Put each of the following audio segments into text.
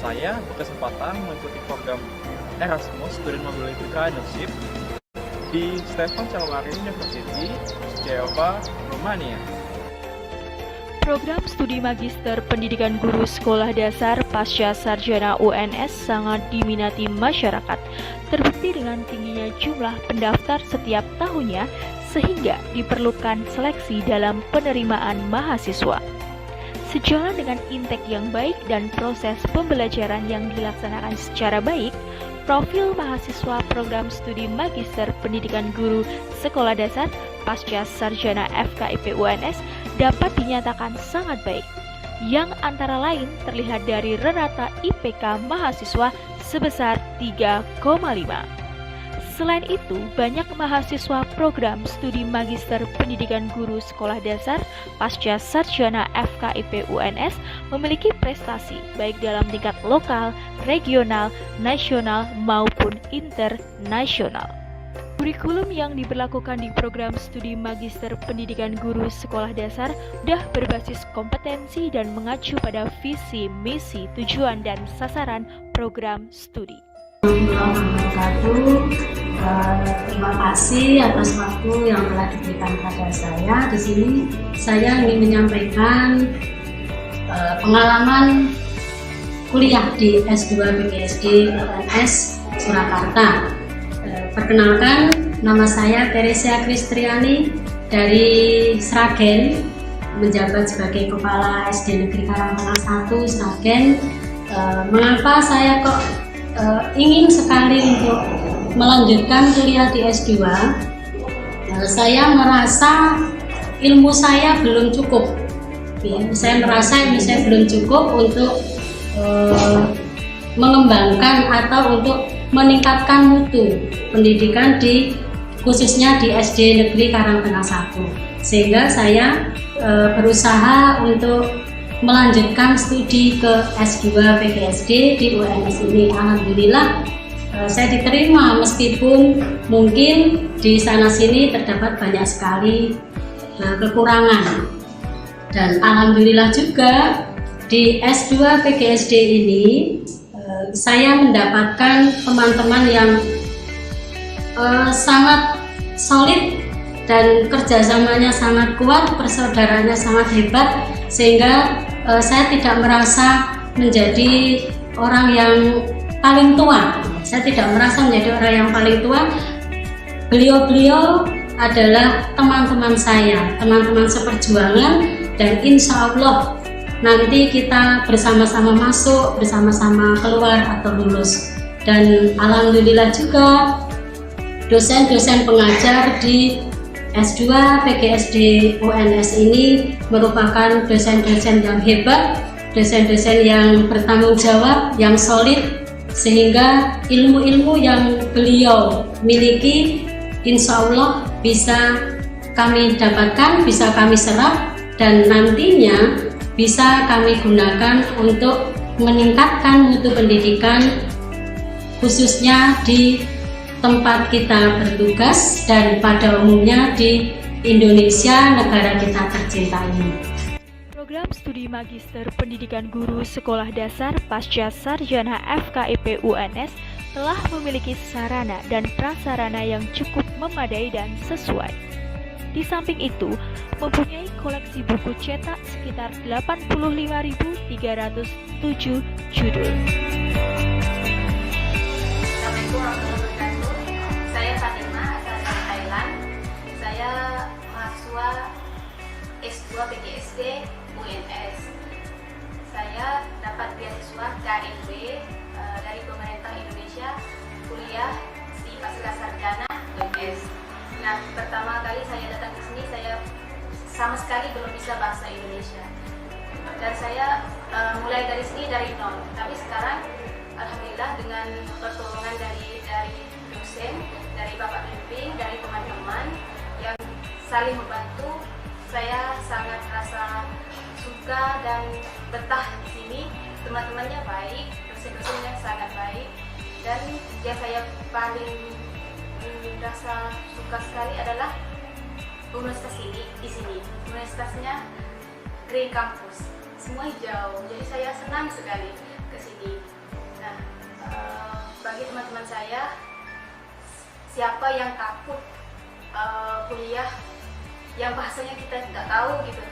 saya berkesempatan mengikuti program Erasmus Student Mobility Traineeship di Stefan Calvary University, Geneva, Rumania. Program studi magister pendidikan guru sekolah dasar pasca sarjana UNS sangat diminati masyarakat, terbukti dengan tingginya jumlah pendaftar setiap tahunnya sehingga diperlukan seleksi dalam penerimaan mahasiswa. Sejalan dengan intake yang baik dan proses pembelajaran yang dilaksanakan secara baik, profil mahasiswa program studi magister pendidikan guru sekolah dasar pasca sarjana FKIP UNS dapat dinyatakan sangat baik, yang antara lain terlihat dari rata IPK mahasiswa sebesar 3,5. Selain itu, banyak mahasiswa program studi magister pendidikan guru sekolah dasar pasca sarjana FKIP UNS memiliki prestasi baik dalam tingkat lokal, regional, nasional, maupun internasional. Kurikulum yang diberlakukan di program studi magister pendidikan guru sekolah dasar sudah berbasis kompetensi dan mengacu pada visi, misi, tujuan, dan sasaran program studi. Terima kasih atas waktu yang telah diberikan kepada saya. Di sini saya ingin menyampaikan pengalaman kuliah di S2 PGSD UNS Surakarta. Perkenalkan, nama saya Teresia Kristriani dari Sragen, menjabat sebagai Kepala SD Negeri Karangtengah 1 Sragen. Mengapa saya kok ingin sekali untuk melanjutkan kuliah di S2? Saya merasa ilmu saya belum cukup. Saya merasa ilmu saya belum cukup untuk mengembangkan atau untuk meningkatkan mutu pendidikan khususnya di SD Negeri Karangtengah 1. Sehingga saya berusaha untuk melanjutkan studi ke S2 PGSD di UNS ini. Alhamdulillah saya diterima, meskipun mungkin di sana sini terdapat banyak sekali kekurangan. Dan alhamdulillah juga di S2 PGSD ini saya mendapatkan teman-teman yang sangat solid dan kerjasamanya sangat kuat, persaudaraannya sangat hebat, sehingga saya tidak merasa menjadi orang yang paling tua. Saya tidak merasa menjadi orang yang paling tua. Beliau-beliau adalah teman-teman saya, teman-teman seperjuangan, dan insya Allah nanti kita bersama-sama masuk, bersama-sama keluar atau lulus. Dan alhamdulillah juga dosen-dosen pengajar di S2 PGSD UNS ini merupakan dosen-dosen yang hebat, dosen-dosen yang bertanggung jawab, yang solid, sehingga ilmu-ilmu yang beliau miliki insya Allah bisa kami dapatkan, bisa kami serap, dan nantinya bisa kami gunakan untuk meningkatkan mutu pendidikan khususnya di tempat kita bertugas dan pada umumnya di Indonesia, negara kita tercinta ini. Program studi magister pendidikan guru sekolah dasar pasca sarjana FKIP UNS telah memiliki sarana dan prasarana yang cukup memadai dan sesuai. Di samping itu, mempunyai koleksi buku cetak sekitar 85.307 judul. Assalamualaikum warahmatullahi wabarakatuh. Saya Fatima, asal dari Thailand. Saya mahasiswa S2 PGSD UNS. Saya dapat beasiswa KNB dari pemerintah Indonesia, kuliah di pasca sarjana UNS. Nah, pertama kali saya datang ke sini, saya sama sekali belum bisa bahasa Indonesia. Dan saya mulai dari sini dari nol. Tapi sekarang alhamdulillah dengan pertolongan dari dosen, dari Bapak Pembimbing, dari teman-teman yang saling membantu, saya sangat rasa suka dan betah di sini. Teman-temannya baik, dosen-dosennya sangat baik, dan yang saya paling rasa suka sekali adalah universitas ini di sini. Universitasnya Green Campus, semua hijau, jadi saya senang sekali ke sini. siapa yang takut kuliah yang bahasanya kita nggak tahu gitu,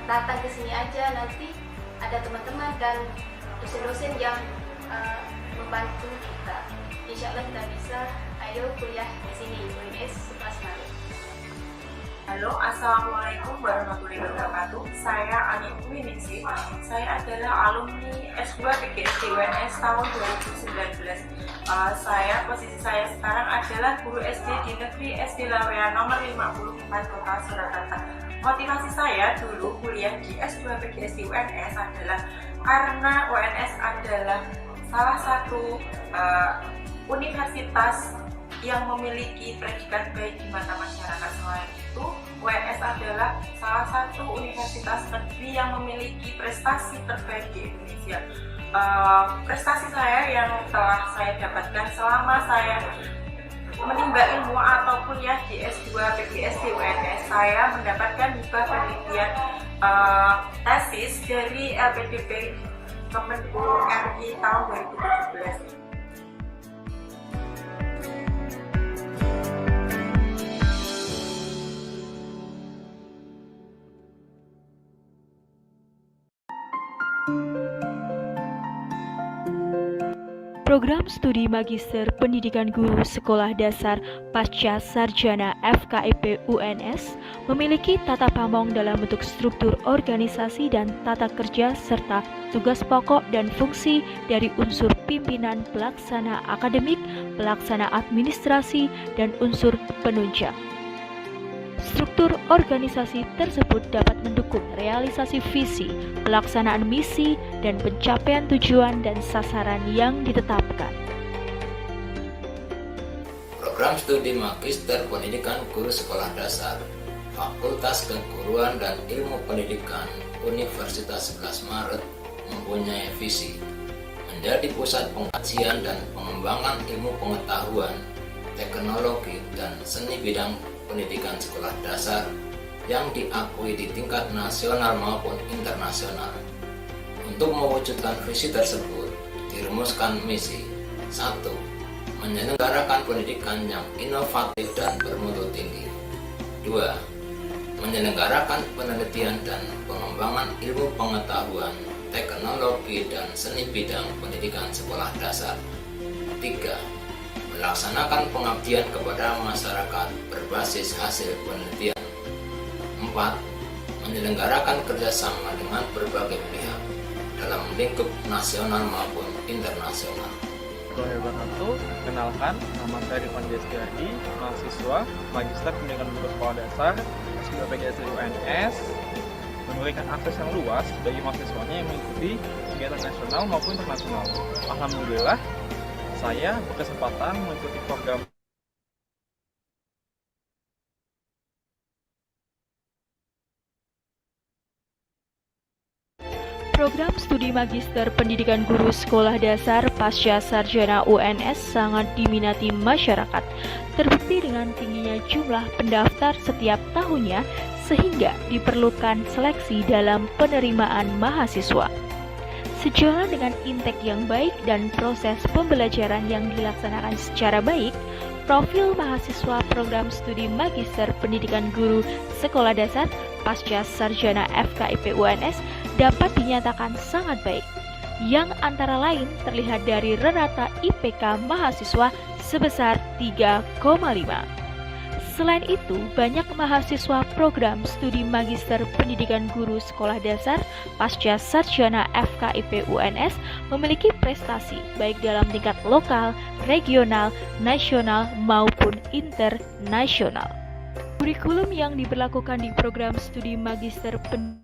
datang ke sini aja, nanti ada teman-teman dan dosen-dosen yang membantu kita. Insya Allah kita bisa. Ayo kuliah di sini UNS 11 Maret. Halo, Assalamualaikum warahmatullahi wabarakatuh. Saya Miceri. Saya adalah alumni S2 PGSD UNS tahun 2019. Posisi saya sekarang adalah guru SD di Negeri SD Lawean nomor 54 Kota Surakarta. Motivasi saya dulu kuliah di S2 PGSD UNS adalah karena UNS adalah salah satu universitas yang memiliki predikat baik di mata masyarakat. Selain itu, UNS adalah salah satu universitas negeri yang memiliki prestasi terbaik di Indonesia. Prestasi saya yang telah saya dapatkan selama saya menimba ilmu atau kuliah di S2 PGSD UNS, saya mendapatkan hibah penelitian tesis dari LPDP Kemenku RI tahun 2017. Program Studi Magister Pendidikan Guru Sekolah Dasar Pasca Sarjana FKIP UNS memiliki tata pamong dalam bentuk struktur organisasi dan tata kerja serta tugas pokok dan fungsi dari unsur pimpinan pelaksana akademik, pelaksana administrasi, dan unsur penunjang. Struktur organisasi tersebut dapat mendukung realisasi visi, pelaksanaan misi, dan pencapaian tujuan dan sasaran yang ditetapkan. Program Studi Magister Pendidikan Guru Sekolah Dasar Fakultas Keguruan dan Ilmu Pendidikan Universitas 11 Maret mempunyai visi menjadi pusat pengkajian dan pengembangan ilmu pengetahuan, teknologi, dan seni bidang pendidikan sekolah dasar yang diakui di tingkat nasional maupun internasional. Untuk mewujudkan visi tersebut, dirumuskan misi 1. Menyelenggarakan pendidikan yang inovatif dan bermutu tinggi. 2. Menyelenggarakan penelitian dan pengembangan ilmu pengetahuan, teknologi, dan seni bidang pendidikan sekolah dasar. 3. Melaksanakan pengabdian kepada masyarakat berbasis hasil penelitian. 4. Menyelenggarakan kerjasama dengan berbagai pihak dalam lingkup nasional maupun internasional. Wabarakatuh. Kenalkan, nama saya Rifan Destiadi, mahasiswa Magister Pendidikan Guru Sekolah Dasar S2 PGSD UNS, memberikan akses yang luas bagi mahasiswanya yang mengikuti kegiatan nasional maupun internasional. Alhamdulillah, saya berkesempatan mengikuti program Program Studi Magister Pendidikan Guru Sekolah Dasar Pasca Sarjana UNS sangat diminati masyarakat, terbukti dengan tingginya jumlah pendaftar setiap tahunnya sehingga diperlukan seleksi dalam penerimaan mahasiswa. Sejalan dengan intake yang baik dan proses pembelajaran yang dilaksanakan secara baik, profil mahasiswa program studi Magister Pendidikan Guru Sekolah Dasar Pasca Sarjana FKIP UNS dapat dinyatakan sangat baik, yang antara lain terlihat dari rata IPK mahasiswa sebesar 3,5. Selain itu, banyak mahasiswa program studi Magister Pendidikan Guru Sekolah Dasar Pasca Sarjana FKIP UNS memiliki prestasi baik dalam tingkat lokal, regional, nasional, maupun internasional. Kurikulum yang diberlakukan di program studi Magister Pendidikan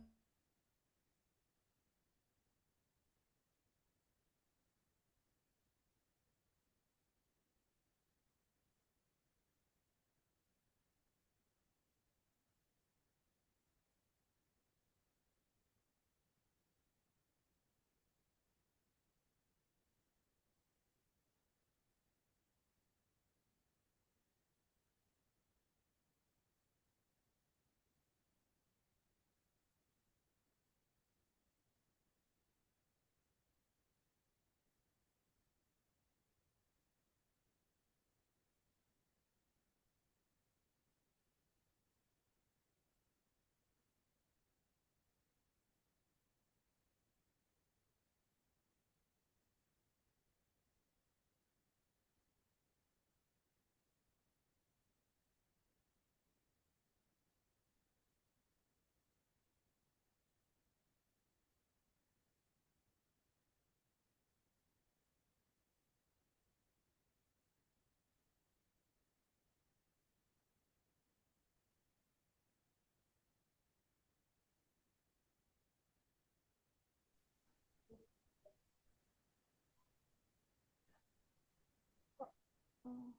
Oh,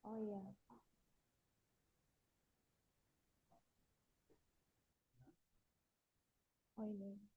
oh iya. Oh ini.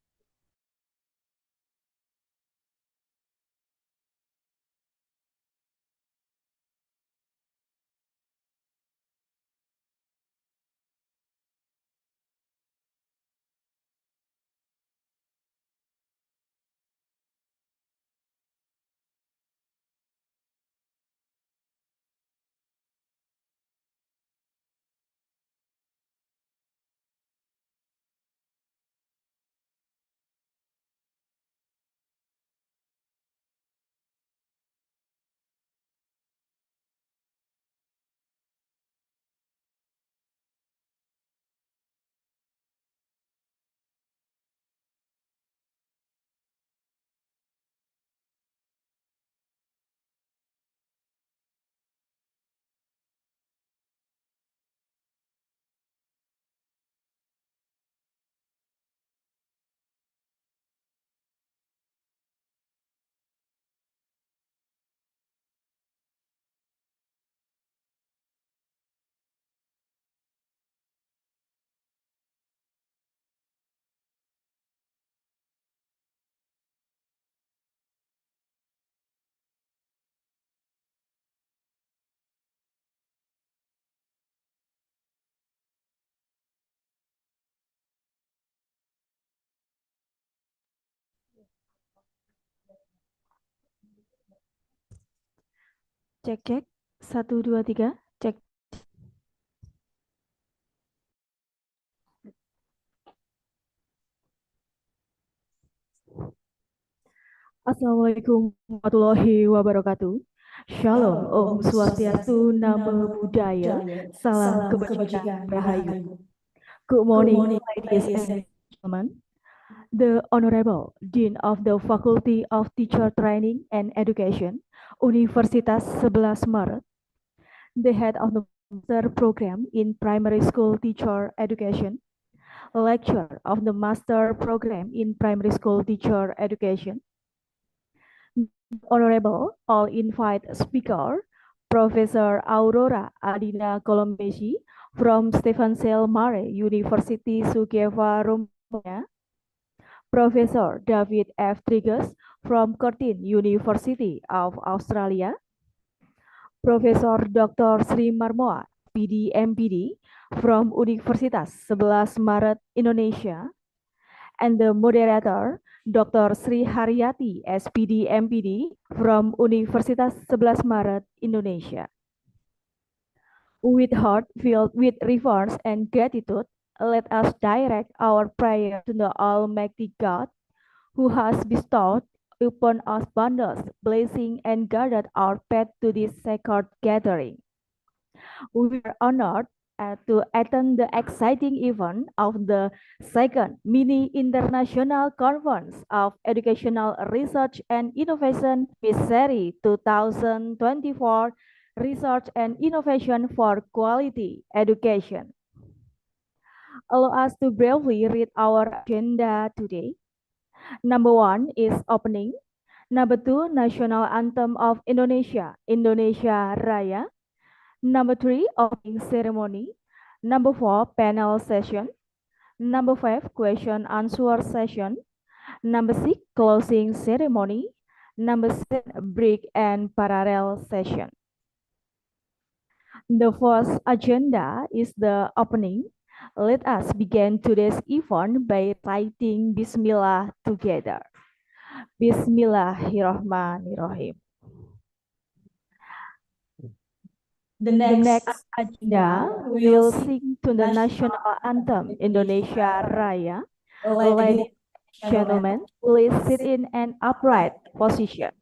Cek cek. Satu dua tiga. Cek. Assalamualaikum warahmatullahi wabarakatuh. Shalom, Om Swastiastu, Namo Buddhaya, Salam Kebajikan Rahayu. Good morning, ladies and gentlemen. The Honorable Dean of the Faculty of Teacher Training and Education, Universitas 11 Maret, the head of the Master Program in Primary School Teacher Education, lecturer of the Master Program in Primary School Teacher Education, Honorable all-invite speaker, Professor Aurora Adina Colombesi from Stephen Sale Mare University Sukeva, Romania, Professor David F. Trigges from Curtin University of Australia, Profesor Dr. Sri Marmoa, PD MPD from Universitas 11 Maret, Indonesia, and the moderator, Dr. Sri Haryati, SPD MPD from Universitas 11 Maret, Indonesia. With heart filled with reverence and gratitude, let us direct our prayer to the Almighty God, who has bestowed upon us abundant blessing and guided our path to this sacred gathering. We are honored to attend the exciting event of the second mini international conference of educational research and innovation, Miceri 2024, Research and Innovation for Quality Education. Allow us to briefly read our agenda today. Number one is opening. Number two, National Anthem of Indonesia, Indonesia Raya. Number three, opening ceremony. Number four, panel session. Number five, question answer session. Number six, closing ceremony. Number seven, break and parallel session. The first agenda is the opening. Let us begin today's event by reciting Bismillah together. Bismillahirrahmanirrahim. The next agenda will sing to the national anthem Indonesia Raya. Ladies and gentlemen, please sit in an upright position.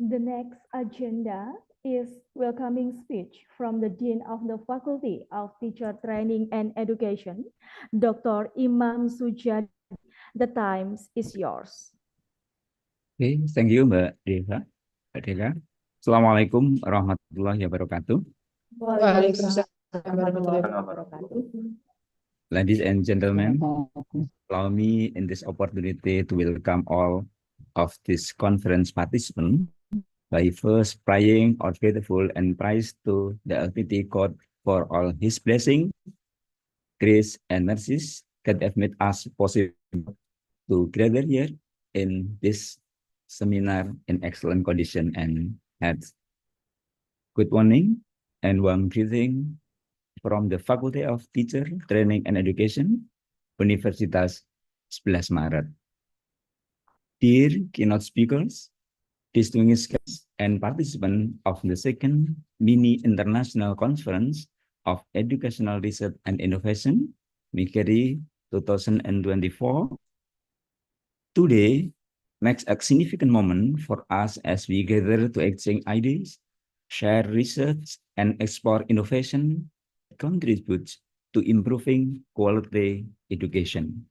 The next agenda is welcoming speech from the Dean of the Faculty of Teacher Training and Education, Dr. Imam Sujadi. The time is yours. Okay, thank you Mbak Deva. Mbak Deva. Assalamualaikum warahmatullahi wabarakatuh. Waalaikumsalam warahmatullahi wabarakatuh. Ladies and gentlemen, allow me in this opportunity to welcome all of this conference participants by first praying our faithful and praise to the Almighty God for all His blessing, grace, and mercies that have made us possible to gather here in this seminar in excellent condition and health. Good morning and warm greeting from the Faculty of Teacher Training and Education, Universitas 11 Maret. Dear keynote speakers, distinguished guests, and participants of the second mini international conference of educational research and innovation, Miceri 2024. Today marks a significant moment for us as we gather to exchange ideas, share research, and explore innovation that contributes to improving quality education.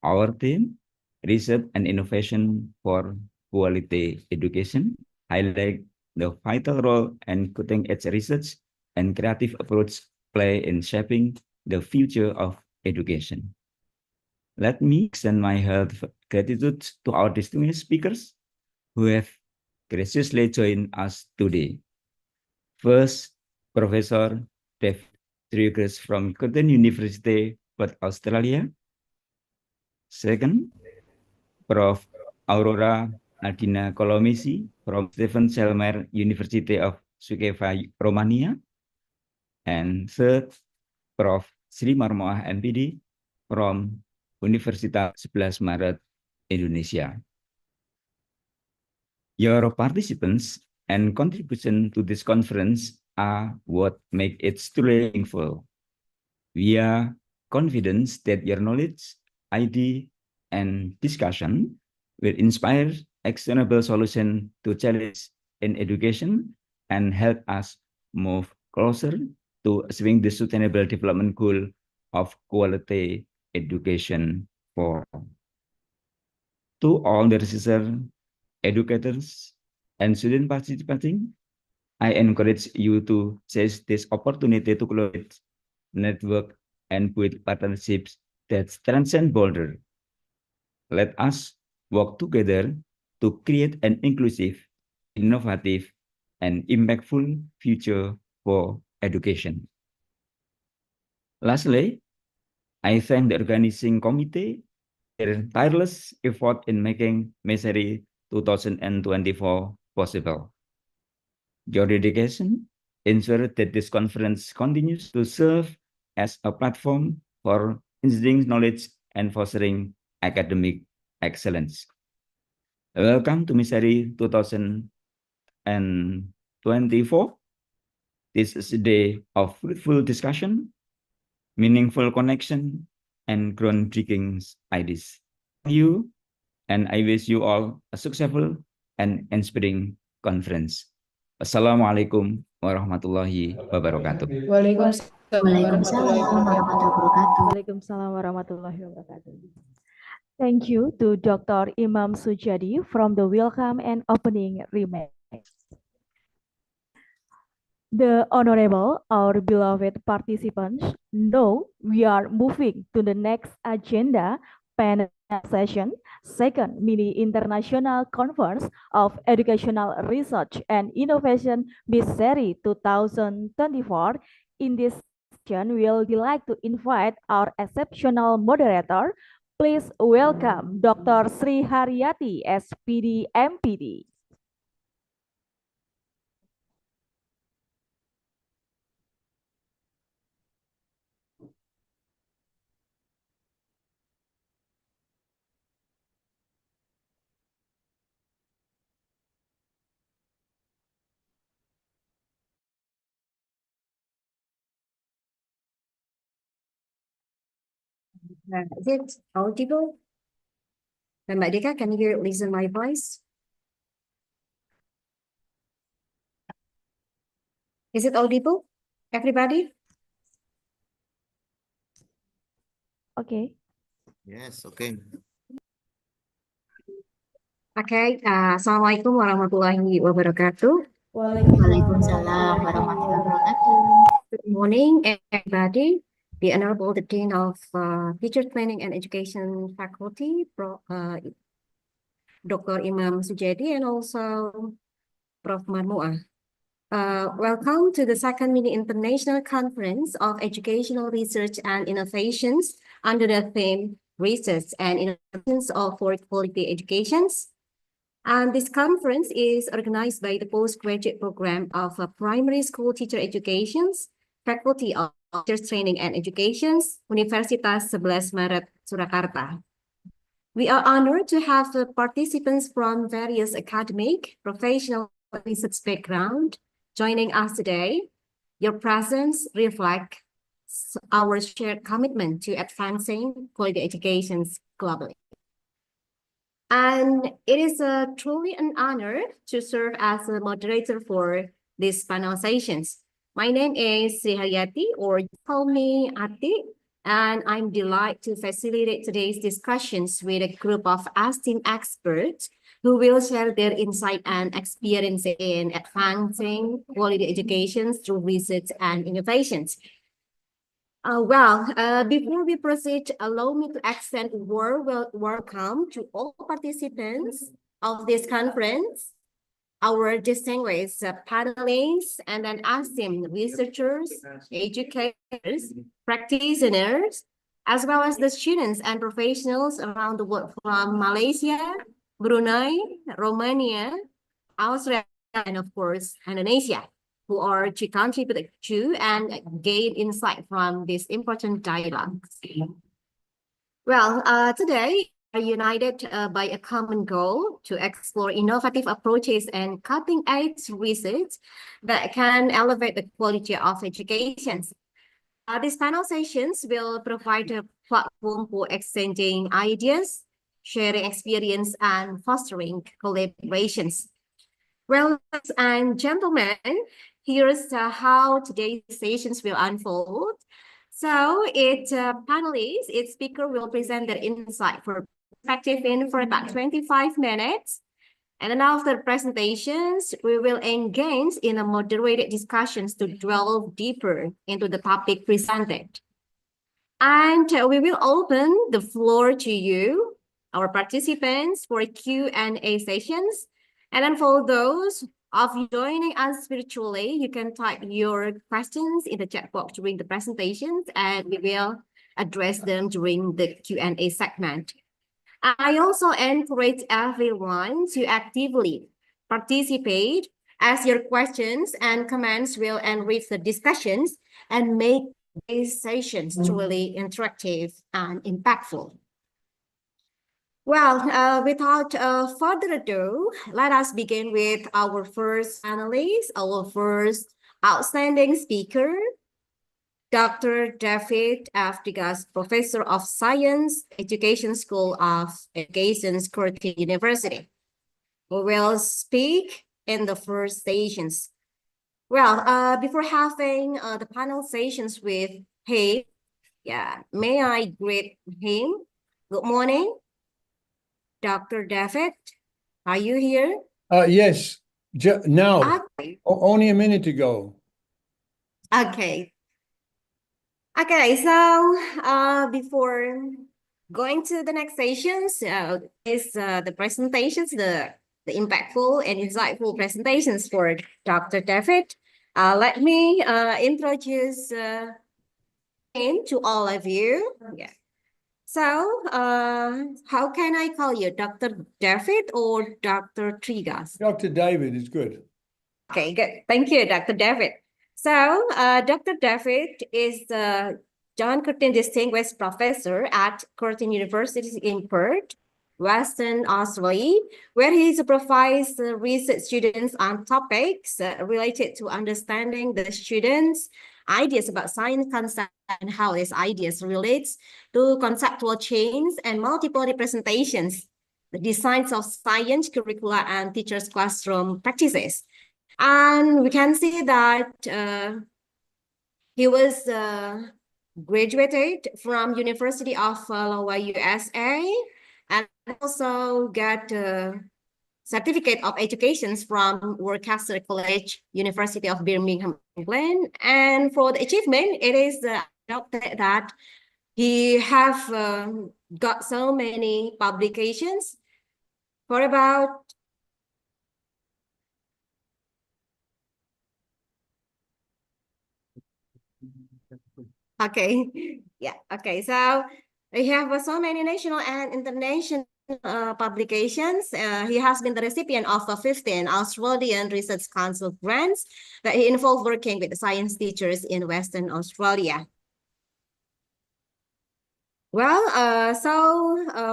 Our theme, Research and Innovation for Quality Education, highlight the vital role and cutting-edge research and creative approach play in shaping the future of education. Let me extend my heartfelt gratitude to our distinguished speakers who have graciously joined us today. First, Professor David Trigers from Curtin University, Perth, Australia. Second, Prof. Aurora Nadina Kolomisi from Stephen Selmer University of Suceava, Romania. And third, Prof. Sri Marmoah MPD from Universitas 11 Maret, Indonesia. Your participants and contribution to this conference are what make it truly meaningful. We are confident that your knowledge, idea, and discussion will inspire actionable solutions to challenges in education and help us move closer to achieving the sustainable development goal of quality education for all. To all the researchers, educators, and student participating, I encourage you to seize this opportunity to collaborate, network, and build partnerships that transcend borders. Let us work together to create an inclusive, innovative, and impactful future for education. Lastly, I thank the organizing committee for their tireless effort in making Miceri 2024 possible. Your dedication ensures that this conference continues to serve as a platform for instilling knowledge and fostering academic excellence. Welcome to Miceri 2024. This is a day of fruitful discussion, meaningful connection, and groundbreaking ideas. Thank you, and I wish you all a successful and inspiring conference. Assalamualaikum warahmatullahi wabarakatuh. Waalaikumsalam warahmatullahi wabarakatuh. Waalaikumsalam warahmatullahi wabarakatuh. Thank you to Dr. Imam Sujadi from the welcome and opening remarks. The honorable, our beloved participants, know we are moving to the next agenda panel session, second mini international conference of educational research and innovation Miceri 2024. In this session, we'll like to invite our exceptional moderator. Please welcome Dr. Sri Haryati, SPD, MPD. Is it audible? Mbak Dika, can you listen my voice? Is it audible, everybody? Okay. Yes, okay. Okay, Assalamualaikum warahmatullahi wabarakatuh. Waalaikumsalam warahmatullahi wabarakatuh. Good morning, everybody. The Honorable the Dean of Teacher Training and Education Faculty, Dr. Imam Sujedi, and also Prof. Marmuah. Welcome to the second mini international conference of educational research and innovations under the theme Research and Innovations for Quality Educations. And this conference is organized by the postgraduate program of primary school teacher educations, Faculty of Teachers Training and Educations, Universitas 11 Maret, Surakarta. We are honored to have participants from various academic, professional, research background joining us today. Your presence reflects our shared commitment to advancing quality educations globally. And it is truly an honor to serve as a moderator for these panel sessions. My name is Sri Haryati, or call me Ati, and I'm delighted to facilitate today's discussions with a group of esteemed experts who will share their insight and experience in advancing quality education through research and innovations. Before we proceed, allow me to extend a warm welcome to all participants of this conference, our distinguished panelists, and then esteemed researchers, educators, practitioners, as well as the students and professionals around the world from Malaysia, Brunei, Romania, Australia, and of course, Indonesia, who are to contribute to and gain insight from this important dialogue. Today we are united by a common goal to explore innovative approaches and cutting-edge research that can elevate the quality of education. These panel sessions will provide a platform for exchanging ideas, sharing experience, and fostering collaborations. Well, ladies and gentlemen, here's how today's sessions will unfold. So its panelists, its speaker will present their insight for perspective in for about 25 minutes. And then after presentations, we will engage in a moderated discussions to delve deeper into the topic presented. And we will open the floor to you, our participants, for Q&A sessions. And then for those of you joining us virtually, you can type your questions in the chat box during the presentations, and we will address them during the Q&A segment. I also encourage everyone to actively participate, as your questions and comments will enrich the discussions and make these sessions truly interactive and impactful. Without further ado, let us begin with our first analyst, our first outstanding speaker, Dr. David F. Digas, Professor of Science, Education School of Education, Curtin University, who will speak in the first sessions. Before having the panel sessions with him, may I greet him? Good morning, Dr. David. Are you here? Yes, now, Okay. only a minute ago. Okay. Okay, so before going to the next sessions, is the presentations, the impactful and insightful presentations for Dr. David. Let me introduce him to all of you. Yeah. So, how can I call you, Dr. David or Dr. Trigas? Dr. David is good. Okay, good. Thank you, Dr. David. So, Dr. David is the John Curtin Distinguished Professor at Curtin University in Perth, Western Australia, where he supervises research students on topics related to understanding the students' ideas about science concepts and how these ideas relates to conceptual chains and multiple representations, the designs of science curricula and teachers' classroom practices. And we can see that he was graduated from University of Iowa, USA, and also got certificate of education from Worcester College, University of Birmingham, England. And for the achievement, it is noted that he have got so many publications for about okay. Yeah. Okay. So we have so many national and international publications. He has been the recipient of 15 Australian Research Council grants that he involved working with science teachers in Western Australia. Well,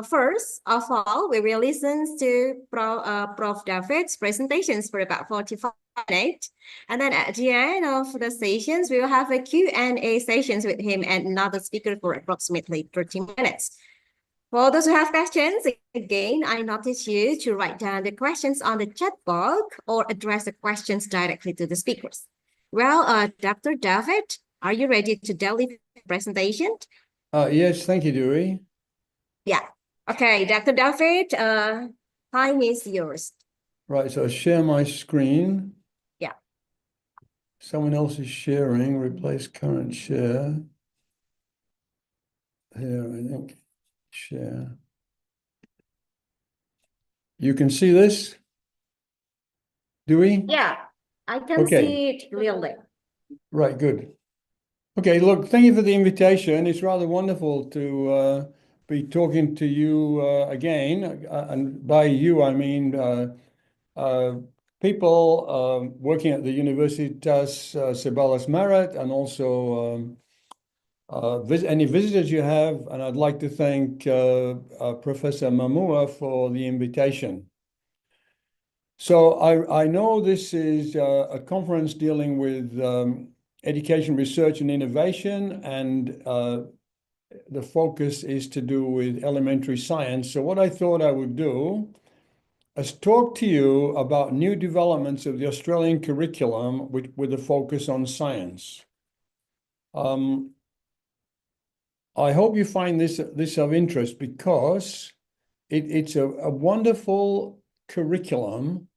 first of all, we will listen to Prof. David's presentations for about 45 minutes. And then at the end of the sessions, we will have a Q&A sessions with him and another speaker for approximately 30 minutes. For those who have questions, again, I notice you to write down the questions on the chat box or address the questions directly to the speakers. Well, Dr. David, are you ready to deliver the presentation? Yes, thank you, Dewey. Yeah. Okay, Dr. David, time is yours. Right, so share my screen. Yeah. Someone else is sharing, replace current share. Here, I think, share. You can see this? Dewey? Yeah, I can Okay. see it clearly. Right, good. Okay, look, thank you for the invitation. It's rather wonderful to be talking to you again. And by you, I mean people working at the Universitas Sibalas Maret, and also any visitors you have. And I'd like to thank Professor Mamua for the invitation. So I know this is a conference dealing with education, research, and innovation, and the focus is to do with elementary science. So what I thought I would do is talk to you about new developments of the Australian curriculum with a focus on science. I hope you find this of interest, because it's a wonderful curriculum.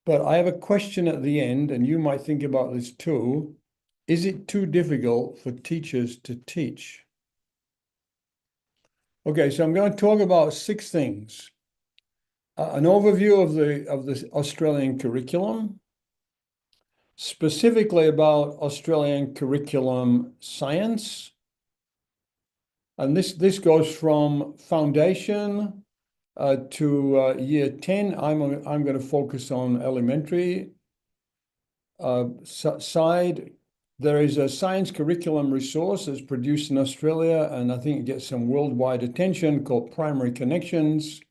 But I have a question at the end, and you might think about this too. Is it too difficult for teachers to teach? Okay, so I'm going to talk about 6 things. An overview of the Australian curriculum, specifically about Australian curriculum science. And this goes from foundation to year 10. I'm going to focus on elementary side. There is a science curriculum resource that's produced in Australia, and I think it gets some worldwide attention, called Primary Connections.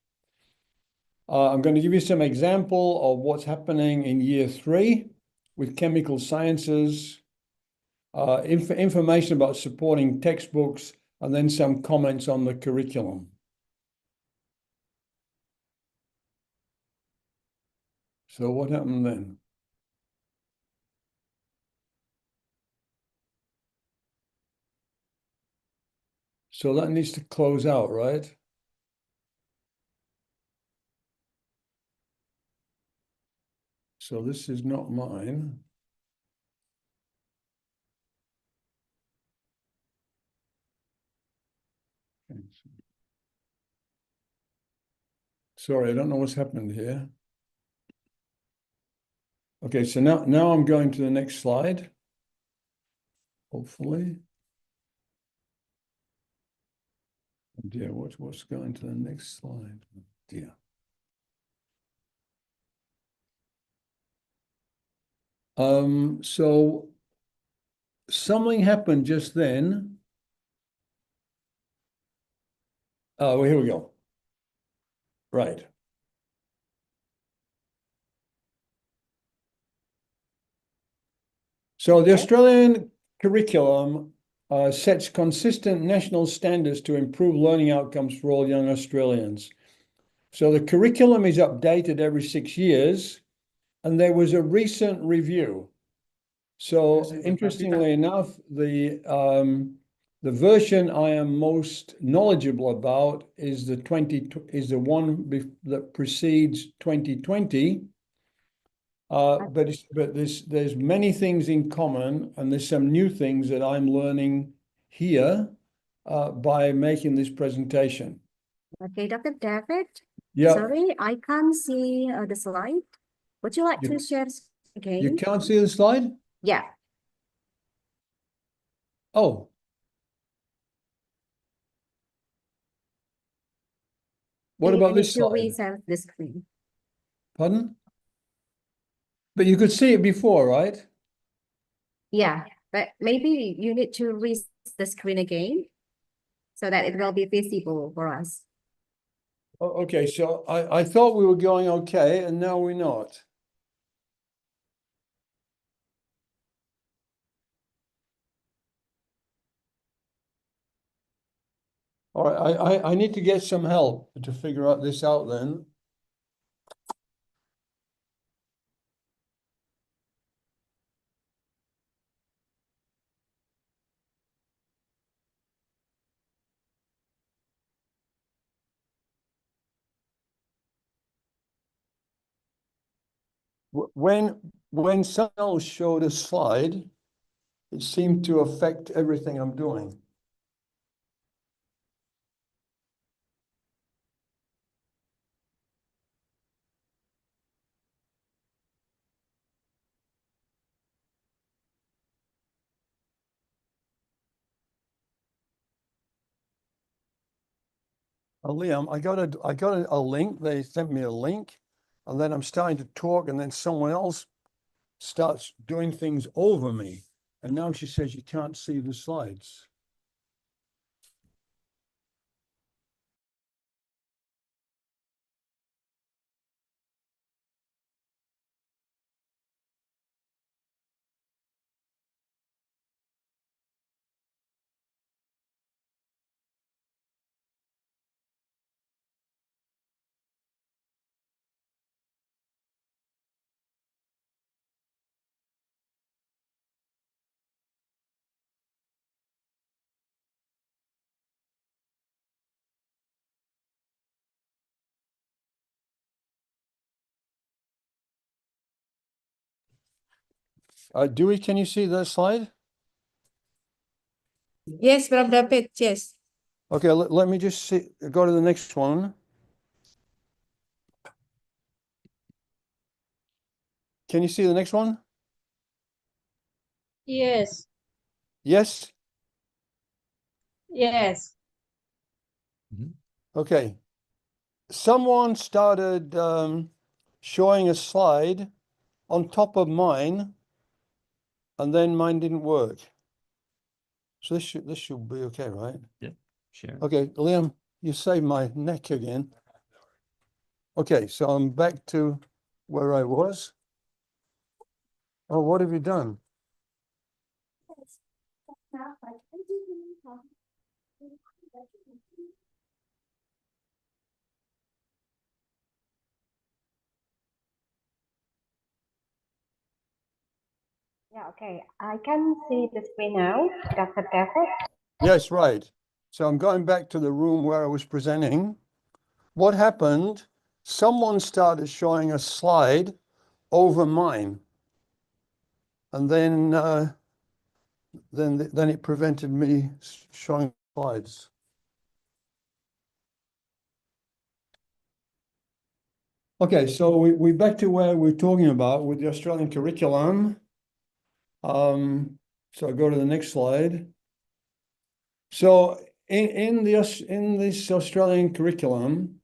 I'm going to give you some example of what's happening in year 3 with chemical sciences, information about supporting textbooks, and then some comments on the curriculum. So what happened then? So that needs to close out, right? So this is not mine. Sorry, I don't know what's happened here. Okay, so now I'm going to the next slide. Hopefully. Oh dear, what's going to the next slide? Oh dear. So something happened just then. Oh, well, here we go. Right. So the Australian curriculum sets consistent national standards to improve learning outcomes for all young Australians. So the curriculum is updated every 6 years, and there was a recent review. So Yes, yes, interestingly enough, the version I am most knowledgeable about is the one that precedes 2020. But there's many things in common, and there's some new things that I'm learning here by making this presentation. Okay, Dr. David. Yeah. Sorry, I can't see the slide. Would you like to share again? You can't see the slide? Yeah. Oh. What about this slide? Reset the screen. Pardon? But you could see it before, right? Yeah, but maybe you need to reset the screen again so that it will be visible for us. Okay, so I thought we were going okay, and now we're not. All right, I need to get some help to figure out this out then. When someone else showed a slide, it seemed to affect everything I'm doing. Liam, I got a link. They sent me a link, and then I'm starting to talk, and then someone else starts doing things over me. And now she says you can't see the slides. Dewey, can you see that slide? Yes, Prof. David, yes. Okay, let me just go to the next one. Can you see the next one? Yes. Yes? Yes. Okay. Someone started showing a slide on top of mine, and then mine didn't work. So this should be okay, right? Yeah, sure. Okay, Liam, you saved my neck again. Okay, so I'm back to where I was. Oh, what have you done? Yeah, okay. I can see the screen now, Dr. David. Yes, right. So I'm going back to the room where I was presenting. What happened? Someone started showing a slide over mine, and then it prevented me showing slides. Okay, so we're back to where we're talking about with the Australian curriculum. So I go to the next slide. So in this Australian curriculum,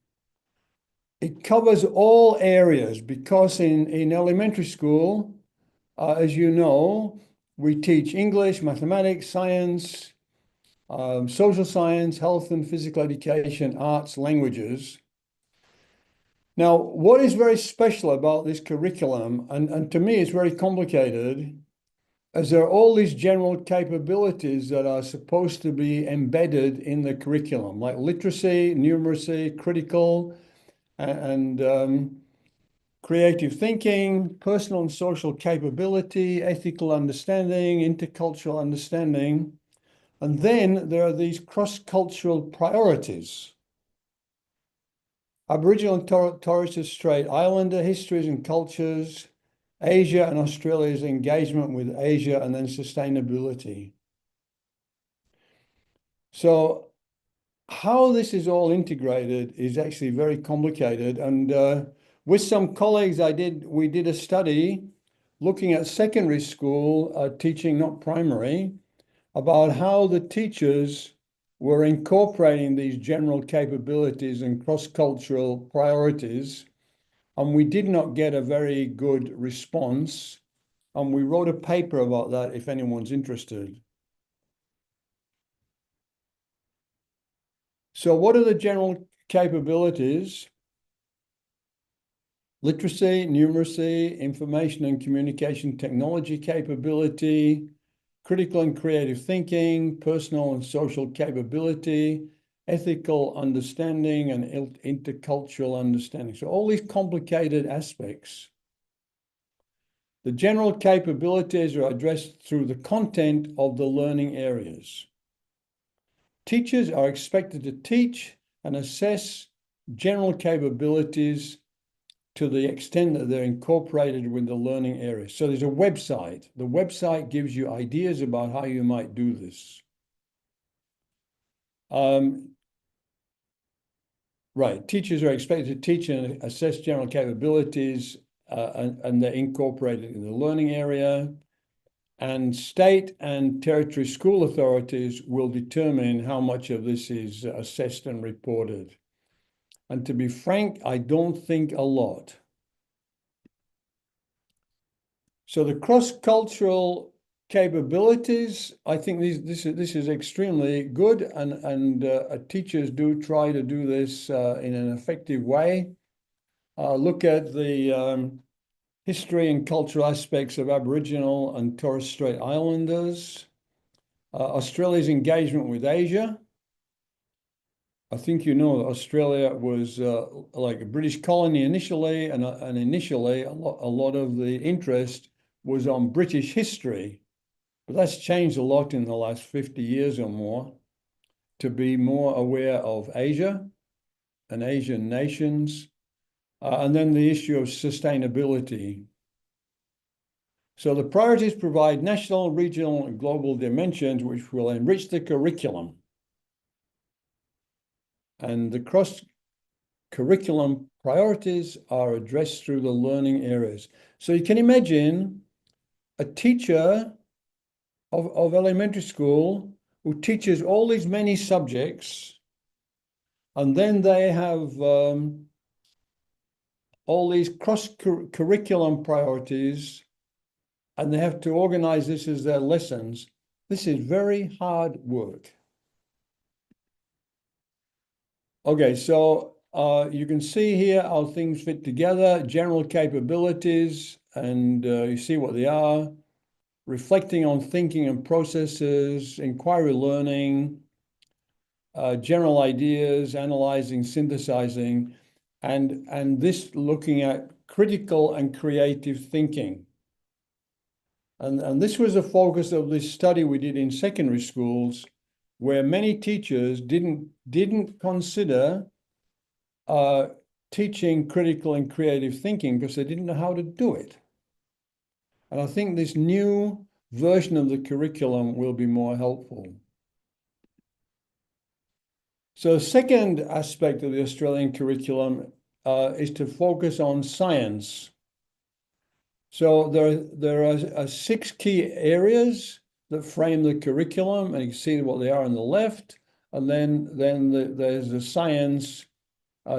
it covers all areas because in elementary school, as you know, we teach English, mathematics, science, social science, health and physical education, arts, languages. Now, what is very special about this curriculum, and to me it's very complicated, as there are all these general capabilities that are supposed to be embedded in the curriculum, like literacy, numeracy, critical, and creative thinking, personal and social capability, ethical understanding, intercultural understanding. And then there are these cross-cultural priorities. Aboriginal and Torres Strait Islander histories and cultures, Asia and Australia's engagement with Asia, and then sustainability. So how this is all integrated is actually very complicated. And with some colleagues, we did a study looking at secondary school teaching, not primary, about how the teachers were incorporating these general capabilities and cross-cultural priorities. And we did not get a very good response. And we wrote a paper about that if anyone's interested. So what are the general capabilities? Literacy, numeracy, information and communication technology capability, critical and creative thinking, personal and social capability, ethical understanding, and intercultural understanding. So all these complicated aspects. The general capabilities are addressed through the content of the learning areas. Teachers are expected to teach and assess general capabilities to the extent that they're incorporated with the learning areas. So there's a website. The website gives you ideas about how you might do this. Right, teachers are expected to teach and assess general capabilities and they're incorporated in the learning area. And state and territory school authorities will determine how much of this is assessed and reported. And to be frank, I don't think a lot. So the cross-cultural capabilities, I think this is extremely good, and teachers do try to do this in an effective way. Look at the history and cultural aspects of Aboriginal and Torres Strait Islanders. Australia's engagement with Asia. I think you know that Australia was like a British colony initially, and initially a lot of the interest was on British history. But that's changed a lot in the last 50 years or more to be more aware of Asia and Asian nations. And then the issue of sustainability. So the priorities provide national, regional, and global dimensions which will enrich the curriculum. And the cross-curriculum priorities are addressed through the learning areas. So you can imagine a teacher of elementary school who teaches all these many subjects, and then they have all these cross-curriculum priorities, and they have to organize this as their lessons. This is very hard work. Okay, so you can see here how things fit together, general capabilities, and you see what they are. Reflecting on thinking and processes, inquiry learning, general ideas, analyzing, synthesizing, and this looking at critical and creative thinking. And this was a focus of this study we did in secondary schools, where many teachers didn't consider teaching critical and creative thinking because they didn't know how to do it. And I think this new version of the curriculum will be more helpful. So the second aspect of the Australian curriculum is to focus on science. So there are 6 key areas that frame the curriculum, and you can see what they are on the left. And then there's the science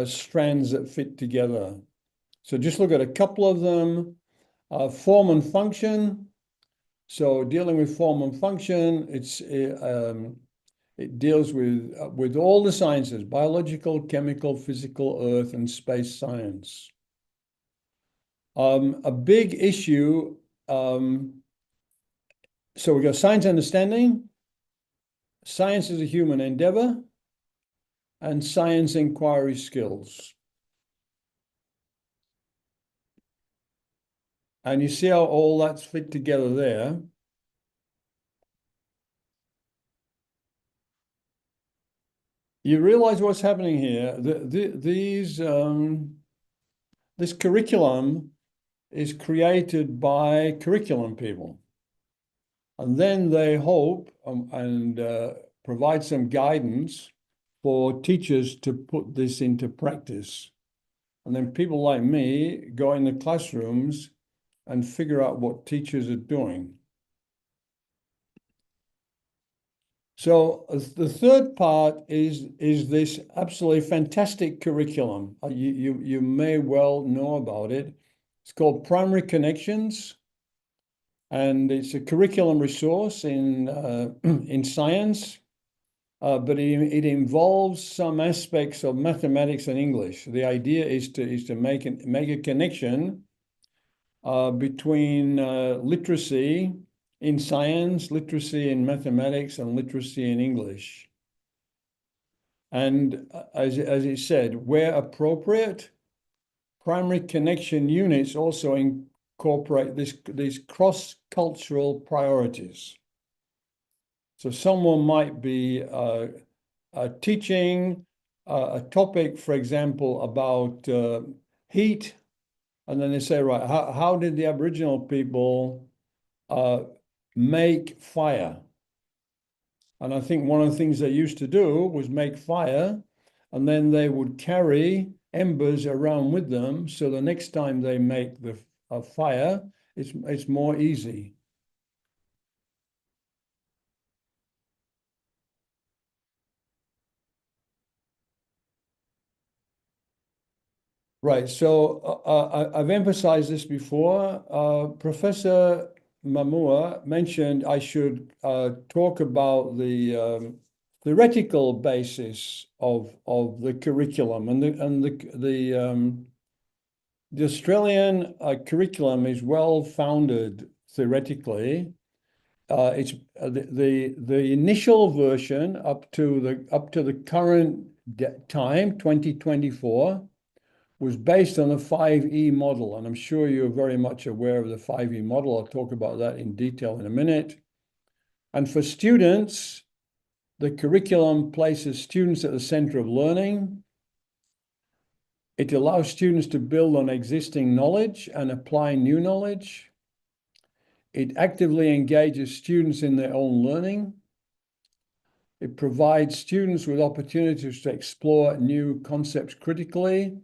strands that fit together. So just look at a couple of them. Form and function. So dealing with form and function, it deals with all the sciences: biological, chemical, physical, earth, and space science. A big issue. So we got science understanding, science is a human endeavor, and science inquiry skills. And you see how all that's fit together there. You realize what's happening here. This curriculum is created by curriculum people. And then they hope and provide some guidance for teachers to put this into practice. And then people like me go in the classrooms and figure out what teachers are doing. So the third part is this absolutely fantastic curriculum. You may well know about it. It's called Primary Connections, and it's a curriculum resource in science, but it involves some aspects of mathematics and English. The idea is to make a connection between literacy in science, literacy in mathematics, and literacy in English. And as it said, where appropriate, primary connection units also incorporate these cross-cultural priorities. So someone might be teaching a topic, for example, about heat, and then they say, right, how did the Aboriginal people make fire? And I think one of the things they used to do was make fire, and then they would carry embers around with them, so the next time they make the fire, it's more easy. Right, so I've emphasized this before. Professor Mamua mentioned I should talk about the theoretical basis of the curriculum, and the Australian curriculum is well founded theoretically. It's the initial version up to the current time, 2024. Was based on the 5E model, and I'm sure you're very much aware of the 5E model. I'll talk about that in detail in a minute. And for students, the curriculum places students at the center of learning. It allows students to build on existing knowledge and apply new knowledge. It actively engages students in their own learning. It provides students with opportunities to explore new concepts critically,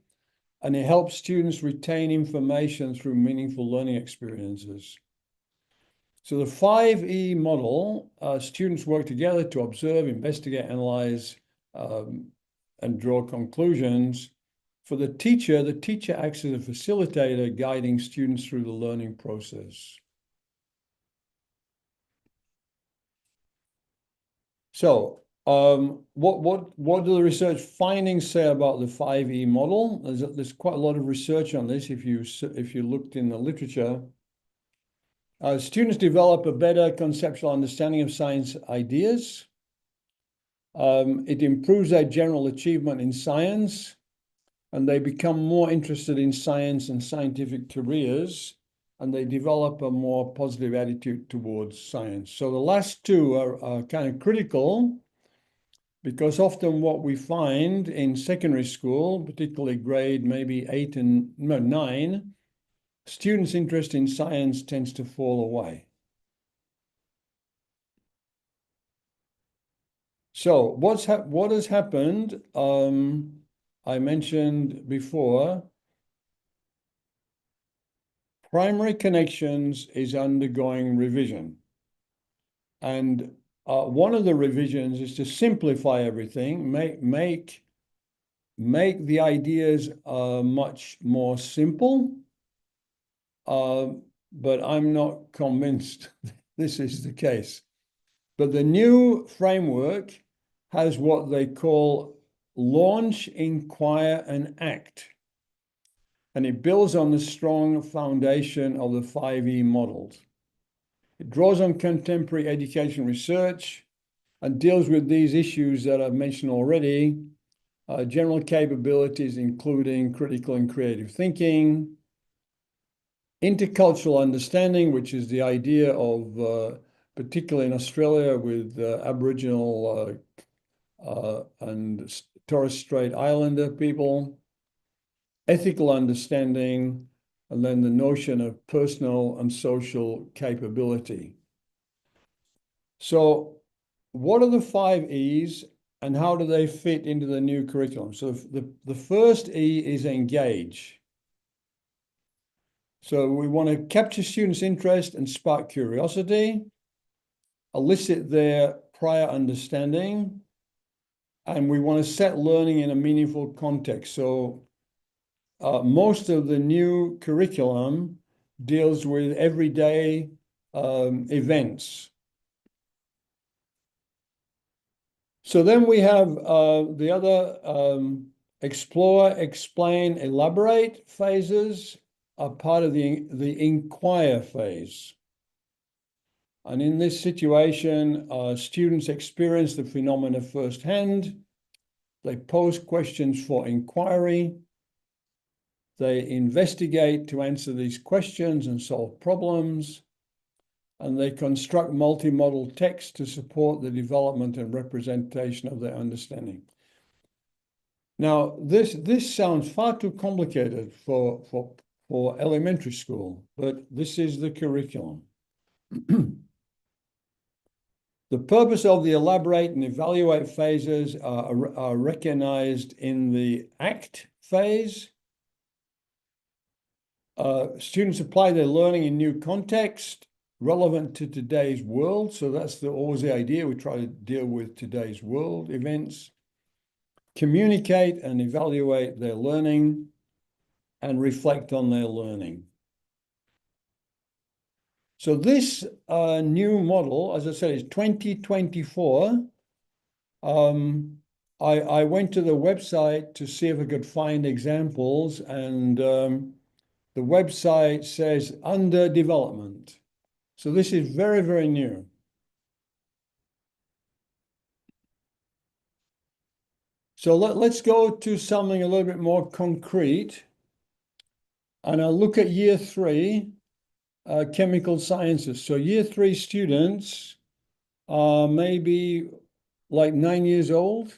and it helps students retain information through meaningful learning experiences. So the 5E model, students work together to observe, investigate, analyze, and draw conclusions. For the teacher acts as a facilitator, guiding students through the learning process. So what do the research findings say about the 5E model? There's quite a lot of research on this if you looked in the literature. Students develop a better conceptual understanding of science ideas. It improves their general achievement in science, and they become more interested in science and scientific careers, and they develop a more positive attitude towards science. So the last two are kind of critical, because often what we find in secondary school, particularly grade maybe 9, students' interest in science tends to fall away. So what has happened? I mentioned before, Primary Connections is undergoing revision. And one of the revisions is to simplify everything, make the ideas much more simple, but I'm not convinced this is the case. But the new framework has what they call launch, inquire, and act. And it builds on the strong foundation of the 5E models. It draws on contemporary education research and deals with these issues that I've mentioned already, general capabilities, including critical and creative thinking, intercultural understanding, which is the idea of, particularly in Australia with Aboriginal and Torres Strait Islander people, ethical understanding, and then the notion of personal and social capability. So what are the 5 E's and how do they fit into the new curriculum? So the first E is engage. So we want to capture students' interest and spark curiosity, elicit their prior understanding, and we want to set learning in a meaningful context. So most of the new curriculum deals with everyday events. So then we have the other explore, explain, elaborate phases are part of the inquire phase. And in this situation, students experience the phenomena firsthand. They pose questions for inquiry. They investigate to answer these questions and solve problems. And they construct multimodal text to support the development and representation of their understanding. Now, this sounds far too complicated for elementary school, but this is the curriculum. The purpose of the elaborate and evaluate phases are recognized in the act phase. Students apply their learning in new context, relevant to today's world. So that's always the idea. We try to deal with today's world events. Communicate and evaluate their learning and reflect on their learning. So this new model, as I said, is 2024. I went to the website to see if I could find examples, and the website says under development. So this is very, very new. So let's go to something a little bit more concrete. And I'll look at year 3, chemical sciences. So year 3 students are maybe like 9 years old.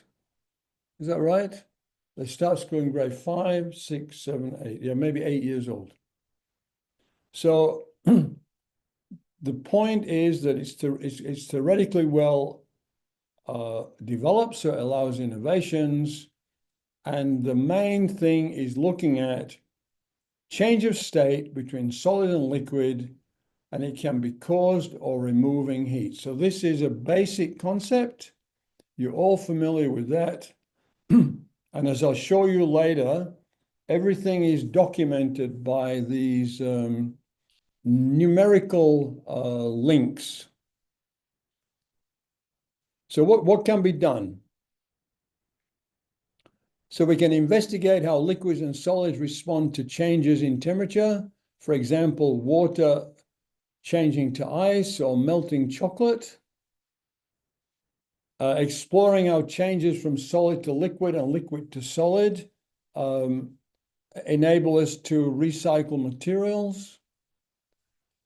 Is that right? They start school in grade 5, 6, 7, 8. Yeah, maybe 8 years old. So the point is that it's theoretically well developed, so it allows innovations. And the main thing is looking at change of state between solid and liquid, and it can be caused or removing heat. So this is a basic concept. You're all familiar with that. And as I'll show you later, everything is documented by these numerical links. So what can be done? So we can investigate how liquids and solids respond to changes in temperature. For example, water changing to ice or melting chocolate. Exploring how changes from solid to liquid and liquid to solid enable us to recycle materials.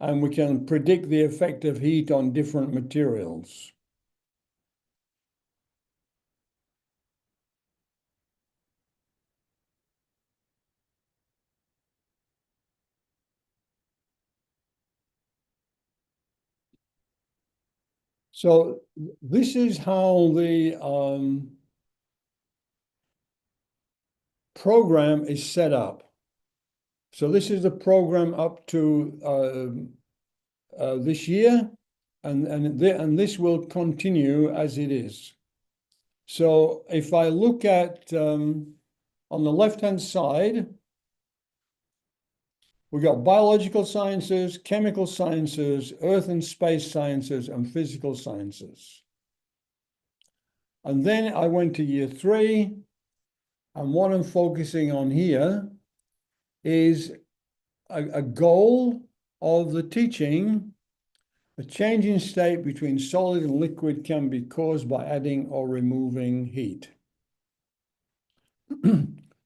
And we can predict the effect of heat on different materials. So this is how the program is set up. So this is the program up to this year, and this will continue as it is. So if I look at on the left-hand side, we got biological sciences, chemical sciences, earth and space sciences, and physical sciences. And then I went to year 3, and what I'm focusing on here is a goal of the teaching. A change in state between solid and liquid can be caused by adding or removing heat.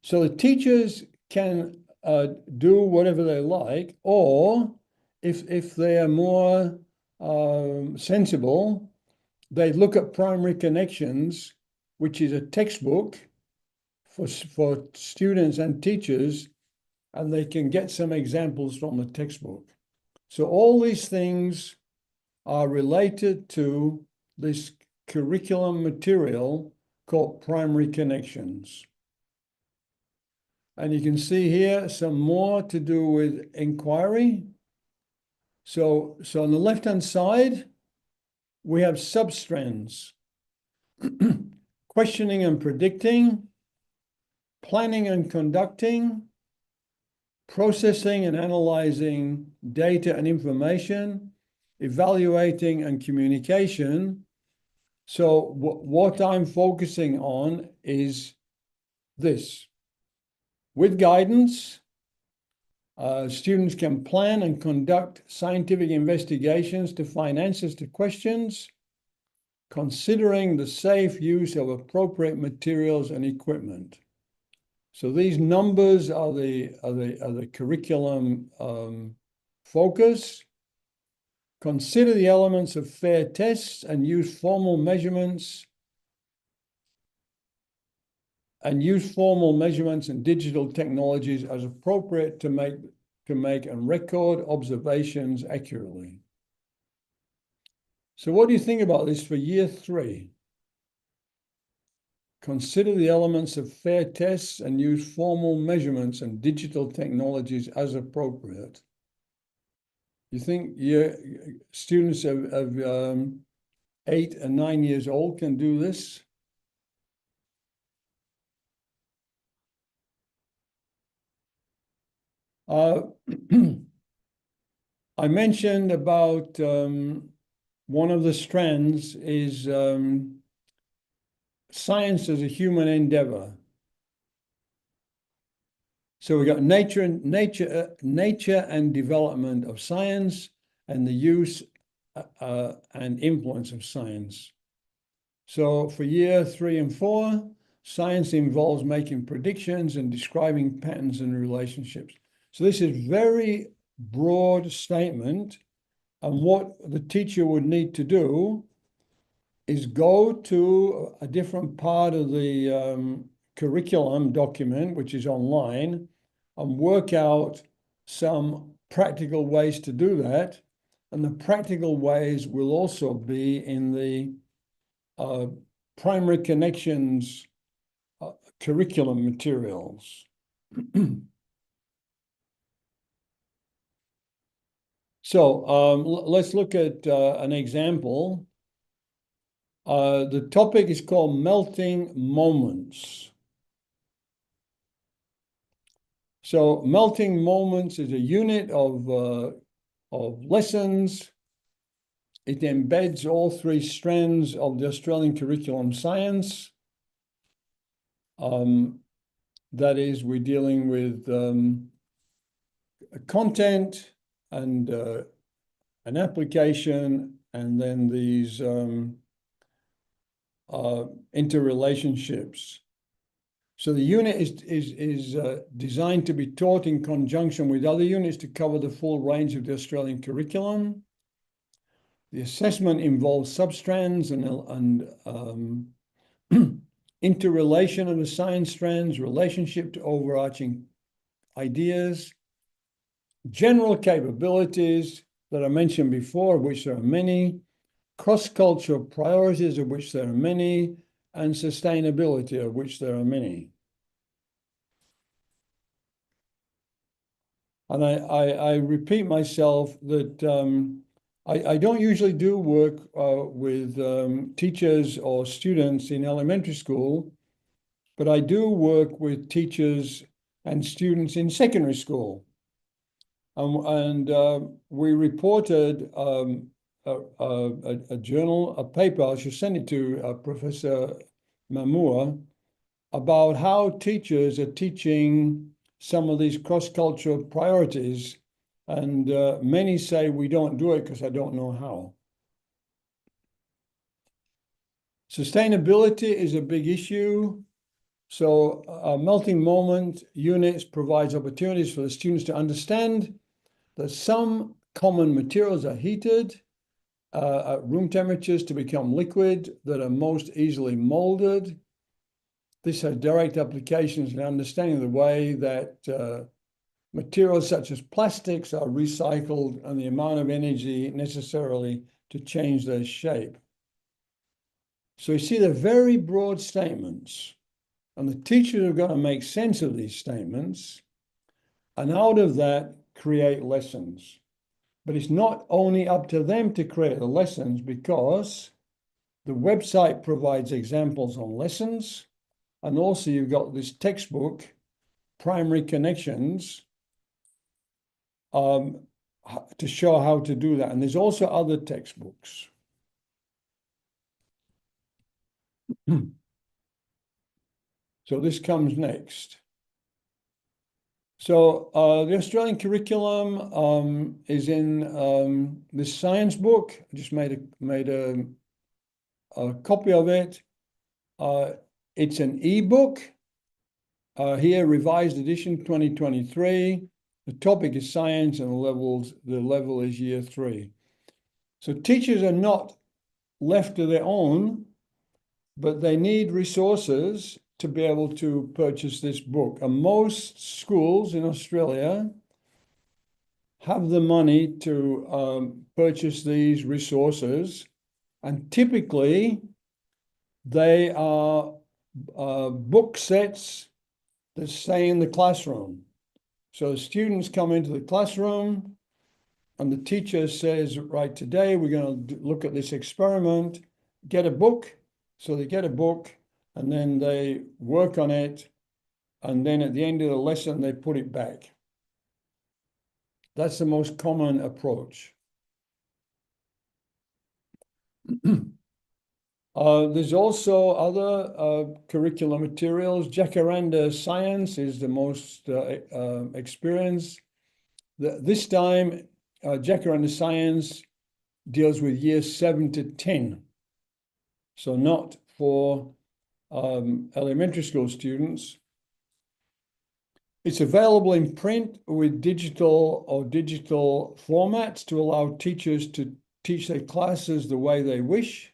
So the teachers can do whatever they like, or if they are more sensible, they look at primary connections, which is a textbook for students and teachers, and they can get some examples from the textbook. So all these things are related to this curriculum material called primary connections. And you can see here some more to do with inquiry. So on the left-hand side, we have substrands: questioning and predicting, planning and conducting, processing and analyzing data and information, evaluating and communication. So what I'm focusing on is this. With guidance, students can plan and conduct scientific investigations to find answers to questions, considering the safe use of appropriate materials and equipment. So these numbers are the curriculum focus. Consider the elements of fair tests and use formal measurements and digital technologies as appropriate to make and record observations accurately. So what do you think about this for year 3? Consider the elements of fair tests and use formal measurements and digital technologies as appropriate. You think your students of 8 and 9 years old can do this? I mentioned about one of the strands is science as a human endeavor. So we got nature and development of science, and the use and influence of science. So for year 3 and 4, science involves making predictions and describing patterns and relationships. So this is very broad statement, and what the teacher would need to do is go to a different part of the curriculum document, which is online, and work out some practical ways to do that. And the practical ways will also be in the primary connections curriculum materials. So let's look at an example. The topic is called melting moments. So melting moments is a unit of lessons. It embeds all 3 strands of the Australian curriculum science. That is, we're dealing with content and an application, and then these interrelationships. So the unit is designed to be taught in conjunction with other units to cover the full range of the Australian curriculum. The assessment involves substrands and interrelation of the science strands, relationship to overarching ideas, general capabilities that I mentioned before, of which there are many, cross-cultural priorities, of which there are many, and sustainability, of which there are many. And I repeat myself that I don't usually do work with teachers or students in elementary school, but I do work with teachers and students in secondary school. And we reported a journal, a paper, I should send it to Professor Mamua, about how teachers are teaching some of these cross-cultural priorities. And many say we don't do it because I don't know how. Sustainability is a big issue. So melting moment units provides opportunities for the students to understand that some common materials are heated at room temperatures to become liquid that are most easily molded. This has direct applications in understanding the way that materials such as plastics are recycled and the amount of energy necessarily to change their shape. So you see, they're very broad statements, and the teachers have got to make sense of these statements, and out of that create lessons. But it's not only up to them to create the lessons, because the website provides examples on lessons, and also you've got this textbook, Primary Connections, to show how to do that. And there's also other textbooks. So this comes next. So the Australian curriculum is in this science book. I just made a copy of it. It's an ebook. Here, revised edition 2023. The topic is science, and the level is year 3. So teachers are not left to their own, but they need resources to be able to purchase this book. And most schools in Australia have the money to purchase these resources, and typically they are book sets that stay in the classroom. So students come into the classroom and the teacher says, right, today we're going to look at this experiment, get a book. So they get a book and then they work on it. And then at the end of the lesson, they put it back. That's the most common approach. There's also other curricular materials. Jacaranda Science is the most experienced. This time, Jacaranda Science deals with years 7 to 10. So not for elementary school students. It's available in print with digital formats to allow teachers to teach their classes the way they wish.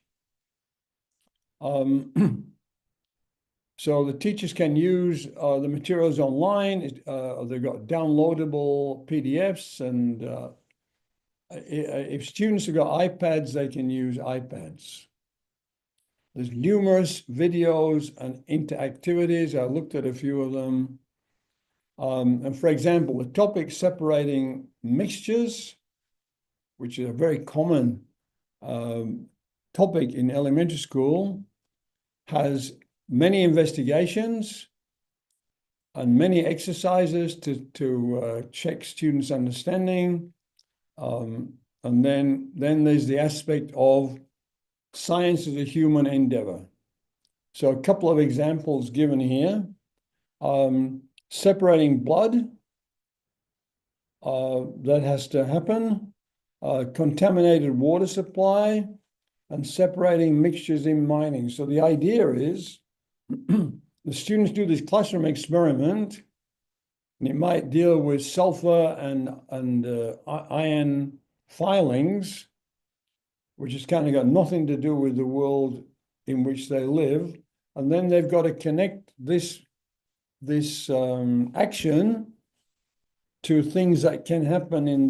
So the teachers can use the materials online. They've got downloadable PDFs, and if students have got iPads, they can use iPads. There's numerous videos and interactivities. I looked at a few of them. And for example, the topic separating mixtures, which is a very common topic in elementary school, has many investigations and many exercises to check students' understanding. And then there's the aspect of science as a human endeavor. So a couple of examples given here. Separating blood, that has to happen. Contaminated water supply, and separating mixtures in mining. So the idea is the students do this classroom experiment, and it might deal with sulfur and iron filings, which has kind of got nothing to do with the world in which they live. And then they've got to connect this action to things that can happen in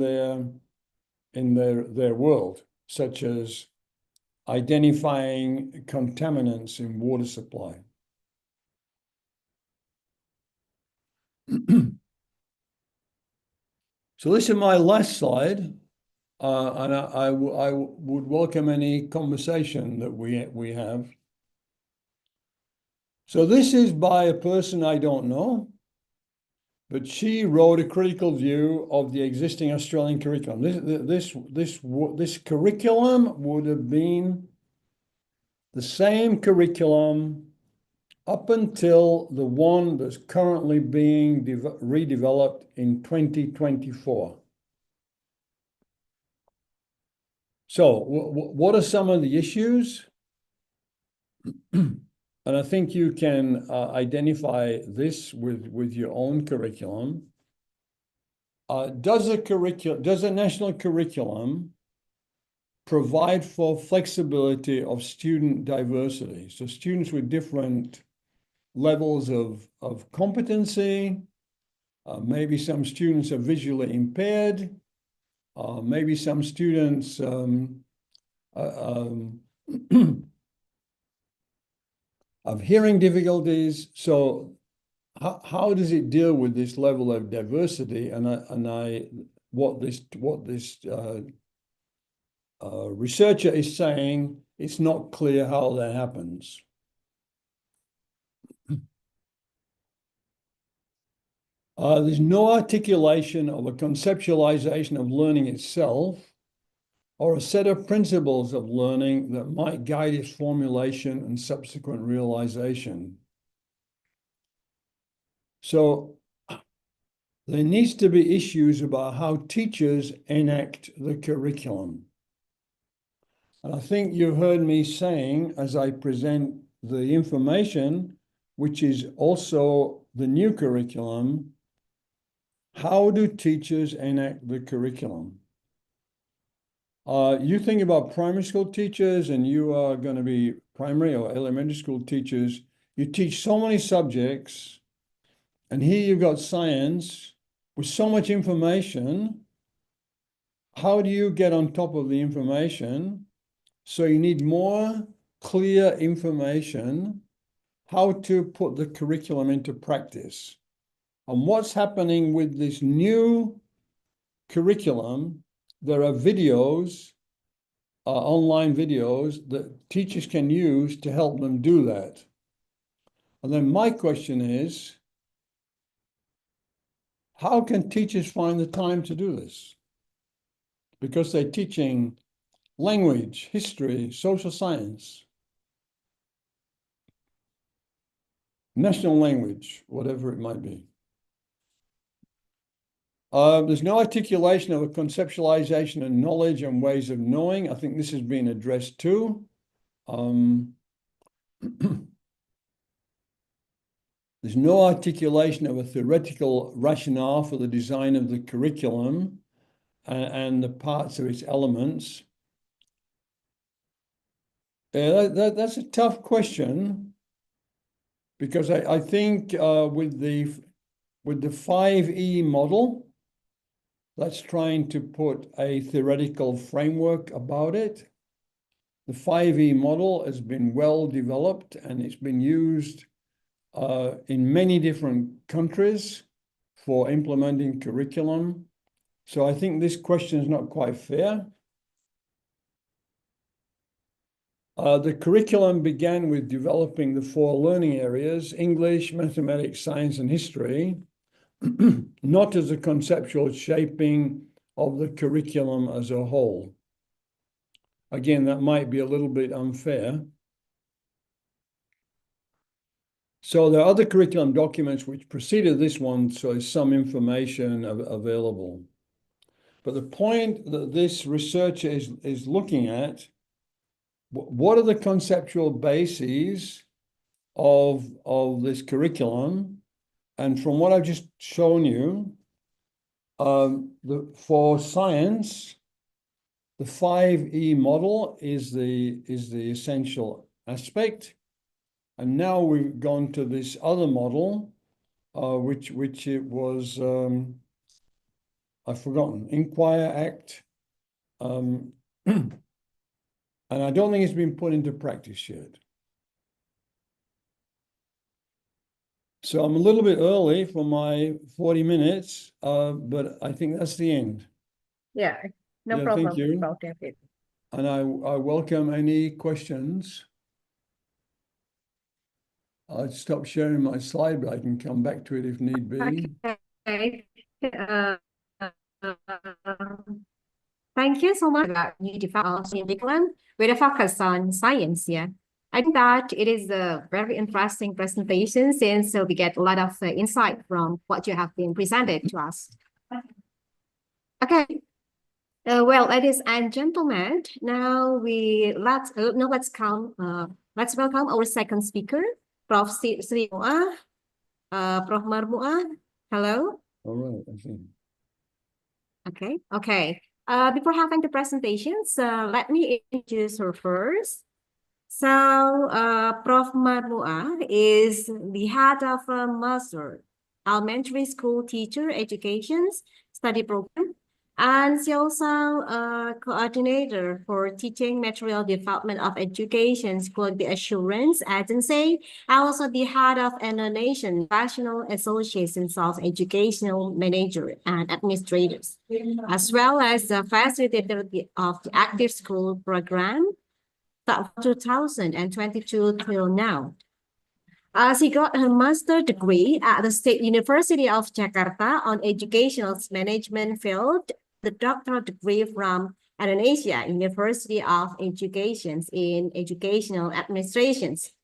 their world, such as identifying contaminants in water supply. So this is my last slide, and I would welcome any conversation that we have. So this is by a person I don't know, but she wrote a critical view of the existing Australian curriculum. This curriculum would have been the same curriculum up until the one that's currently being redeveloped in 2024. So what are some of the issues? And I think you can identify this with your own curriculum. Does a national curriculum provide for flexibility of student diversity? So students with different levels of competency, maybe some students are visually impaired, maybe some students of hearing difficulties. So how does it deal with this level of diversity? What this researcher is saying, it's not clear how that happens. There's no articulation of a conceptualization of learning itself or a set of principles of learning that might guide its formulation and subsequent realization. So there needs to be issues about how teachers enact the curriculum. And I think you heard me saying, as I present the information, which is also the new curriculum, how do teachers enact the curriculum? You think about primary school teachers, and you are going to be primary or elementary school teachers. You teach so many subjects, and here you've got science with so much information. How do you get on top of the information? So you need more clear information, how to put the curriculum into practice. And what's happening with this new curriculum, there are videos, online videos that teachers can use to help them do that. And then my question is, how can teachers find the time to do this? Because they're teaching language, history, social science, national language, whatever it might be. There's no articulation of a conceptualization of knowledge and ways of knowing. I think this has been addressed too. There's no articulation of a theoretical rationale for the design of the curriculum and the parts of its elements. That's a tough question, because I think with the 5E model, that's trying to put a theoretical framework about it. The 5E model has been well developed, and it's been used in many different countries for implementing curriculum. So I think this question is not quite fair. The curriculum began with developing the 4 learning areas: English, mathematics, science, and history, not as a conceptual shaping of the curriculum as a whole. Again, that might be a little bit unfair. So there are other curriculum documents which preceded this one, so there's some information available. But the point that this researcher is looking at, what are the conceptual bases of this curriculum? And from what I've just shown you, for science, the 5E model is the essential aspect. And now we've gone to this other model, which it was, I've forgotten, Inquire, Act. And I don't think it's been put into practice yet. So I'm a little bit early for my 40 minutes, but I think that's the end. Yeah, no Yeah, problem. thank you. About David. And I welcome any questions. I'll stop sharing my slide, but I can come back to it if need be. Okay. Thank you so much about you develop curriculum with a focus on science. Yeah, I think that it is a very interesting presentation, since we get a lot of insight from what you have been presented to us. Okay, Well, ladies and gentlemen, now let's welcome our second speaker, Prof. Sri Muah, Prof. Marmuah. Hello. All right, I see. Okay. Before having the presentations, let me introduce her first. So, Prof. Marmuah is the head of a master elementary school teacher education study program, and she also a coordinator for teaching material development of education quality assurance agency, and also the head of Indonesian National Association of Educational Manager and Administrators, as well as the facilitator of the Active School program from 2022 till now. She got her master's degree at the State University of Jakarta on educational management field, the doctoral degree from Indonesia University of Education in Educational Administrations.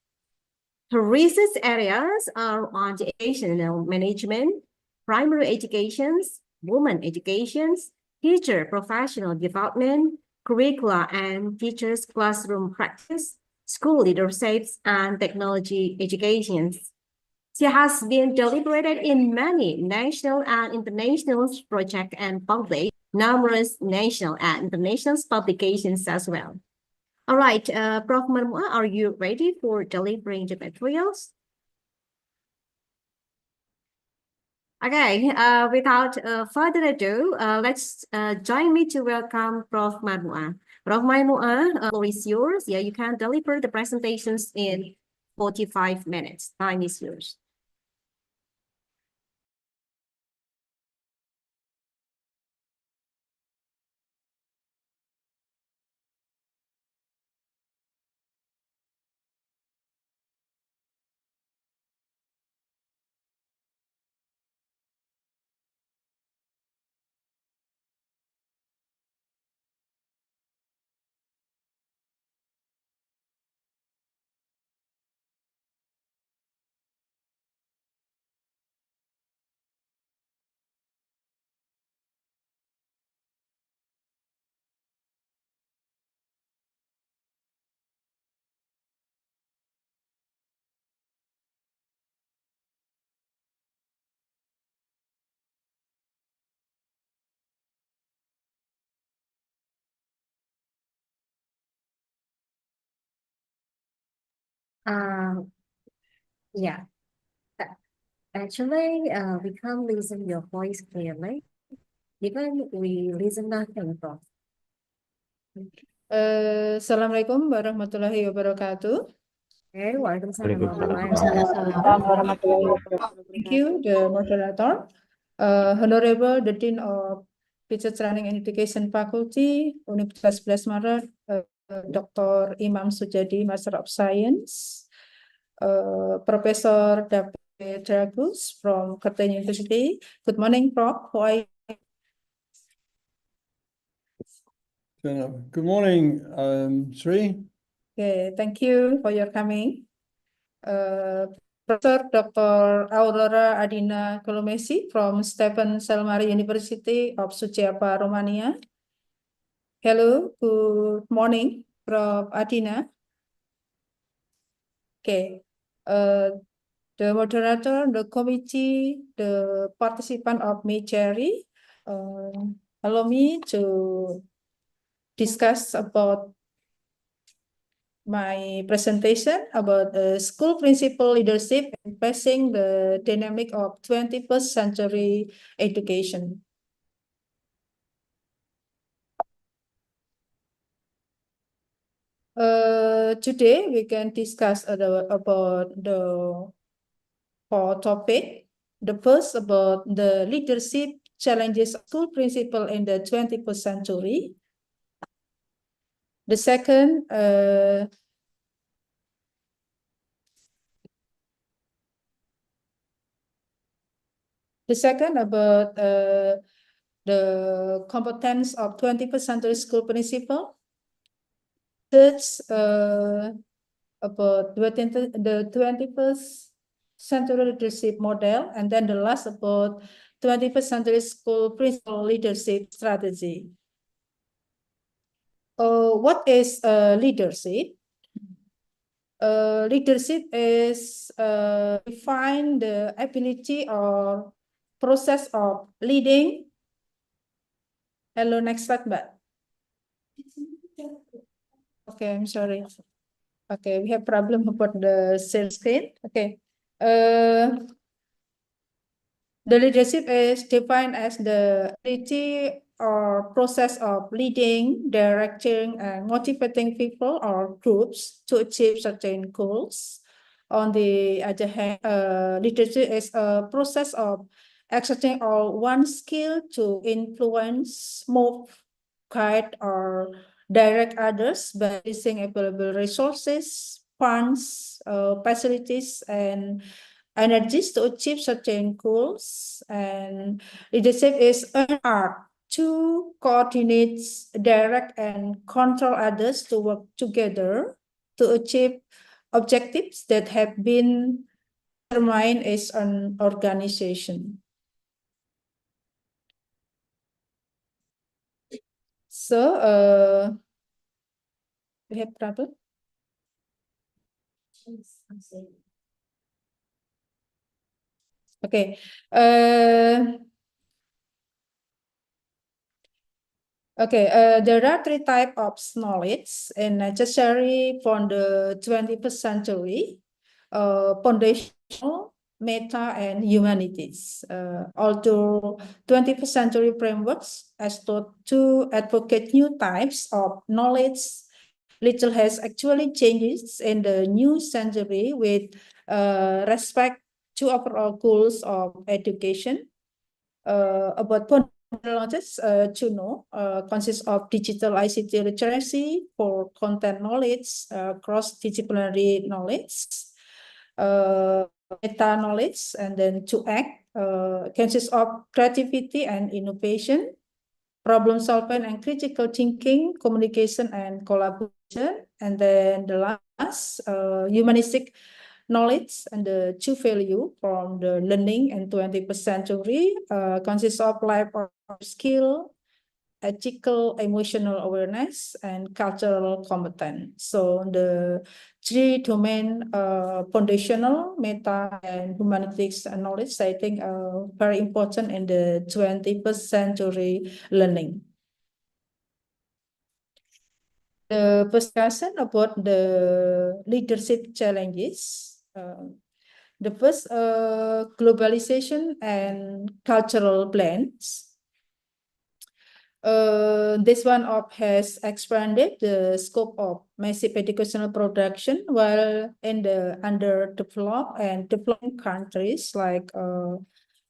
Her research areas are on educational management, primary education, women education, teacher professional development, curricula and teachers' classroom practice, school leaderships, and technology education. She has been deliberated in many national and international projects and published numerous national and international publications as well. All right, Prof. Marmuah, are you ready for delivering the materials? Okay, without further ado, let's join me to welcome Prof. Marmuah. Prof. Marmuah, floor is yours. Yeah, you can deliver the presentations in 45 minutes. Time is yours. Yeah, actually, we can't listen your voice clearly. Even we listen nothing, Prof. Assalamualaikum warahmatullahi wabarakatuh. Okay, waalaikumsalam Waalaikumsalam. warahmatullahi wabarakatuh. Thank you, the moderator. Honorable the Dean of Teacher Training and Education Faculty, Universitas 11 Maret, Dr. Imam Sujadi, Master of Science, Professor David Dragus from Curtin University. Good morning, Prof. How are you? Good morning, Sri. Okay, thank you for your coming. Professor Dr. Aurora Adina Kolomesi from Stephen Selmari University of Suceava, Romania. Hello, good morning, Prof. Adina. Okay, the moderator, the committee, the participant of Miceri, allow me to discuss about my presentation about school principal leadership and facing the dynamic of 21st century education. Today we can discuss about the four topic. The first about the leadership challenges of school principal in the 21st century. The second, about the competence of 21st century school principal. Third, about the 21st century leadership model, and then the last about 21st century school principal leadership strategy. What is leadership? Leadership is define the ability or process of leading. Hello, next slide, Mbak. Okay, I'm sorry. Okay, we have problem about the share screen. Okay. The leadership is defined as the ability or process of leading, directing, and motivating people or groups to achieve certain goals. On the other hand, leadership is a process of exerting all one's skill to influence, move, guide, or direct others by using available resources, funds, facilities, and energies to achieve certain goals. And leadership is an art to coordinate, direct, and control others to work together to achieve objectives that have been determined as an organization. So, we have problem. Okay. There are three types of knowledge and necessary for the 21st century: foundational, meta, and humanities. Although 21st century frameworks as taught to advocate new types of knowledge, little has actually changed in the new century with respect to overall goals of education. About knowledge to know consists of digital ICT literacy for content knowledge, cross-disciplinary knowledge, meta knowledge, and then to act consists of creativity and innovation, problem solving and critical thinking, communication and collaboration, and then the last humanistic knowledge and the true value from the learning in 21st century consists of life or skill, ethical, emotional awareness, and cultural competence. So the three domain, foundational, meta, and humanities knowledge, I think are very important in the 21st century learning. The discussion about the leadership challenges. The first, globalization and cultural blends. This one has expanded the scope of massive educational production, while in the underdeveloped and developing countries like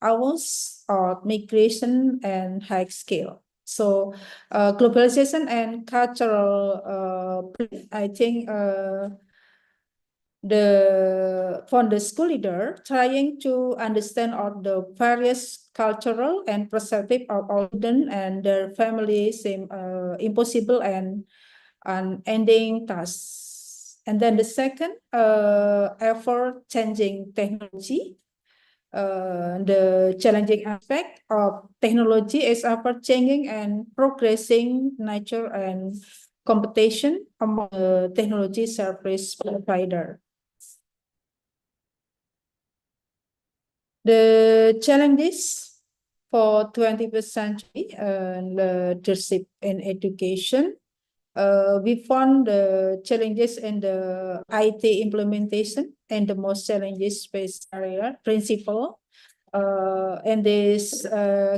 ours, migration and high scale. So globalization and cultural, I think for the school leader trying to understand all the various cultural and perspective of all students and their families seem impossible and an ending task. And then the second, ever changing technology. The challenging aspect of technology is ever changing and progressing nature and competition among the technology service provider. The challenges for 21st century leadership in education. We found the challenges in the IT implementation and the most challenges space area principle. In these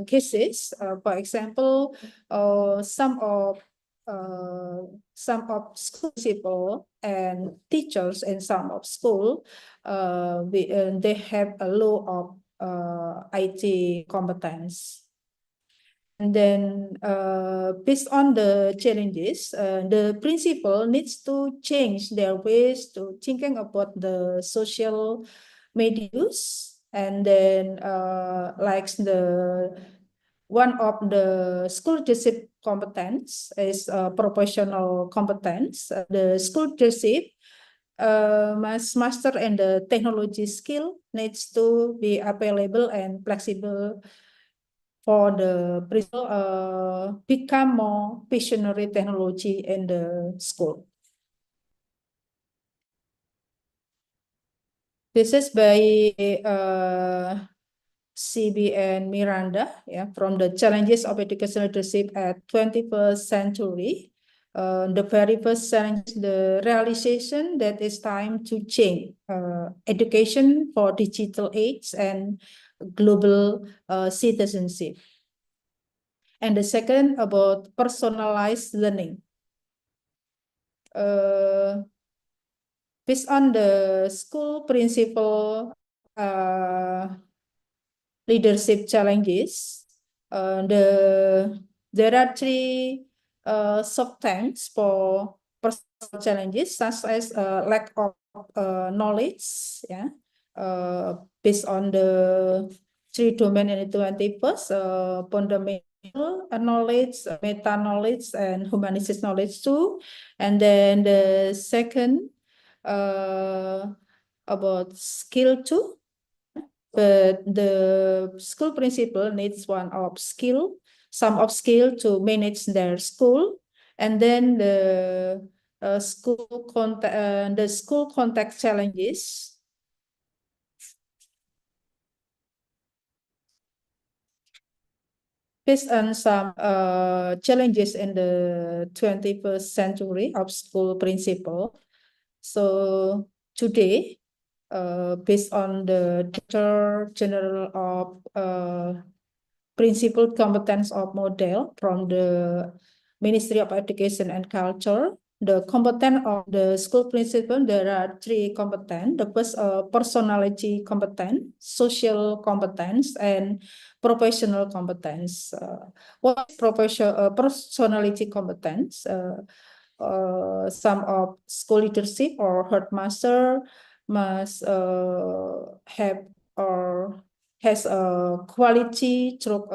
cases, for example, some of school people and teachers in some of school, they have a low of IT competence. And then based on the challenges, the principal needs to change their ways to thinking about the social medias. And then like one of the school leadership competence is professional competence. The school leadership must master and the technology skill needs to be available and flexible for the principal become more visionary technology in the school. This is by CB and Miranda, from the challenges of educational leadership at 21st century. The very first challenge is the realization that it's time to change education for digital age and global citizenship. And the second about personalized learning. Based on the school principal leadership challenges, there are three sub-themes for personal challenges, such as lack of knowledge, based on the three domain in 21st, fundamental knowledge, meta knowledge, and humanistic knowledge too. And then the second about skill too. But the school principal needs some of skill to manage their school, and then the school contact challenges. Based on some challenges in the 21st century of school principal. So today, based on the Director General of Principal Competence of Model from the Ministry of Education and Culture, the competence of the school principal, there are three competence. The first, personality competence, social competence, and professional competence. What is personality competence? Some of school leadership or headmaster must have or has a quality through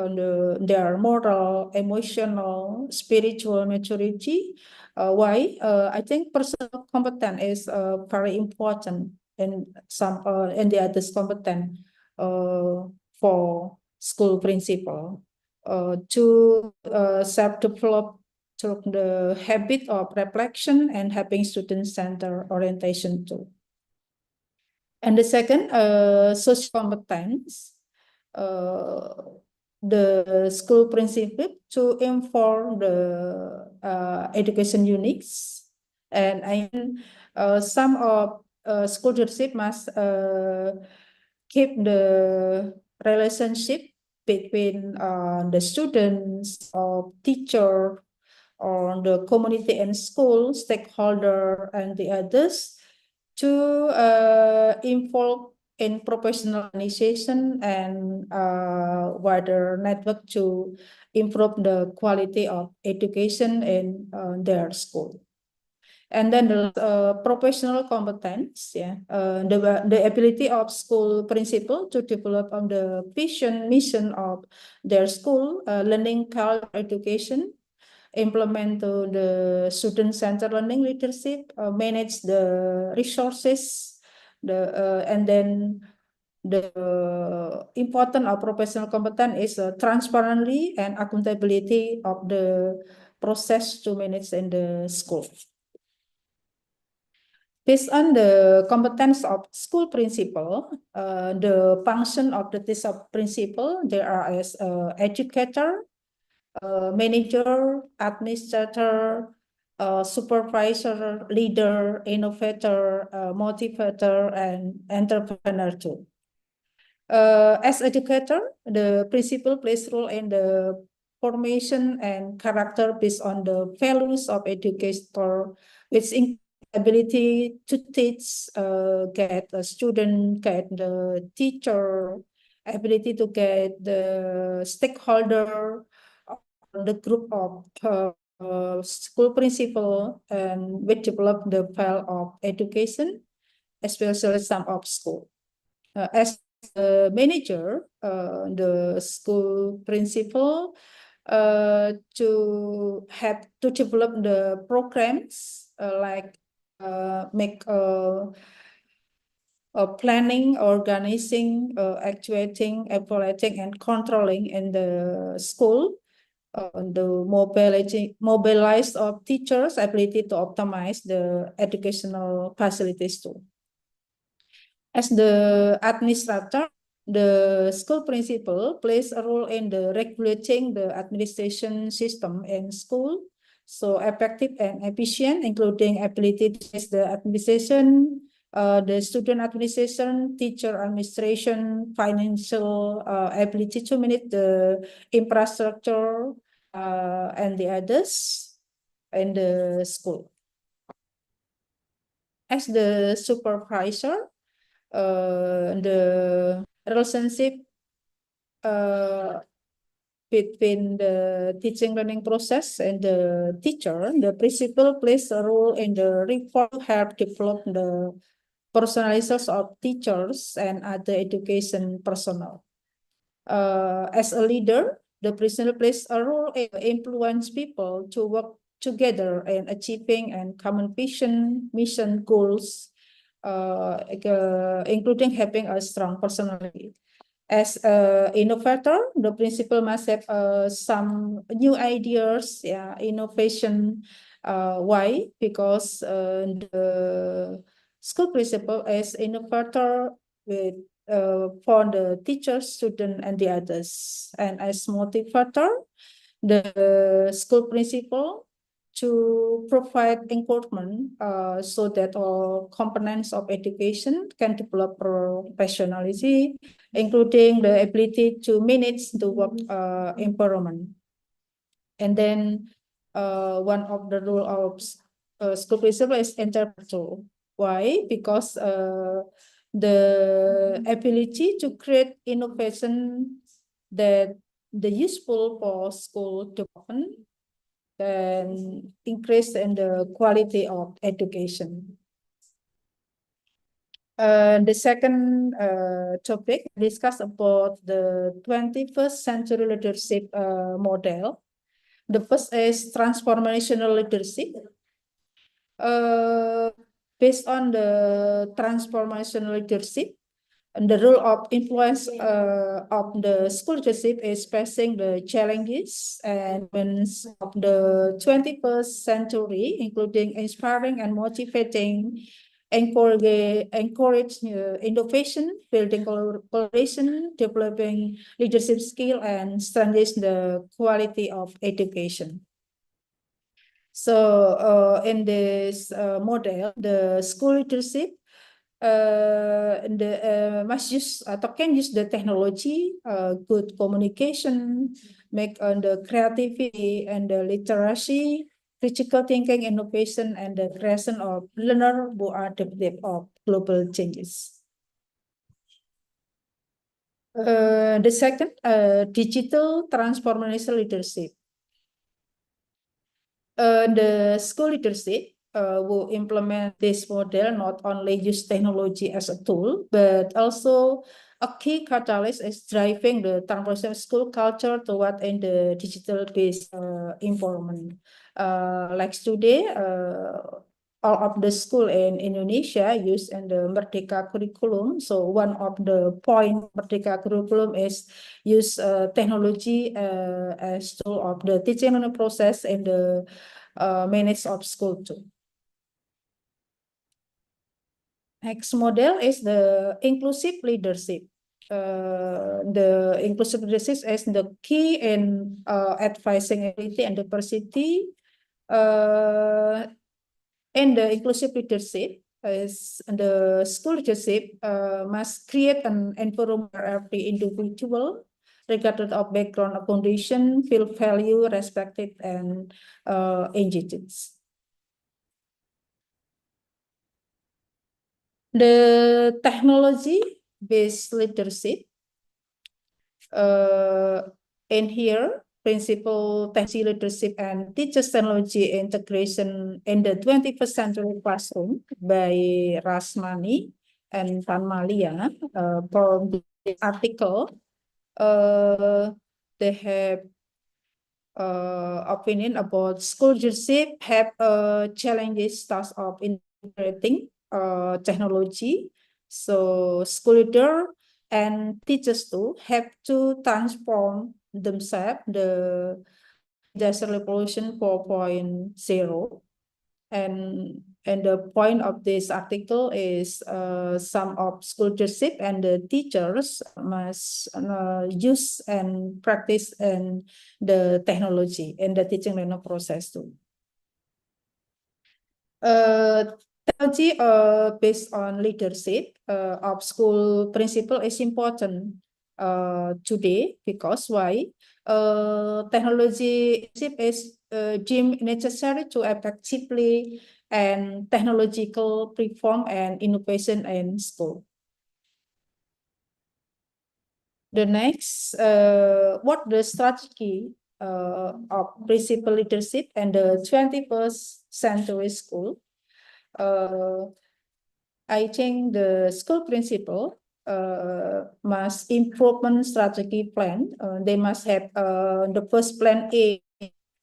their moral, emotional, spiritual maturity. Why? I think personal competence is very important in some in the others competence for school principal to self-develop through the habit of reflection and having student-centered orientation too. And the second, social competence, the school principal to inform the education units, and some of school leadership must keep the relationship between the students or teacher or the community and school stakeholder and the others to involve in professionalization and wider network to improve the quality of education in their school. And then the professional competence, the ability of school principal to develop on the vision, mission of their school, learning culture, education, implement to the student-centered learning leadership, manage the resources, and then the important of professional competence is transparency and accountability of the process to manage in the school. Based on the competence of school principal, the function of the principal, there are as educator, manager, administrator, supervisor, leader, innovator, motivator, and entrepreneur too. As educator, the principal plays role in the formation and character based on the values of educator, which include ability to teach, get a student, get the teacher, ability to get the stakeholder, the group of school principal, and we develop the file of education, especially some of school. As the manager, the school principal, to have to develop the programs like make planning, organizing, actuating, evaluating, and controlling in the school. The mobilized of teachers' ability to optimize the educational facilities too. As the administrator, the school principal plays a role in the regulating the administration system in school, so effective and efficient, including ability to manage the administration, the student administration, teacher administration, financial ability to manage the infrastructure, and the others in the school. As the supervisor, the relationship between the teaching learning process and the teacher, the principal plays a role in the reform to help develop the personalizations of teachers and other education personnel. As a leader, the principal plays a role in influence people to work together in achieving and common vision, mission, goals, including having a strong personality. As an innovator, the principal must have some new ideas, yeah, innovation. Why? Because the school principal is innovator with for the teachers, student, and the others. And as motivator, the school principal to provide encouragement so that all components of education can develop professionalism, including the ability to manage the work environment. And then one of the role of school principal is interpreter. Why? Because the ability to create innovation that the useful for school development and increase in the quality of education. The second topic discuss about the 21st century leadership model. The first is transformational leadership. Based on the transformational leadership, and the role of influence of the school leadership is facing the challenges and of the 21st century, including inspiring and motivating, encourage innovation, building collaboration, developing leadership skill, and strengthening the quality of education. So in this model, the school leadership must use atau can use the technology, good communication, make the creativity and the literacy, critical thinking, innovation, and the creation of learner who are adaptive of global changes. The second, digital transformational leadership. The school leadership will implement this model not only use technology as a tool, but also a key catalyst is driving the transformation school culture toward in the digital-based environment. Like today, all of the school in Indonesia use in the Merdeka curriculum. So one of the point Merdeka curriculum is use technology as tool of the teaching learning process and the manage of school too. Next model is the inclusive leadership. The inclusive leadership is the key in advising equity and diversity. And the inclusive leadership is the school leadership must create an environment where every individual, regardless of background or condition, feel valued, respected, and engaged. The technology-based leadership in here, principal technology leadership and teachers technology integration in the 21st century classroom by Rasmani and Tanmalia. From the article, they have opinion about school leadership have challenges task of integrating technology So school leader and teachers too have to transform themselves the industrial revolution 4.0, and the point of this article is some of school leadership and the teachers must use and practice and the technology and the teaching learning process too. Technology based on leadership of school principal is important today, because why? Technology is deemed necessary to effectively and technological reform and innovation in school. The next, what the strategy of principal leadership and the 21st century school? I think the school principal must improvement strategy plan. They must have the first plan A,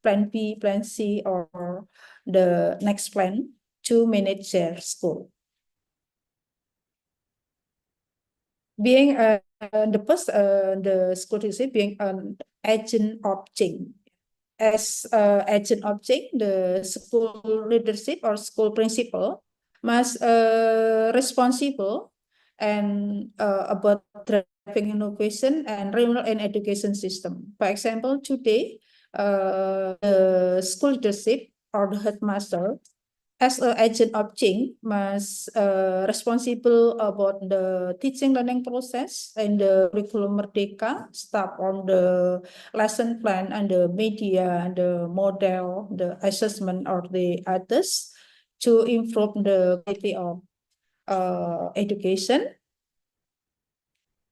plan B, plan C, or the next plan to manage their school. Being the first, the school leadership being an agent of change. As agent of change, the school leadership or school principal must responsible and about driving innovation and renewal and education system. For example, today, the school leadership or the headmaster as an agent of change must responsible about the teaching learning process and the curriculum Merdeka, start on the lesson plan and the media, the model, the assessment or the others to improve the quality of education.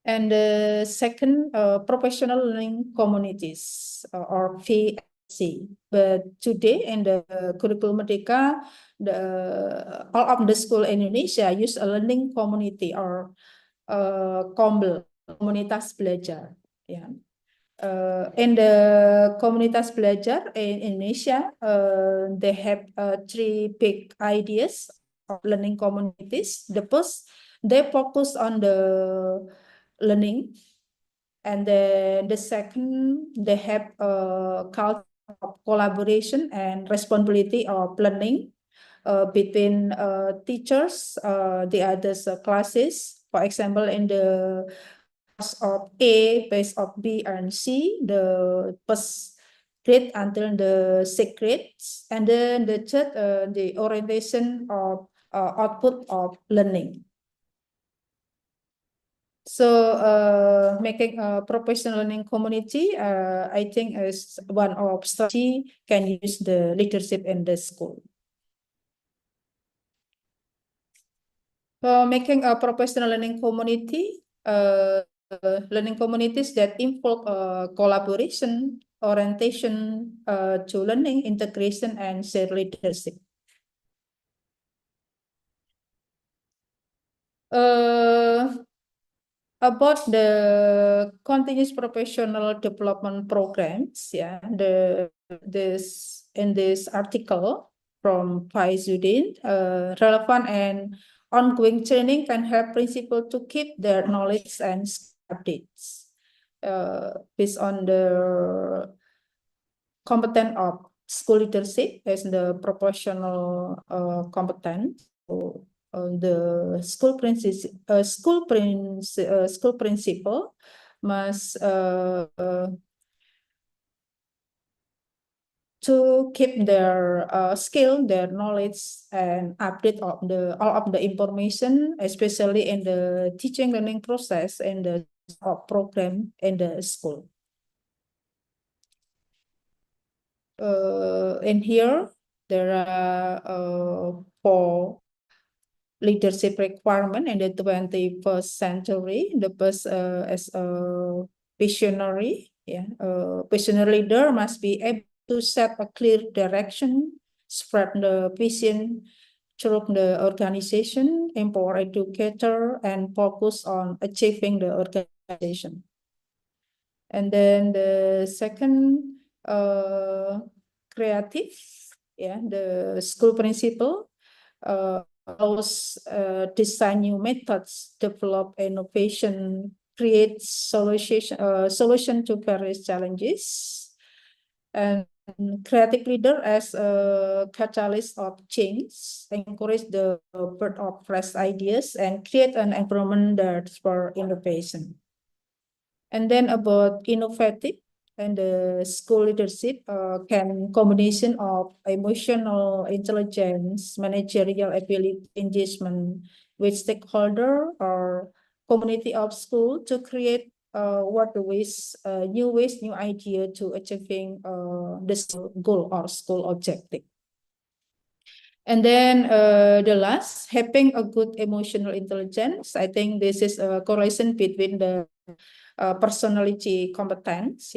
And the second, professional learning communities or VLC. But today in the curriculum Merdeka, all of the school in Indonesia use a learning community or KOMBEL, komunitas belajar. Yeah. In the komunitas belajar in Indonesia, they have three big ideas of learning communities. The first, they focus on the learning, and then the second, they have a culture of collaboration and responsibility of learning between teachers, the others classes. For example, in the class of A, base of B and C, the first grade until the sixth grade, and then the third, the orientation of output of learning. So making a professional learning community, I think is one of strategy can use the leadership in the school. Making a professional learning community, learning communities that involve collaboration, orientation to learning, integration, and shared leadership. About the continuous professional development programs, yeah, in this article from Faizudin, relevant and ongoing training can help principals to keep their knowledge and updates based on the competence of school leadership as the professional competence. So, the school principal must to keep their skill, their knowledge, and update of all of the information, especially in the teaching learning process and the program in the school. In here, there are 4 leadership requirement in the 21st century. The first as a visionary, yeah, a visionary leader must be able to set a clear direction, spread the vision through the organization, empower educator, and focus on achieving the organization. And then the second, creative, yeah, the school principal allows design new methods, develop innovation, create solution to various challenges, and creative leader as a catalyst of change, encourage the birth of fresh ideas, and create an environment that's for innovation. And then about innovative and the school leadership can combination of emotional intelligence, managerial ability, engagement with stakeholder or community of school to create new ways, new idea to achieving the goal or school objective. And then the last, having a good emotional intelligence. I think this is a correlation between the personality competence.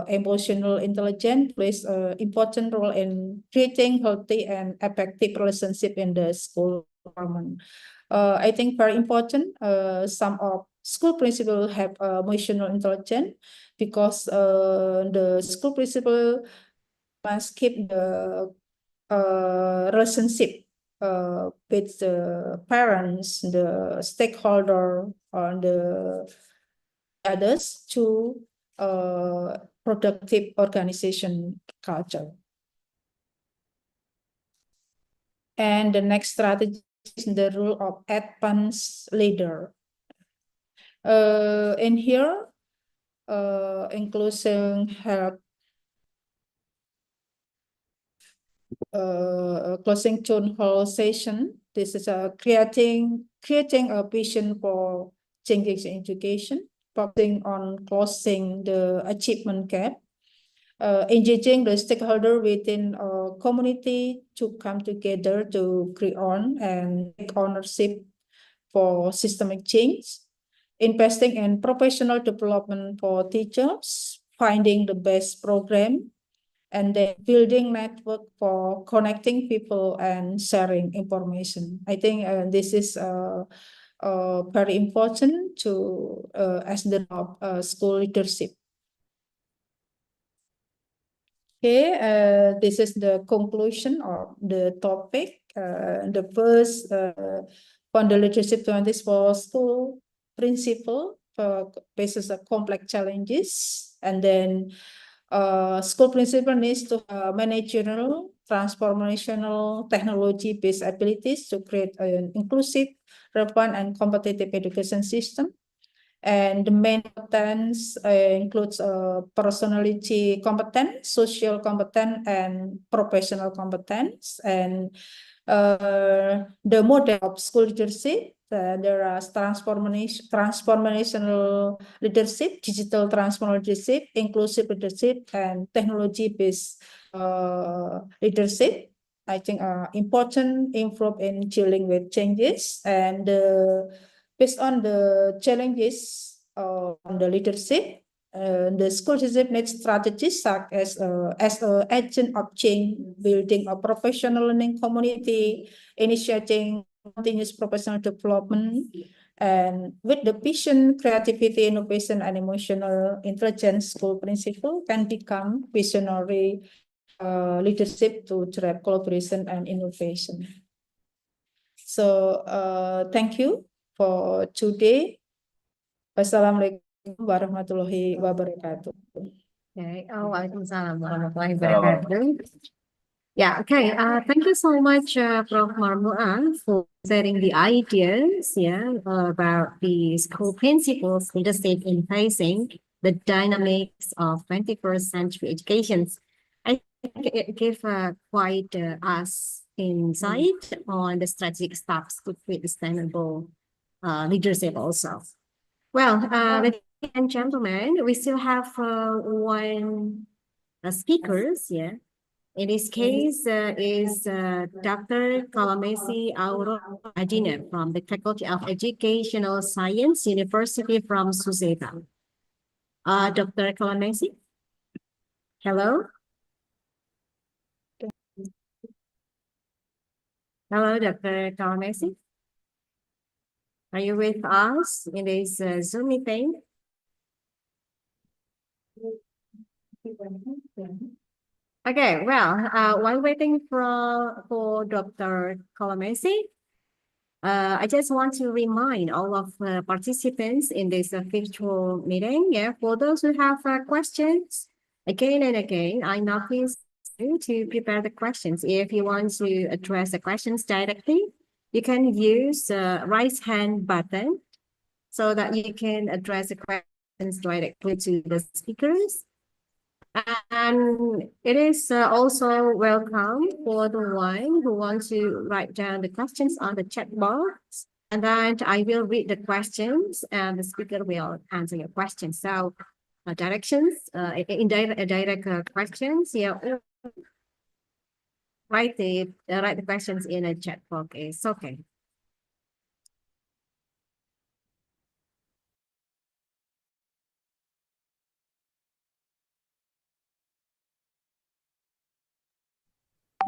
Emotional intelligence plays an important role in creating healthy and effective relationship in the school environment. I think very important. Some of school principals have emotional intelligence because the school principal must keep the relationship with the parents, the stakeholder, or the others to productive organization culture. And the next strategy is the role of advanced leader. In here, inclusion help closing tone hall session. This is creating a vision for changes in education, focusing on closing the achievement gap, engaging the stakeholder within a community to come together to create on and take ownership for systemic change, investing in professional development for teachers, finding the best program, and then building network for connecting people and sharing information. I think this is very important to as the school leadership. Okay, this is the conclusion of the topic. The first on the leadership 24 school principle faces a complex challenges, and then school principal needs to managerial, transformational, technology-based abilities to create an inclusive, relevant, and competitive education system. And the main competence includes personality competence, social competence, and professional competence. And the model of school leadership, there are transformational leadership, digital transformational leadership, inclusive leadership, and technology-based leadership. I think are important improve in dealing with changes, and based on the challenges on the leadership, the school leadership needs strategies such as an agent of change, building a professional learning community, initiating continuous professional development, and with the vision, creativity, innovation, and emotional intelligence, school principal can become visionary leadership to drive collaboration and innovation. So thank you for today. Wassalamualaikum warahmatullahi wabarakatuh. Okay. Waalaikumsalam warahmatullahi wabarakatuh. Yeah, okay. Thank you so much, Prof. Marmuan, for sharing the ideas, about the school principles, leadership in facing the dynamics of 21st century education. I think it gave quite us insight on the strategic steps to create sustainable leadership also. Well, ladies and gentlemen, we still have one speakers, In this case, is Dr. Kalamesi Auro Adina from the Faculty of Educational Science, University from Suseta. Dr. Kalamesi? Hello? Hello, Dr. Kalamesi? Are you with us in this Zoom meeting? Okay, well, while waiting for Dr. Kalamesi, I just want to remind all of the participants in this virtual meeting, yeah, for those who have questions, again and again, I notice you to prepare the questions. If you want to address the questions directly, you can use the raise hand button so that you can address the questions directly to the speakers. And it is also welcome for the one who wants to write down the questions on the chat box. And then I will read the questions and the speaker will answer your questions. So directions, in direct questions, yeah, or write the questions in a chat box is okay.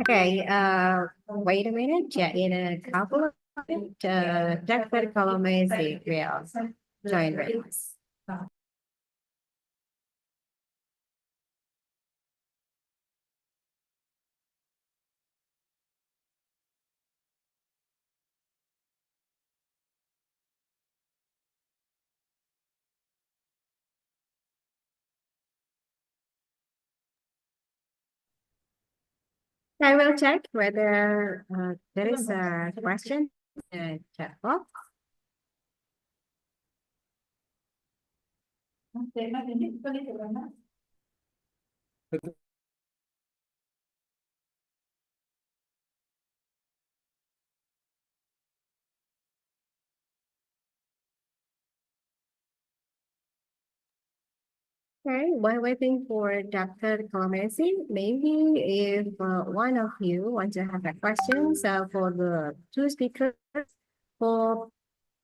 Okay, wait a minute. Yeah, in a couple of minutes, Dr. Colomesi will join us. I will check whether there is a question in the chat box. Okay, while waiting for Dr. Colomesi, maybe if one of you want to have a question, so for the two speakers, for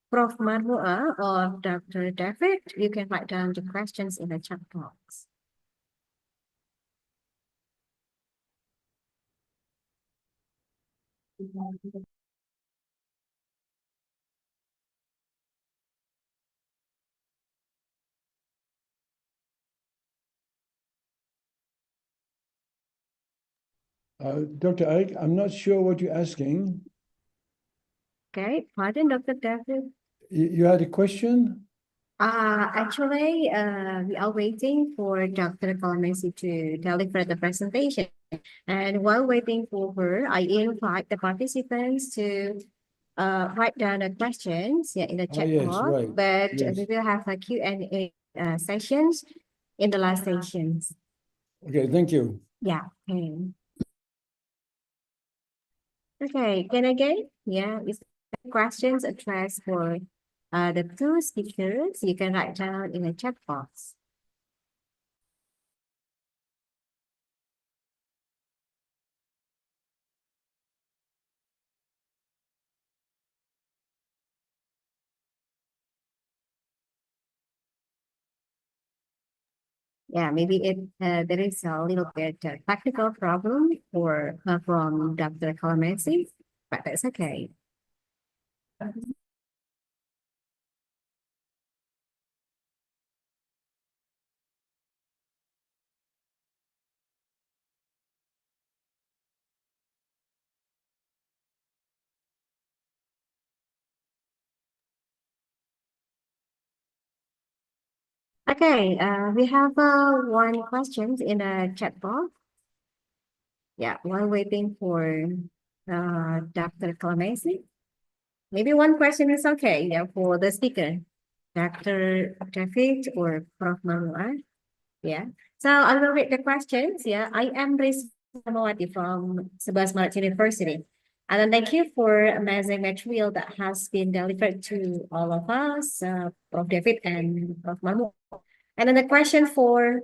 Prof. Marmua or Dr. David, you can write down the questions in the chat box. Dr. Ike, I'm not sure what you're asking. Okay, pardon, Dr. David. You had a question? Actually, we are waiting for Dr. Colomesi to deliver the presentation. And while waiting for her, I invite the participants to write down the questions, yeah, in the chat yes, box. right. But Yes. we will have a Q&A sessions in the last sessions. Okay, thank you. Yeah. Okay. Okay, can I get? Yeah, is there questions addressed for the two speakers? You can write down in the chat box. Yeah, maybe there is a little bit technical problem for from Dr. Kalamesi, but that's okay. Okay, we have one question in the chat box. Yeah, while waiting for Dr. Kalamesi. Maybe one question is okay, yeah, for the speaker, Dr. David or Prof. Marwa. Yeah. So I will read the questions. Yeah, I am Riz Samawati from 11 Maret University. And then thank you for amazing material that has been delivered to all of us, Prof. David and Prof. Marwa. And then the question for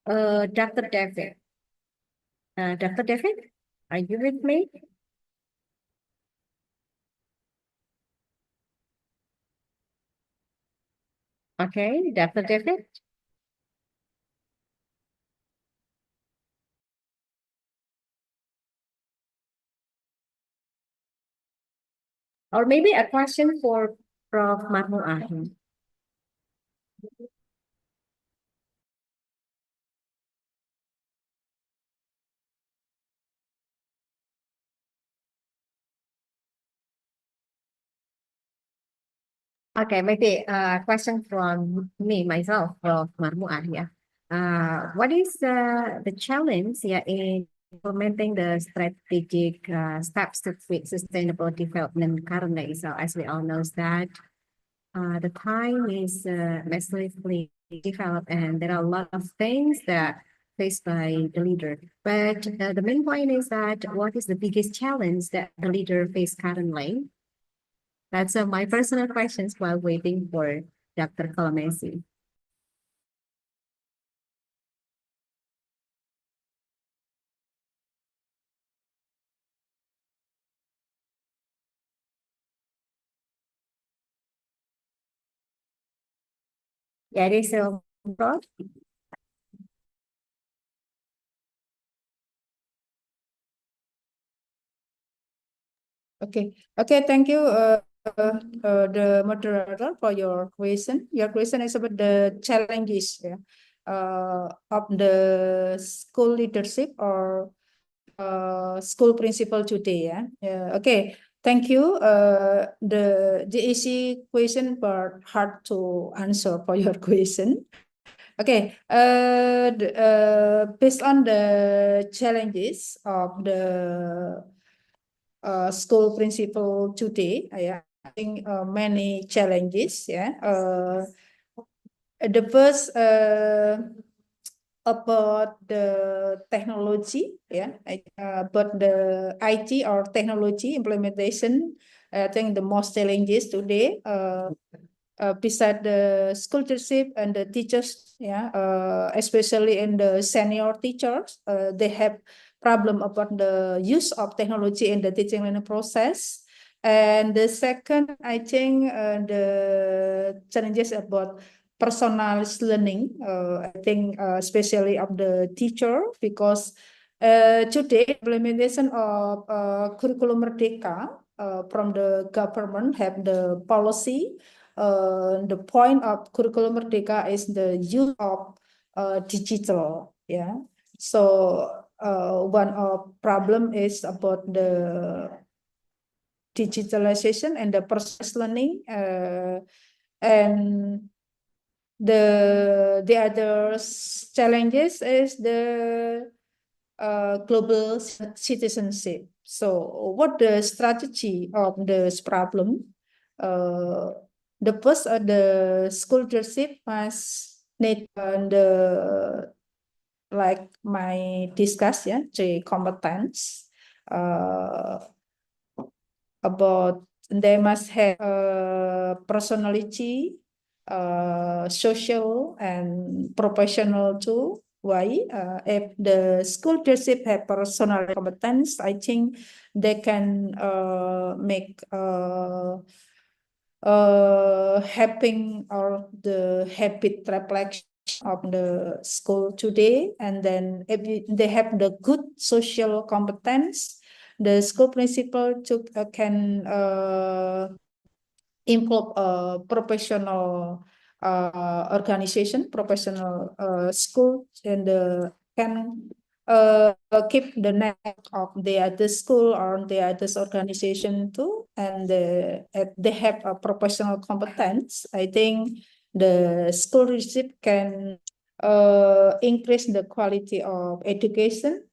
Dr. David. Dr. David, are you with me? Okay, Dr. David. Or maybe a question for Prof. Marwa. Okay, maybe a question from me myself, from Marmuah, yeah. What is the challenge, yeah, in implementing the strategic steps to create sustainable development currently? So as we all know that the time is massively developed and there are a lot of things that faced by the leader. But the main point is that what is the biggest challenge that the leader face currently? That's my personal questions while waiting for Dr. Kalamesi. Yeah, it is broad. Okay, thank you, the moderator, for your question. Your question is about the challenges, yeah, of the school leadership or school principal today. Yeah. Okay. Thank you. The easy question, but hard to answer for your question. Okay. Based on the challenges of the school principal today, I think many challenges. Yeah. The first about the technology, yeah, about the IT or technology implementation. I think the most challenges today, beside the school leadership and the teachers, yeah, especially in the senior teachers, they have problem about the use of technology in the teaching learning process. And the second, I think, the challenges about personalized learning, I think, especially of the teacher, because today implementation of curriculum Merdeka from the government have the policy. The point of curriculum Merdeka is the use of digital. Yeah. So one of problem is about the digitalization and the process learning, and the other challenges is the global citizenship. So what the strategy of this problem? The first, the school leadership must need the, like my discuss, yeah, the competence about they must have personality, social and professional too. Why? If the school leadership have personal competence, I think they can make helping or the habit reflection of the school today. And then if they have the good social competence, the school principal can improve professional organization, professional school, and can keep the net of the other school or the other organization too. And if they have a professional competence, I think the school leadership can increase the quality of education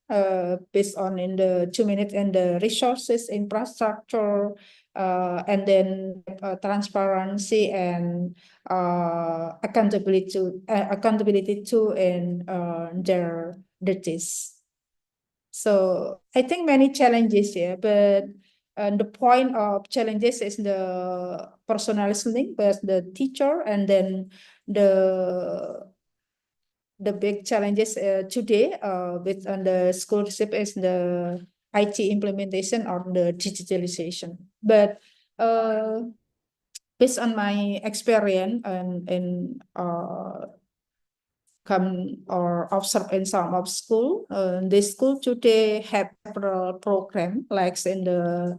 based on in the 2 minutes and the resources, infrastructure, and then transparency and accountability to in their duties. So I think many challenges here, but the point of challenges is the personalized learning, but the teacher, and then the big challenges today with on the scholarship is the IT implementation or the digitalization. But based on my experience and come or observe in some of school, the school today have several program like in the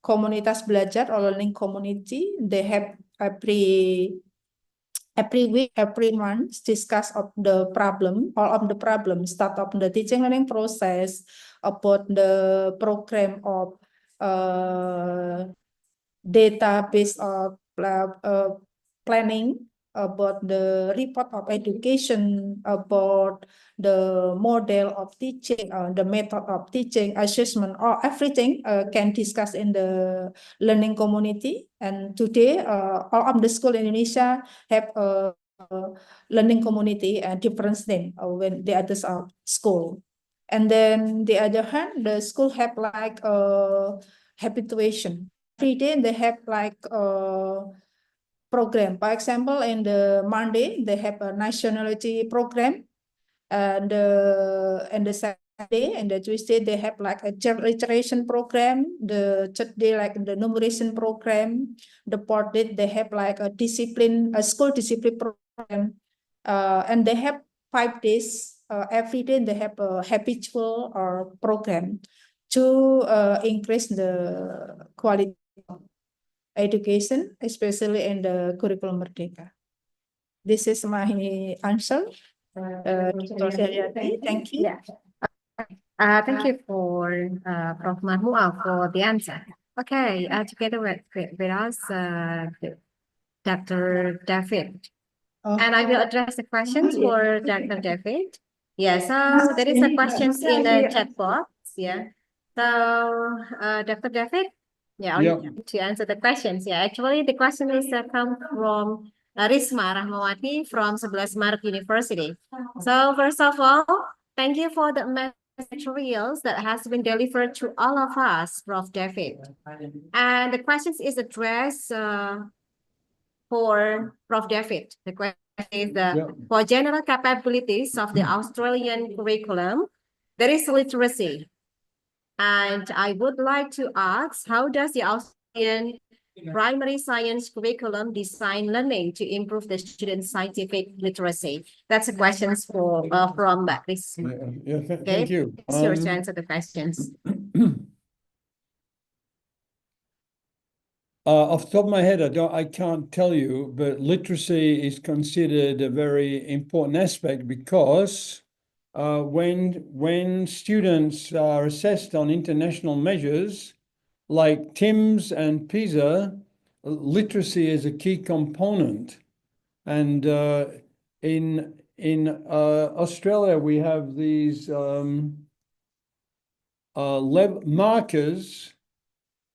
komunitas belajar or learning community. They have every week, every month, discuss of the problem, all of the problems, start of the teaching learning process, about the program of database of planning about the report of education, about the model of teaching, the method of teaching, assessment, or everything can discuss in the learning community. And today, all of the school in Indonesia have a learning community and different name when the others are school. And then the other hand, the school have like habituation. Every day they have like program. For example, in the Monday they have a nationality program, and the Saturday and the Tuesday they have like a literation program. The third day like the numeration program. The fourth day they have like a school discipline program, and they have 5 days. Every day they have a habitual or program to increase the quality of education, especially in the curriculum Merdeka. This is my answer. Dr. Heriati, thank you. Thank you for Prof. Marmual for the answer. Okay, together with us, Dr. David. And I will address the questions for Dr. David. Yeah, so there is a questions in the chat box. Yeah. So, Dr. David, yeah, to answer the questions. Yeah, actually the question is come from Risma Rahmawati from 11 Maret University. So first of all, thank you for the materials that has been delivered to all of us, Prof. David. And the questions is addressed for Prof. David. The question is for general capabilities of the Australian curriculum, there is literacy. And I would like to ask, how does the Australian primary science curriculum design learning to improve the students' scientific literacy? That's a question for from Chris. Thank you. It's yours to answer the questions. Off the top of my head, I can't tell you, but literacy is considered a very important aspect because when students are assessed on international measures like TIMSS and PISA, literacy is a key component. And in Australia, we have these markers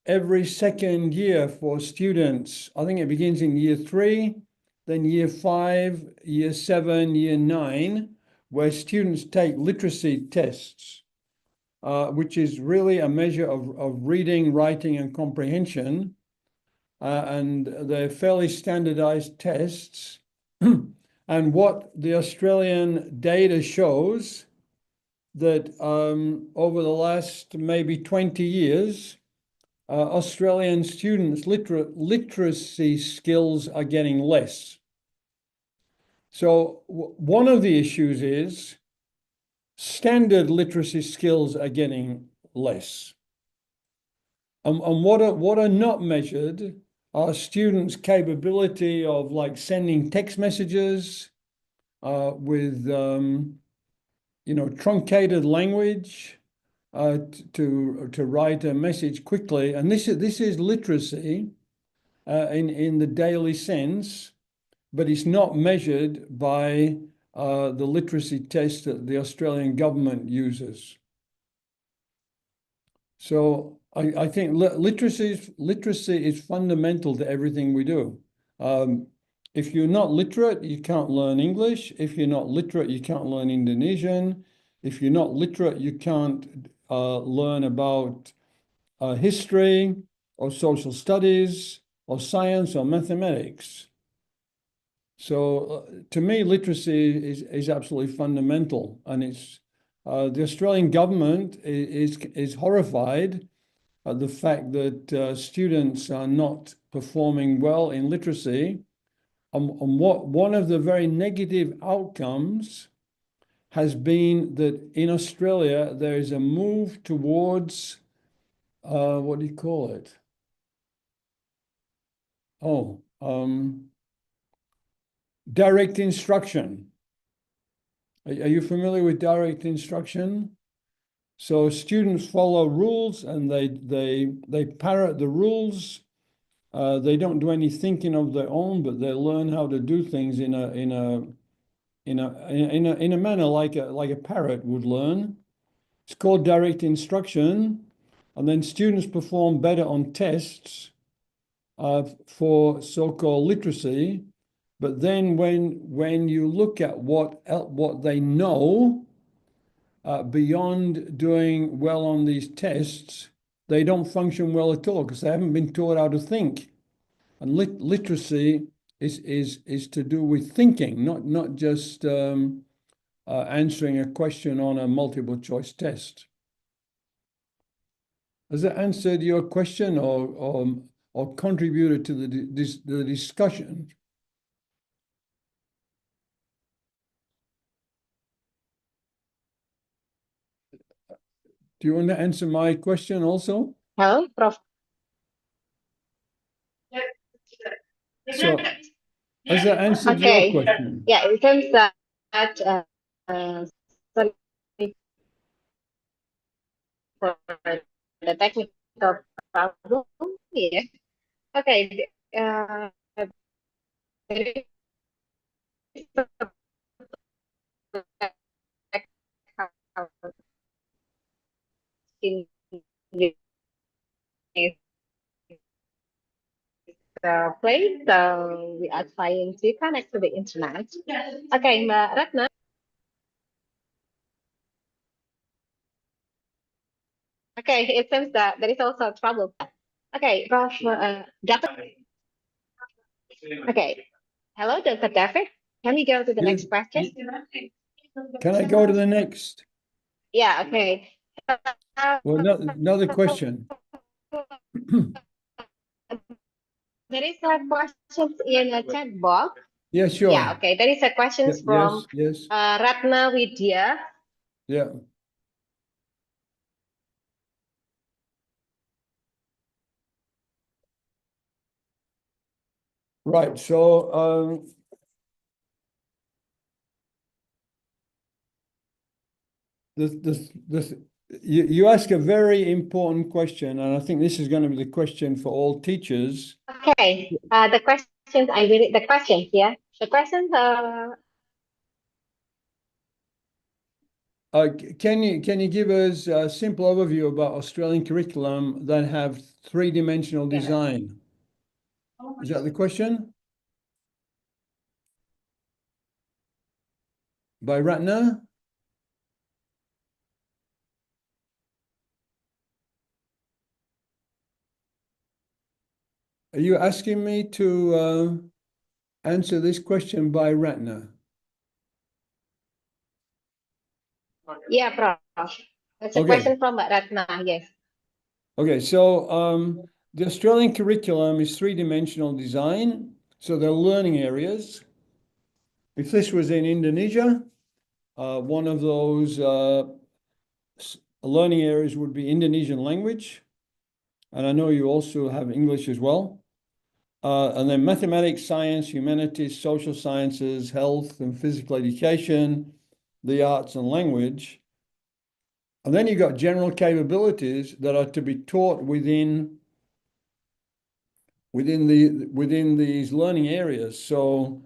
every second year for students. I think it begins in year 3, then year 5, year 7, year 9, where students take literacy tests, which is really a measure of reading, writing, and comprehension. And they're fairly standardized tests. And what the Australian data shows that over the last maybe 20 years, Australian students' literacy skills are getting less. So one of the issues is standard literacy skills are getting less. And what are not measured are students' capability of like sending text messages with truncated language, to write a message quickly, and this is literacy in the daily sense, but it's not measured by the literacy test that the Australian government uses. So I think literacy is fundamental to everything we do. If you're not literate, you can't learn English. If you're not literate, you can't learn Indonesian. If you're not literate, you can't learn about history or social studies or science or mathematics. So to me, literacy is absolutely fundamental, and it's the Australian government is horrified at the fact that students are not performing well in literacy. One of the very negative outcomes has been that in Australia, there is a move towards, what do you call it? Direct instruction. Are you familiar with direct instruction? So students follow rules and they parrot the rules, They don't do any thinking of their own, but they learn how to do things in a manner like a parrot would learn. It's called direct instruction, and then students perform better on tests for so-called literacy. But then when you look at what they know beyond doing well on these tests, they don't function well at all because they haven't been taught how to think. And literacy is to do with thinking, not just answering a question on a multiple choice test. Has that answered your question or contributed to the discussion? Do you want to answer my question also? Hello, Prof. So, has that answered your Okay. question? Yeah, in terms that sorry for the technical problem. Yeah. Okay. There is in this place, so we are trying to connect to the internet. Okay, Mbak Ratna. Okay, it seems that there is also trouble. Okay, Prof. David. Okay. Hello, Dr. David. Can we go to the Yes. next question? Can I go to the next? Yeah, okay. Well, another question. There is a question in a chat box. Yeah, sure. Yeah, okay. There is a question from Yes. Ratna Widya. Yeah. Right. So you ask a very important question, and I think this is going to be the question for all teachers. Okay. The questions I read the questions, yeah. The questions Can you give us a simple overview about Australian curriculum that have three-dimensional design? Is that the question? By Ratna? Are you asking me to answer this question by Ratna? yeah, Prof. That's a Okay. question from Ratna, yes. Okay, so the Australian curriculum is three-dimensional design. So they're learning areas. If this was in Indonesia, one of those learning areas would be Indonesian language. And I know you also have English as well. And then mathematics, science, humanities, social sciences, health and physical education, the arts and language. And then you've got general capabilities that are to be taught within these learning areas. So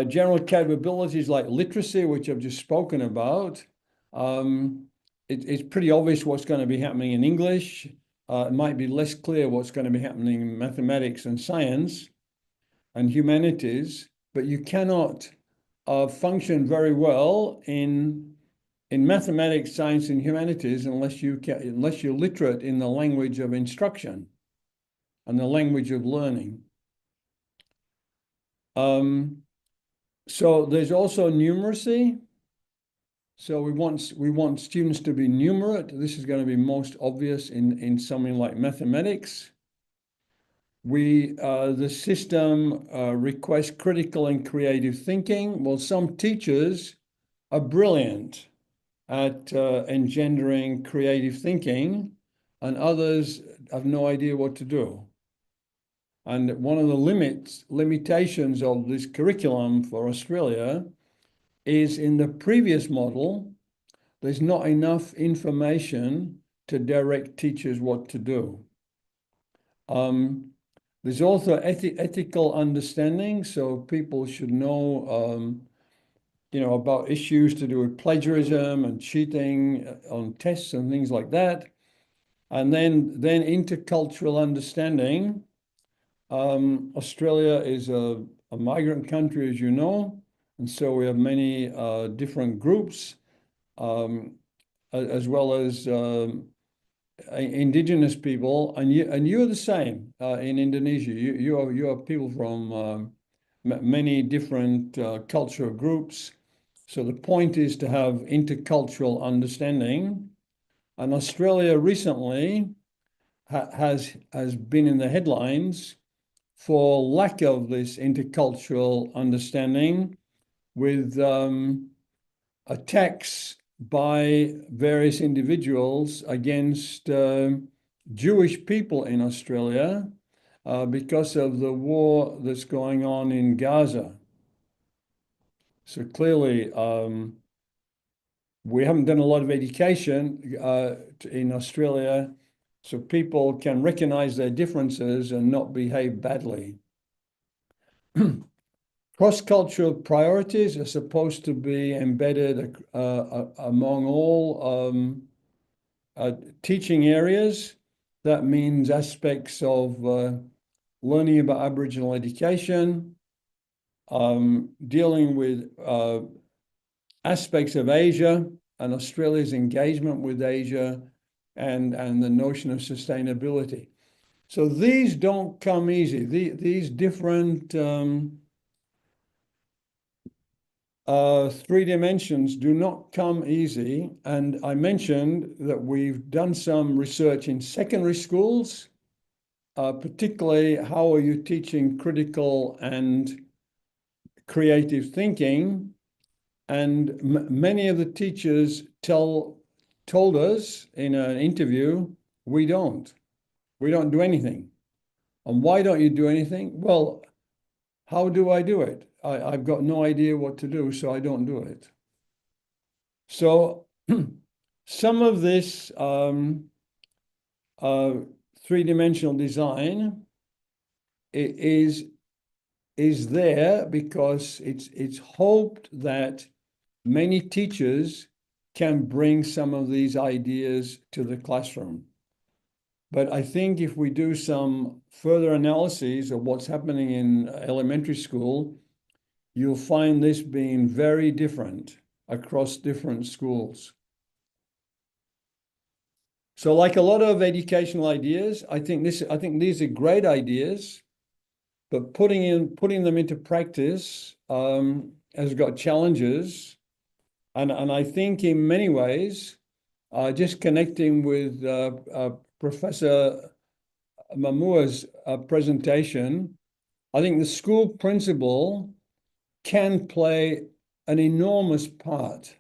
general capabilities like literacy, which I've just spoken about, it's pretty obvious what's going to be happening in English. It might be less clear what's going to be happening in mathematics and science and humanities, but you cannot function very well in mathematics, science, and humanities unless you're literate in the language of instruction and the language of learning. So there's also numeracy. So we want students to be numerate. This is going to be most obvious in something like mathematics. The system requests critical and creative thinking. Well, some teachers are brilliant at engendering creative thinking, and others have no idea what to do. And one of the limitations of this curriculum for Australia is in the previous model, there's not enough information to direct teachers what to do. There's also ethical understanding, so people should know, about issues to do with plagiarism and cheating on tests and things like that. And then intercultural understanding. Australia is a migrant country, as you know, and so we have many different groups, as well as indigenous people, and you're the same in Indonesia. You are people from many different cultural groups. So the point is to have intercultural understanding. And Australia recently has been in the headlines for lack of this intercultural understanding, with attacks by various individuals against Jewish people in Australia because of the war that's going on in Gaza. So clearly, we haven't done a lot of education in Australia, so people can recognize their differences and not behave badly. Cross-cultural priorities are supposed to be embedded among all teaching areas. That means aspects of learning about Aboriginal education, dealing with aspects of Asia and Australia's engagement with Asia, and the notion of sustainability. So these don't come easy. These different 3 dimensions do not come easy. And I mentioned that we've done some research in secondary schools, particularly how are you teaching critical and creative thinking. And many of the teachers told us in an interview, we don't do anything. And why don't you do anything? Well, how do I do it? I've got no idea what to do, so I don't do it. So some of this 3-dimensional design is there because it's hoped that many teachers can bring some of these ideas to the classroom. But I think if we do some further analyses of what's happening in elementary school, you'll find this being very different across different schools. So like a lot of educational ideas, I think these are great ideas, but putting them into practice has got challenges. And I think in many ways, just connecting with Professor Mamua's presentation, I think the school principal can play an enormous part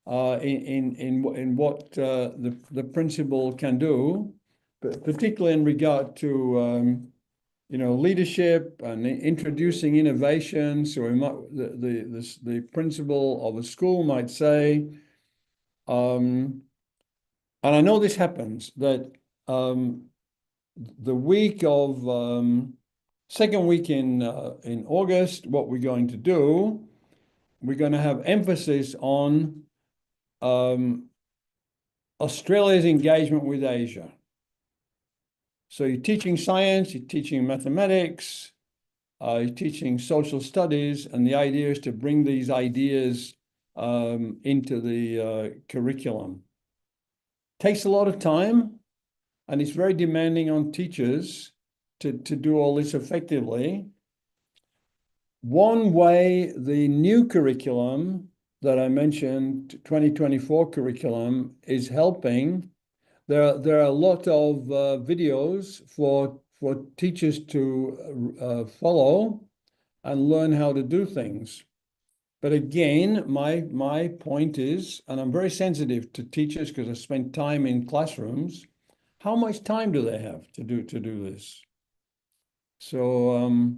in what the principal can do, but particularly in regard to leadership and introducing innovation. So the principal of a school might say, and I know this happens, that the week of second week in August, what we're going to do, we're going to have emphasis on Australia's engagement with Asia. So you're teaching science, you're teaching mathematics, you're teaching social studies, and the idea is to bring these ideas into the curriculum. Takes a lot of time, and it's very demanding on teachers to do all this effectively. One way the new curriculum that I mentioned, 2024 curriculum, is helping. There are a lot of videos for teachers to follow and learn how to do things. But again, my point is, and I'm very sensitive to teachers because I spent time in classrooms, how much time do they have to do this? So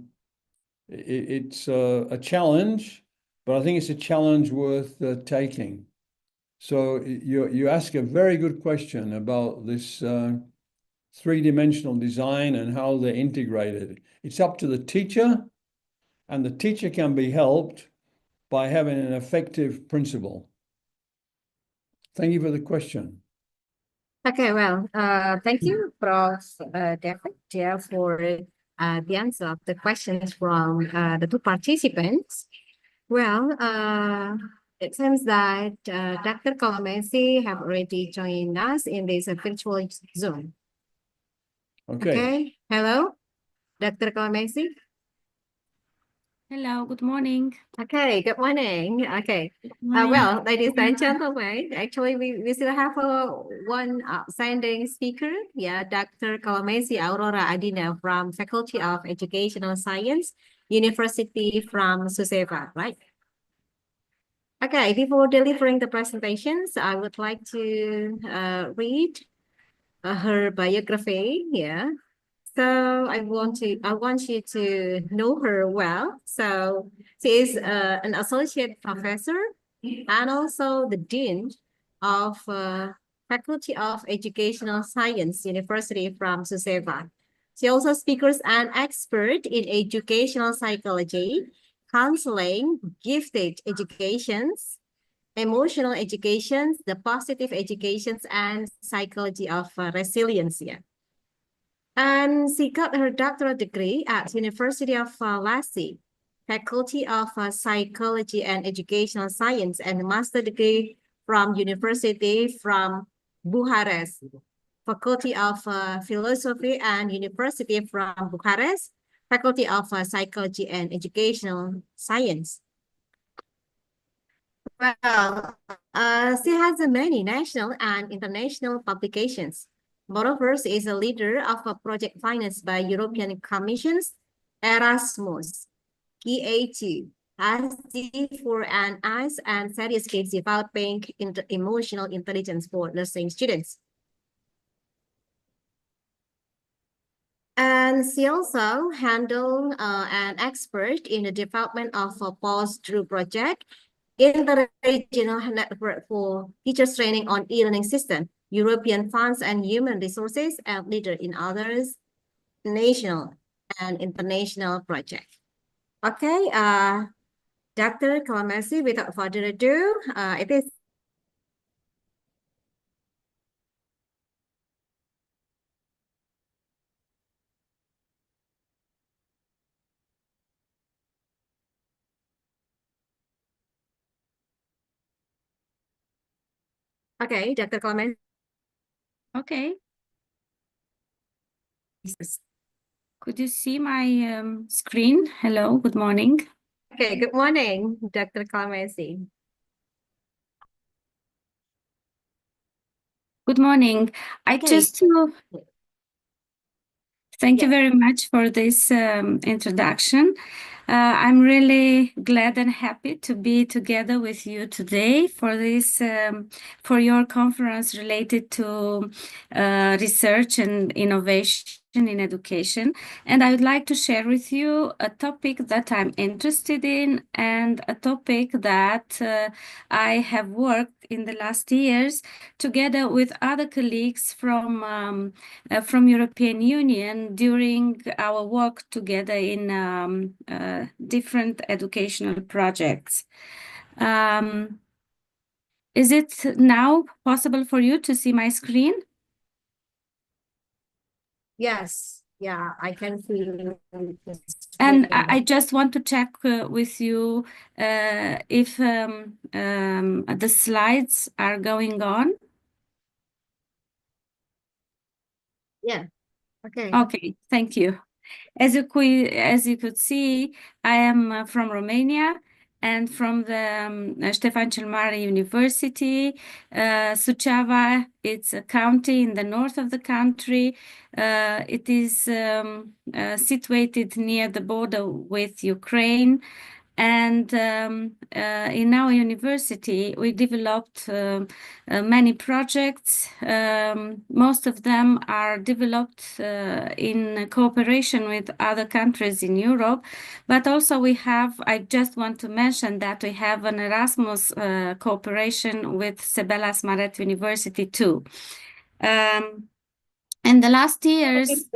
it's a challenge, but I think it's a challenge worth taking. So you ask a very good question about this three-dimensional design and how they're integrated. It's up to the teacher, and the teacher can be helped by having an effective principal. Thank you for the question. Okay, well, thank you, Prof. David, yeah, for the answer of the questions from the two participants. Well, it seems that Dr. Kolomesi have already joined us in this virtual Zoom. Okay. Hello, Dr. Kolomesi. Hello, good morning. Okay, good morning. Okay. Well, ladies and gentlemen, actually, we still have one outstanding speaker. Yeah, Dr. Kolomesi Aurora Adina from Faculty of Educational Science, University from Suseva, right? Okay, before delivering the presentations, I would like to read her biography. Yeah. So I want you to know her well. So she is an associate professor and also the dean of Faculty of Educational Science, University from Suseva. She also speaks an expert in educational psychology, counseling, gifted educations, emotional educations, the positive educations, and psychology of resilience. Yeah. And she got her doctoral degree at University of Lassi, Faculty of Psychology and Educational Science, and master degree from University from Bucharest, Faculty of Philosophy and University from Bucharest, Faculty of Psychology and Educational Science. Well, she has many national and international publications. Moreover, she is a leader of a project financed by European Commission's Erasmus, GA2, SG for an ICE and serious kids developing emotional intelligence for nursing students. And she also handled an expert in the development of a post-through project in the regional network for teachers training on e-learning system, European funds and human resources, and leader in others national and international projects. Okay, Dr. Kolomesi, without further ado, it is okay, Dr. Kolomesi. Okay. Could you see my screen? Hello, good morning. Okay, good morning, Dr. Kolomesi. Good morning. Okay. Thank you very much for this introduction. I'm really glad and happy to be together with you today for this, for your conference related to research and innovation in education. And I would like to share with you a topic that I'm interested in and a topic that I have worked in the last years together with other colleagues from European Union during our work together in different educational projects. Is it now possible for you to see my screen? Yes, yeah, I can see. And I just want to check with you if the slides are going on. Yeah, okay. Okay, thank you. As you could see, I am from Romania and from the Ștefan cel Mare University. Suceava, it's a county in the north of the country. It is situated near the border with Ukraine. And in our university, we developed many projects. Most of them are developed in cooperation with other countries in Europe. But also we have, I just want to mention that we have an Erasmus cooperation with Cebelas Maret University too. In the last years,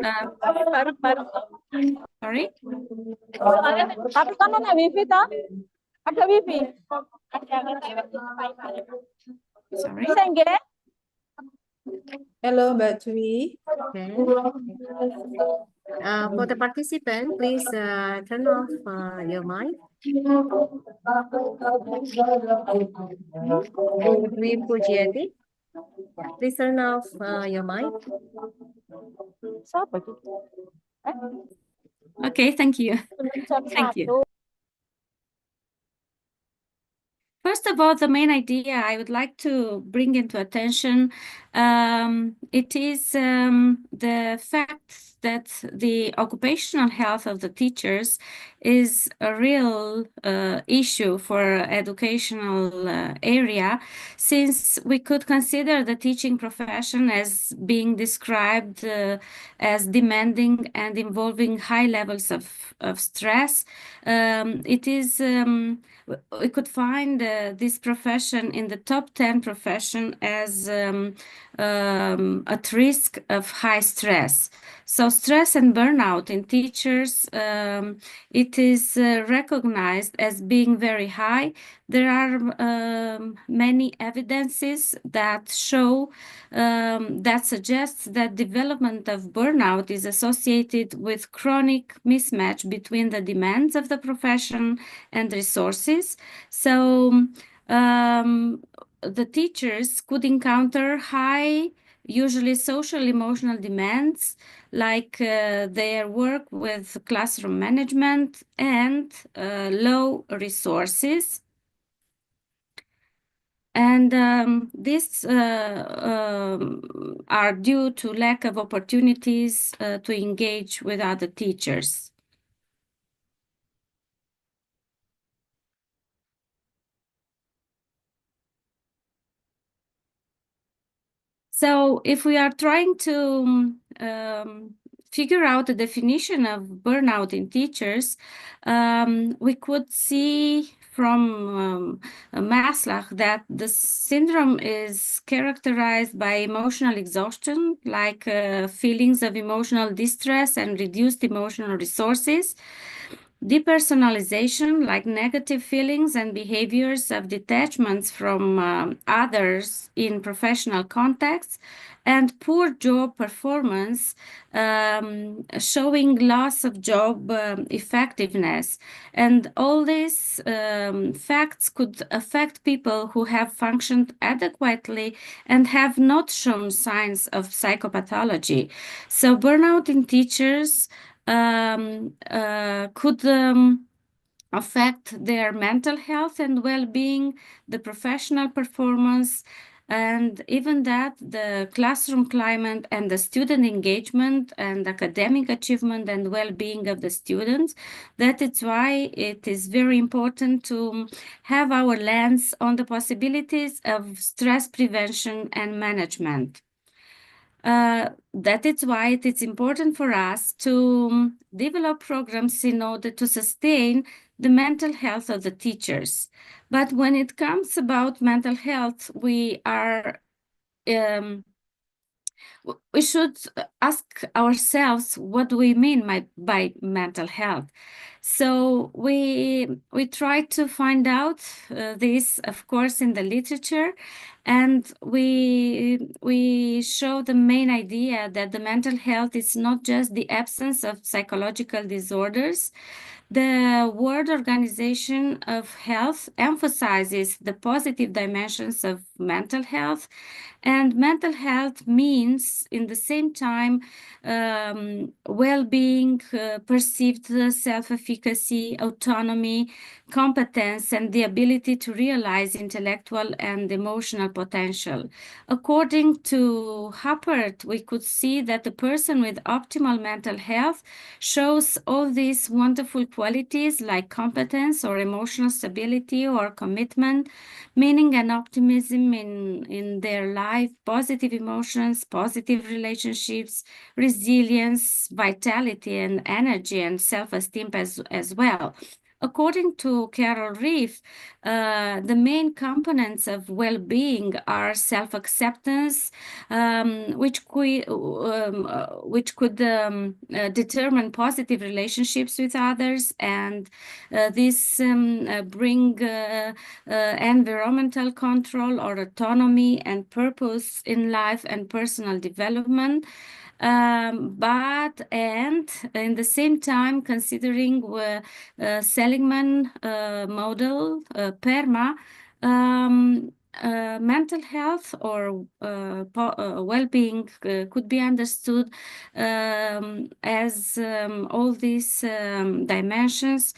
sorry? Sorry. Hello, Mbak Dwi. Okay. For the participant, please turn off your mic. And Dwi Pujiati, please turn off your mic. Okay, thank you. Thank you. First of all, the main idea I would like to bring into attention, it is the fact that the occupational health of the teachers is a real issue for educational area, since we could consider the teaching profession as being described as demanding and involving high levels of stress. It is we could find this profession in the top 10 profession as at risk of high stress. So stress and burnout in teachers, it is recognized as being very high. There are many evidences that show that suggests that development of burnout is associated with chronic mismatch between the demands of the profession and resources. So the teachers could encounter high, usually social emotional demands, like their work with classroom management and low resources. And these are due to lack of opportunities to engage with other teachers. So if we are trying to figure out the definition of burnout in teachers, we could see from Maslach that the syndrome is characterized by emotional exhaustion, like feelings of emotional distress and reduced emotional resources, depersonalization, like negative feelings and behaviors of detachments from others in professional contexts, and poor job performance, showing loss of job effectiveness. And all these facts could affect people who have functioned adequately and have not shown signs of psychopathology. So burnout in teachers could affect their mental health and well-being, the professional performance, and even that the classroom climate and the student engagement and academic achievement and well-being of the students. That is why it is very important to have our lens on the possibilities of stress prevention and management. That is why it is important for us to develop programs in order to sustain the mental health of the teachers. But when it comes about mental health, we should ask ourselves what do we mean by mental health. So we try to find out this, of course, in the literature, and we show the main idea that the mental health is not just the absence of psychological disorders. The World Organization of Health emphasizes the positive dimensions of mental health, and mental health means, in the same time, well-being, perceived self-efficacy, autonomy, competence, and the ability to realize intellectual and emotional potential. According to Huppert, we could see that the person with optimal mental health shows all these wonderful qualities like competence or emotional stability or commitment, meaning and optimism in their life, positive emotions, positive relationships, resilience, vitality and energy, and self-esteem as well. according to Carol Reef, the main components of well-being are self-acceptance, which could determine positive relationships with others, and this bring environmental control or autonomy and purpose in life and personal development. But in the same time, considering Seligman model, PERMA, mental health or well-being could be understood as all these dimensions: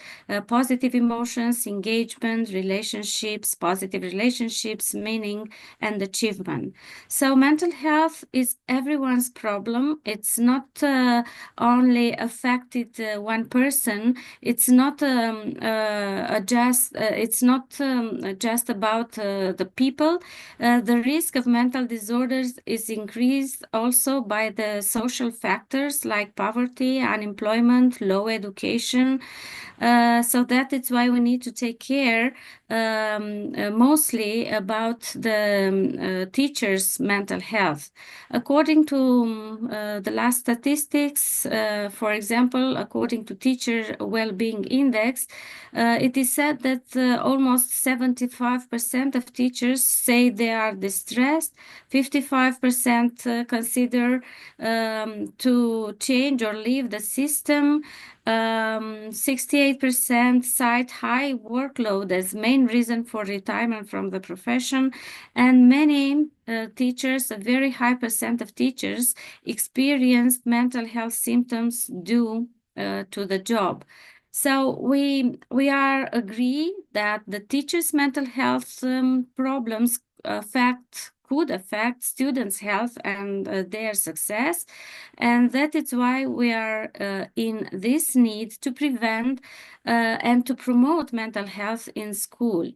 positive emotions, engagement, relationships, positive relationships, meaning, and achievement. So mental health is everyone's problem. It's not only affected one person. It's not just about the people. The risk of mental disorders is increased also by the social factors like poverty, unemployment, low education. So that is why we need to take care mostly about the teachers' mental health. According to the last statistics, for example, according to Teacher Wellbeing Index, it is said that almost 75% of teachers say they are distressed, 55% consider to change or leave the system, 68% cite high workload as main reason for retirement from the profession, and many teachers, a very high percent of teachers, experienced mental health symptoms due to the job. So we are agree that the teachers' mental health problems could affect students' health and their success, and that is why we are in this need to prevent and to promote mental health in school.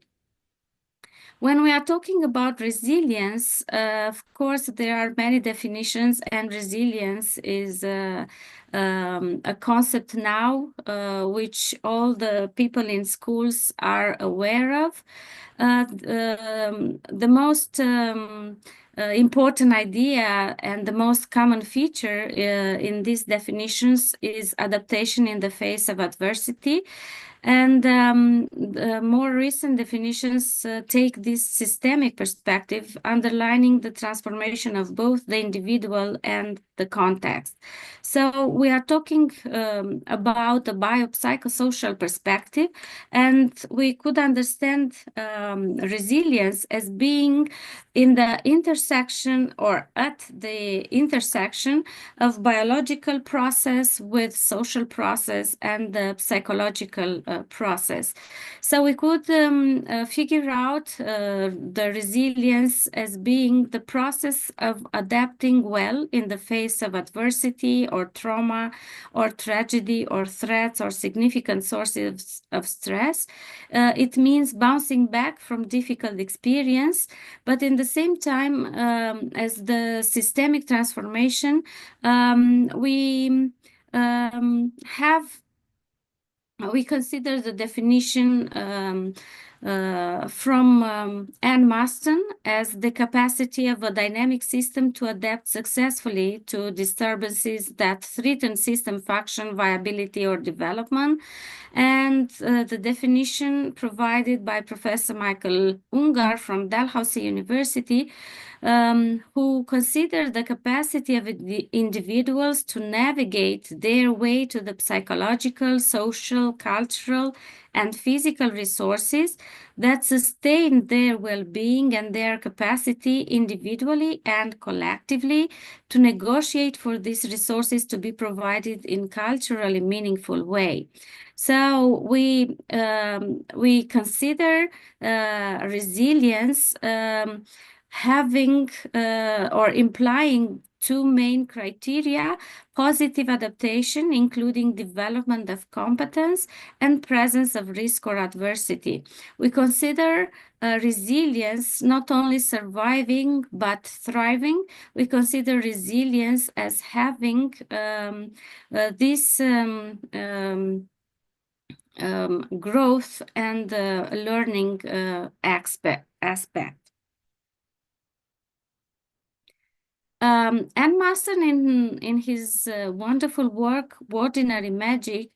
When we are talking about resilience, of course, there are many definitions, and resilience is a concept now which all the people in schools are aware of. The most important idea and the most common feature in these definitions is adaptation in the face of adversity. And the more recent definitions take this systemic perspective, underlining the transformation of both the individual and the context. So we are talking about the biopsychosocial perspective, and we could understand resilience as being in the intersection or at the intersection of biological process with social process and the psychological process. So we could figure out the resilience as being the process of adapting well in the face of adversity or trauma or tragedy or threats or significant sources of stress. It means bouncing back from difficult experience, but in the same time, as the systemic transformation, we consider the definition from Anne Maston as the capacity of a dynamic system to adapt successfully to disturbances that threaten system function, viability, or development. And the definition provided by Professor Michael Ungar from Dalhousie University, who consider the capacity of the individuals to navigate their way to the psychological, social, cultural, and physical resources that sustain their well-being and their capacity individually and collectively to negotiate for these resources to be provided in culturally meaningful way. So we consider resilience having or implying two main criteria: positive adaptation, including development of competence, and presence of risk or adversity. We consider resilience not only surviving but thriving. We consider resilience as having this growth and learning aspect. Anne Mason, in his wonderful work, Ordinary Magic,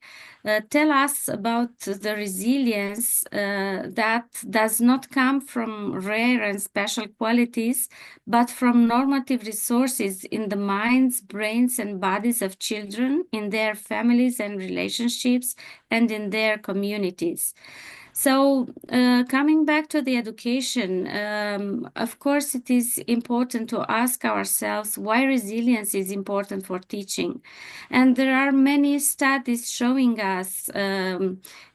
tell us about the resilience that does not come from rare and special qualities, but from normative resources in the minds, brains, and bodies of children, in their families and relationships, and in their communities. So coming back to the education, of course, it is important to ask ourselves why resilience is important for teaching. And there are many studies showing us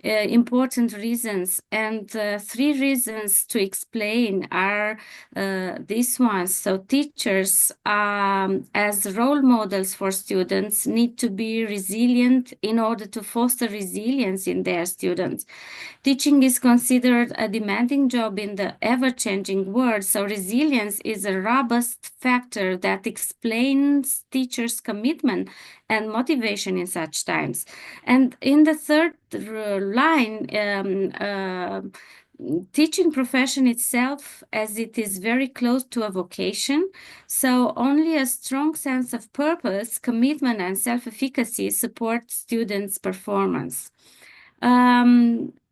important reasons. And 3 reasons to explain are these ones. So teachers, as role models for students, need to be resilient in order to foster resilience in their students. Teaching is considered a demanding job in the ever-changing world, so resilience is a robust factor that explains teachers' commitment and motivation in such times. And in the third line, teaching profession itself, as it is very close to a vocation, so only a strong sense of purpose, commitment, and self-efficacy support students' performance.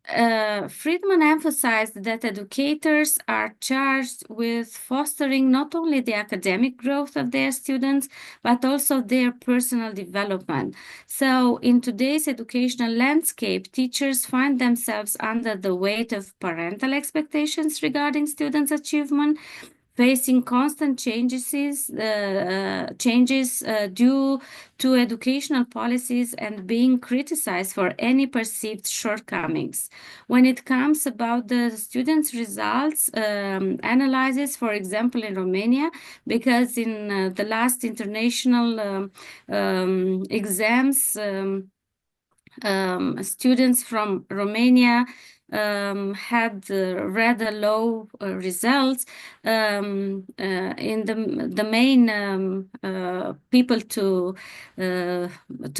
Friedman emphasized that educators are charged with fostering not only the academic growth of their students, but also their personal development. So in today's educational landscape, teachers find themselves under the weight of parental expectations regarding students' achievement, facing constant changes due to educational policies and being criticized for any perceived shortcomings. When it comes about the students' results analysis, for example, in Romania, because in the last international exams, students from Romania had rather low results. In the main people to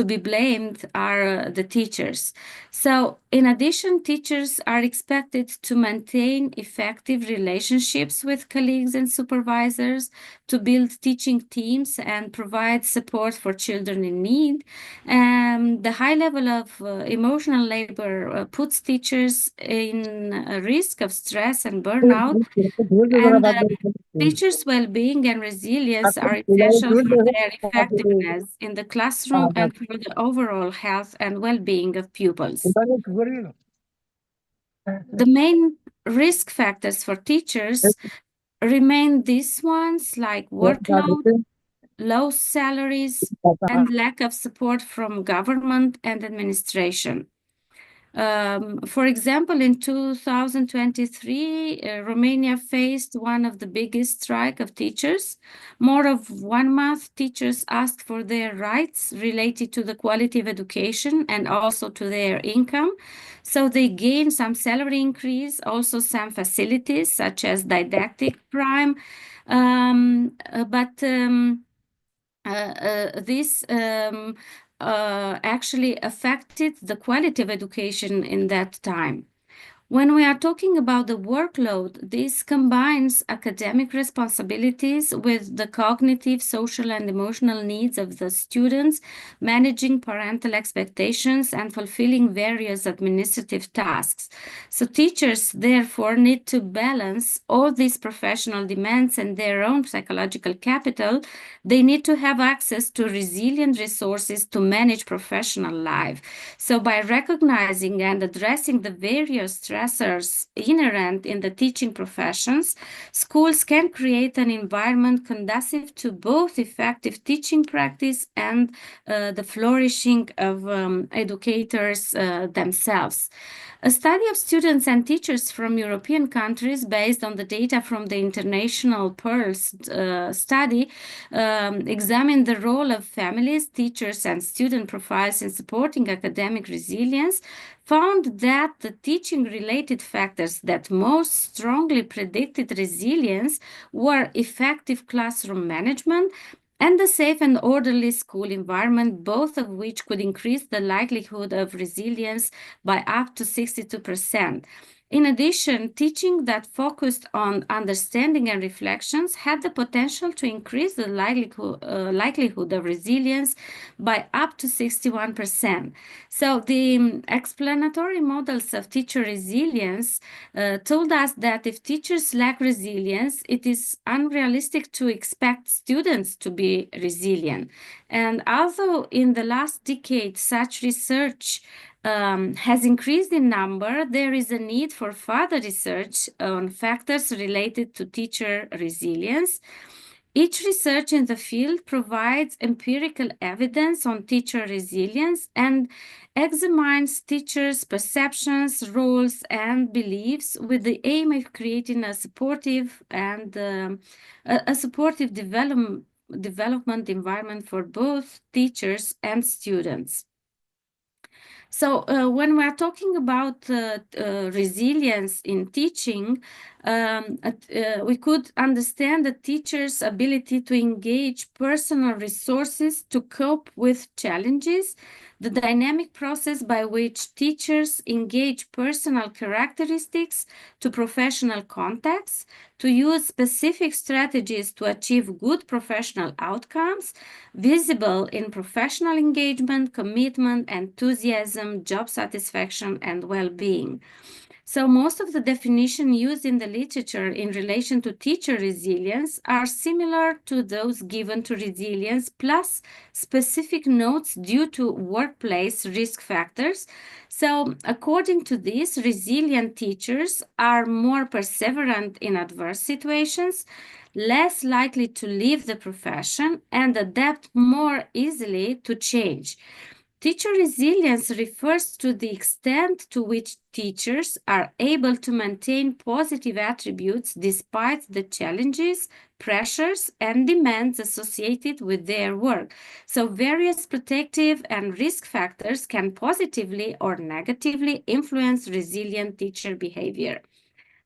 be blamed are the teachers. So in addition, teachers are expected to maintain effective relationships with colleagues and supervisors, to build teaching teams and provide support for children in need. The high level of emotional labor puts teachers in a risk of stress and burnout, and teachers' well-being and resilience are essential for their effectiveness in the classroom and for the overall health and well-being of pupils. The main risk factors for teachers remain these ones, like workload, low salaries, and lack of support from government and administration. For example, in 2023, Romania faced one of the biggest strike of teachers. More of 1 month, teachers asked for their rights related to the quality of education and also to their income. So they gained some salary increase, also some facilities such as didactic prime, this actually affected the quality of education in that time. When we are talking about the workload, this combines academic responsibilities with the cognitive, social, and emotional needs of the students, managing parental expectations, and fulfilling various administrative tasks. So teachers, therefore, need to balance all these professional demands and their own psychological capital. They need to have access to resilient resources to manage professional life. So by recognizing and addressing the various stressors inherent in the teaching professions, schools can create an environment conducive to both effective teaching practice and the flourishing of educators themselves. A study of students and teachers from European countries based on the data from the International Pearls study examined the role of families, teachers, and student profiles in supporting academic resilience, found that the teaching-related factors that most strongly predicted resilience were effective classroom management, and a safe and orderly school environment, both of which could increase the likelihood of resilience by up to 62%. In addition, teaching that focused on understanding and reflections had the potential to increase the likelihood of resilience by up to 61%. So the explanatory models of teacher resilience told us that if teachers lack resilience, it is unrealistic to expect students to be resilient. And although in the last decade such research has increased in number, there is a need for further research on factors related to teacher resilience. Each research in the field provides empirical evidence on teacher resilience and examines teachers' perceptions, roles, and beliefs with the aim of creating a supportive and a supportive development environment for both teachers and students. So when we're talking about resilience in teaching, we could understand the teacher's ability to engage personal resources to cope with challenges, the dynamic process by which teachers engage personal characteristics to professional contexts, to use specific strategies to achieve good professional outcomes, visible in professional engagement, commitment, enthusiasm, job satisfaction, and well-being. So most of the definition used in the literature in relation to teacher resilience are similar to those given to resilience, plus specific notes due to workplace risk factors. So according to this, resilient teachers are more perseverant in adverse situations, less likely to leave the profession, and adapt more easily to change. Teacher resilience refers to the extent to which teachers are able to maintain positive attributes despite the challenges, pressures, and demands associated with their work. So various protective and risk factors can positively or negatively influence resilient teacher behavior.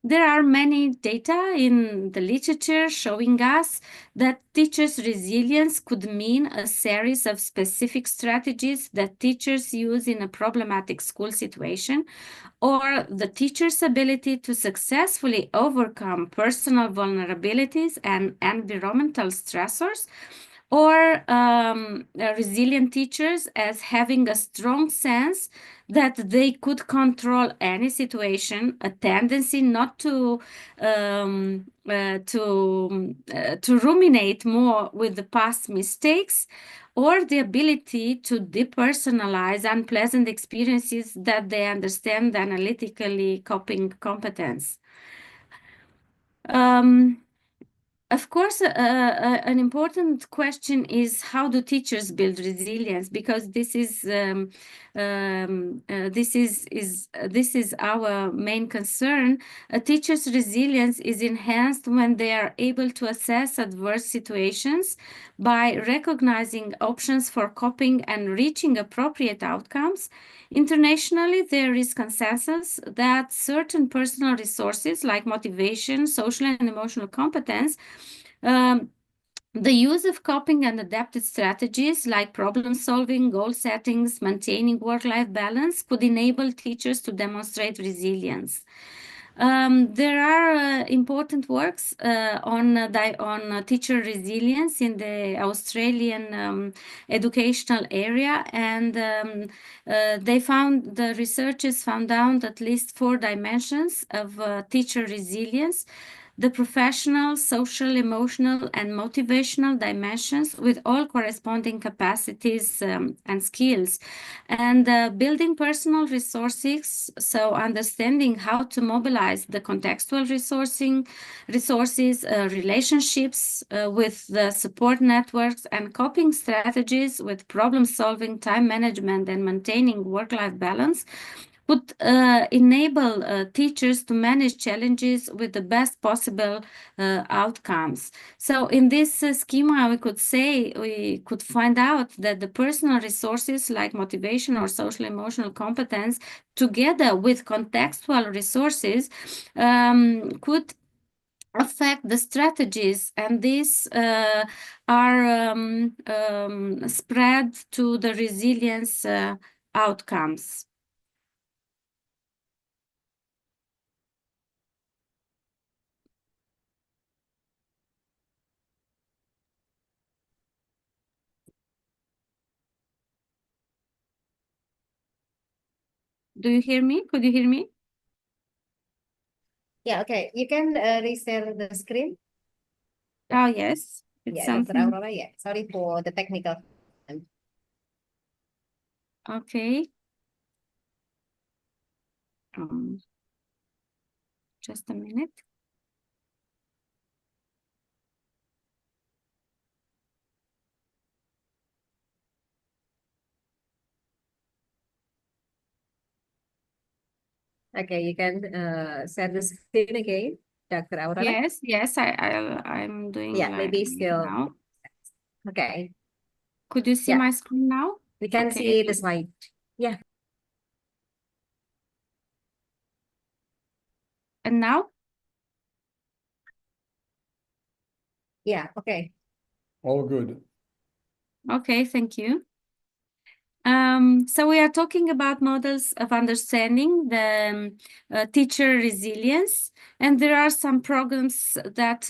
There are many data in the literature showing us that teachers' resilience could mean a series of specific strategies that teachers use in a problematic school situation, or the teacher's ability to successfully overcome personal vulnerabilities and environmental stressors, or resilient teachers as having a strong sense that they could control any situation, a tendency not to ruminate more with the past mistakes, or the ability to depersonalize unpleasant experiences that they understand analytically coping competence. Of course, an important question is how do teachers build resilience? Because this is our main concern. A teacher's resilience is enhanced when they are able to assess adverse situations by recognizing options for coping and reaching appropriate outcomes. Internationally, there is consensus that certain personal resources like motivation, social and emotional competence, the use of coping and adaptive strategies like problem solving, goal settings, maintaining work-life balance could enable teachers to demonstrate resilience. There are important works on teacher resilience in the Australian educational area, and the researchers found out at least 4 dimensions of teacher resilience: the professional, social, emotional, and motivational dimensions with all corresponding capacities and skills. And building personal resources, so understanding how to mobilize the contextual resources, relationships with the support networks, and coping strategies with problem solving, time management, and maintaining work-life balance would enable teachers to manage challenges with the best possible outcomes. So in this schema, we could find out that the personal resources like motivation or social emotional competence, together with contextual resources, could affect the strategies, and these are spread to the resilience outcomes. Do you hear me? Could you hear me? Yeah, okay. You can reshare the screen. Oh, yes. It's Yeah, Dr. something. Aurora, yeah. Sorry for the technical. Okay. Just a minute. Okay, you can share the screen again, Dr. Aurora. Yes, I'm doing Yeah, like maybe still. now. Okay. Could you see Yeah. my screen now? We can Okay. see the slide. Yeah. And now? Yeah, okay. All good. Okay, thank you. So we are talking about models of understanding the teacher resilience, and there are some programs that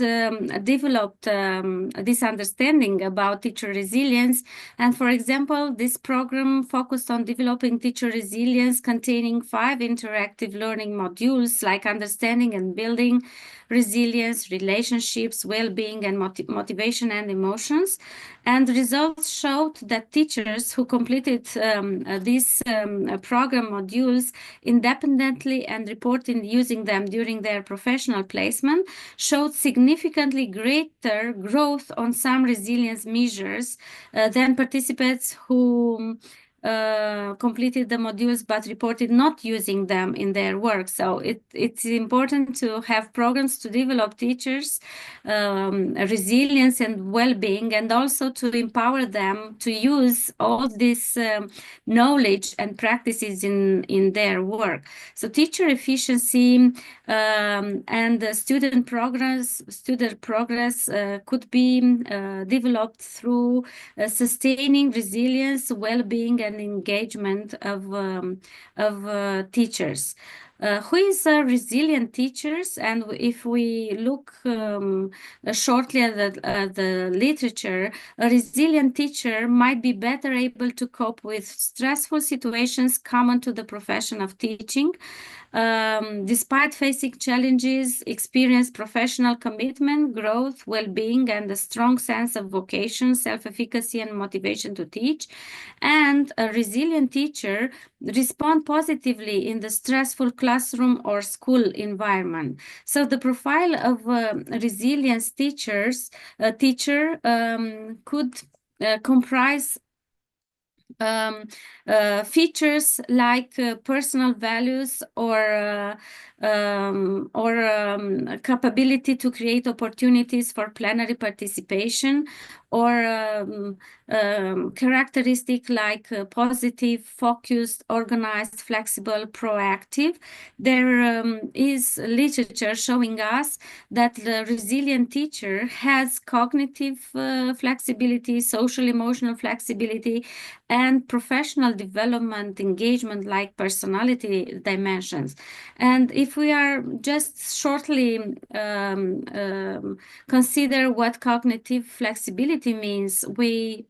developed this understanding about teacher resilience. And for example, this program focused on developing teacher resilience, containing 5 interactive learning modules like understanding and building resilience, relationships, well-being, and motivation and emotions. And results showed that teachers who completed these program modules independently and reported using them during their professional placement showed significantly greater growth on some resilience measures than participants who completed the modules but reported not using them in their work. So it's important to have programs to develop teachers resilience and well-being, and also to empower them to use all this knowledge and practices in their work. So teacher efficiency and student progress could be developed through sustaining resilience, well-being, and engagement of teachers. Who is a resilient teachers? And if we look shortly at the literature, a resilient teacher might be better able to cope with stressful situations common to the profession of teaching. Despite facing challenges, experience professional commitment, growth, well-being, and a strong sense of vocation, self-efficacy, and motivation to teach. And a resilient teacher respond positively in the stressful classroom or school environment. So the profile of resilience teacher could comprise features like personal values or capability to create opportunities for plenary participation, or characteristic like positive, focused, organized, flexible, proactive. There is literature showing us that the resilient teacher has cognitive flexibility, social emotional flexibility, and professional development engagement like personality dimensions. And if we are just shortly consider what cognitive flexibility means, we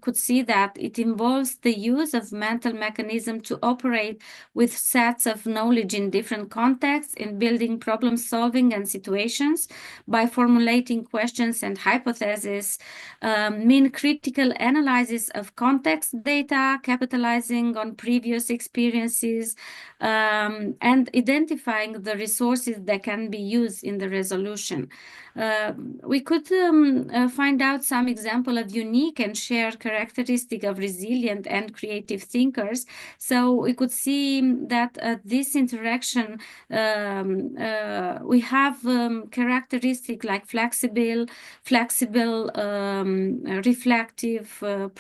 could see that it involves the use of mental mechanism to operate with sets of knowledge in different contexts, in building problem solving and situations by formulating questions and hypotheses, mean critical analysis of context data, capitalizing on previous experiences, and identifying the resources that can be used in the resolution. We could find out some example of unique and shared characteristic of resilient and creative thinkers. So we could see that this interaction, we have characteristic like flexible, reflective,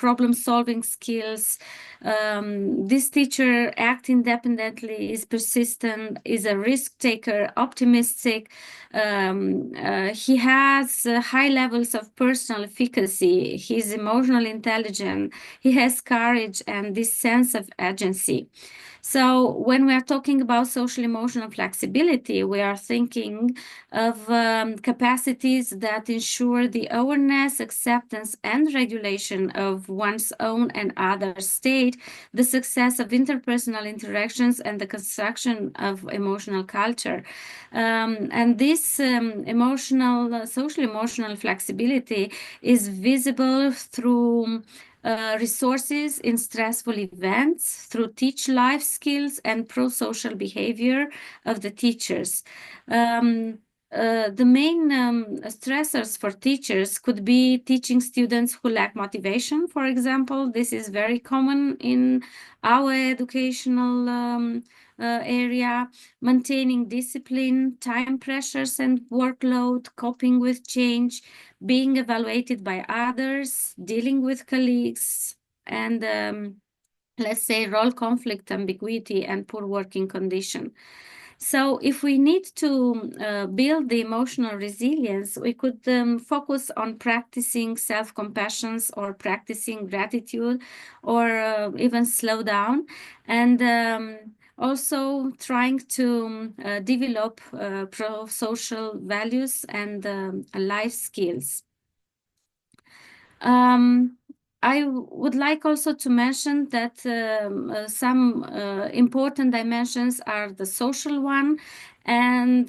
problem-solving skills. This teacher acts independently, is persistent, is a risk taker, optimistic. He has high levels of personal efficacy. He's emotional intelligent. He has courage and this sense of agency. So when we are talking about social emotional flexibility, we are thinking of capacities that ensure the awareness, acceptance, and regulation of one's own and other state, the success of interpersonal interactions, and the construction of emotional culture. And this social emotional flexibility is visible through resources in stressful events, through teach life skills and pro-social behavior of the teachers. The main stressors for teachers could be teaching students who lack motivation, for example. This is very common in our educational area, maintaining discipline, time pressures and workload, coping with change, being evaluated by others, dealing with colleagues, and let's say role conflict, ambiguity, and poor working condition. So if we need to build the emotional resilience, we could focus on practicing self-compassion or practicing gratitude, or even slow down, and also trying to develop pro-social values and life skills. I would like also to mention that some important dimensions are the social one, and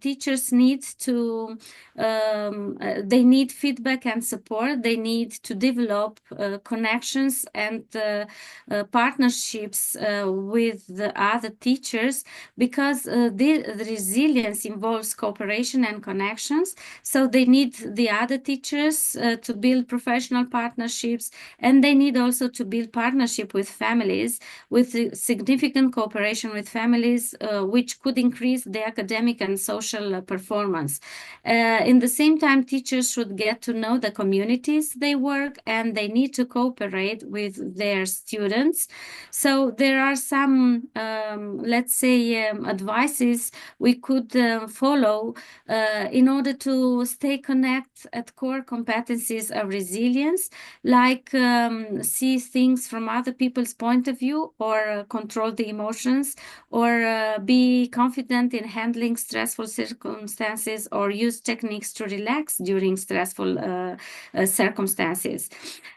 teachers need to, they need feedback and support. They need to develop connections and partnerships with the other teachers, because the resilience involves cooperation and connections. So they need the other teachers to build professional partnerships, and they need also to build partnership with families, with significant cooperation with families, which could increase the academic and social performance. In the same time, teachers should get to know the communities they work, and they need to cooperate with their students. So there are some, let's say, advices we could follow in order to stay connected at core competencies of resilience, like see things from other people's point of view, or control the emotions, or be confident in handling stressful circumstances, or use techniques to relax during stressful circumstances.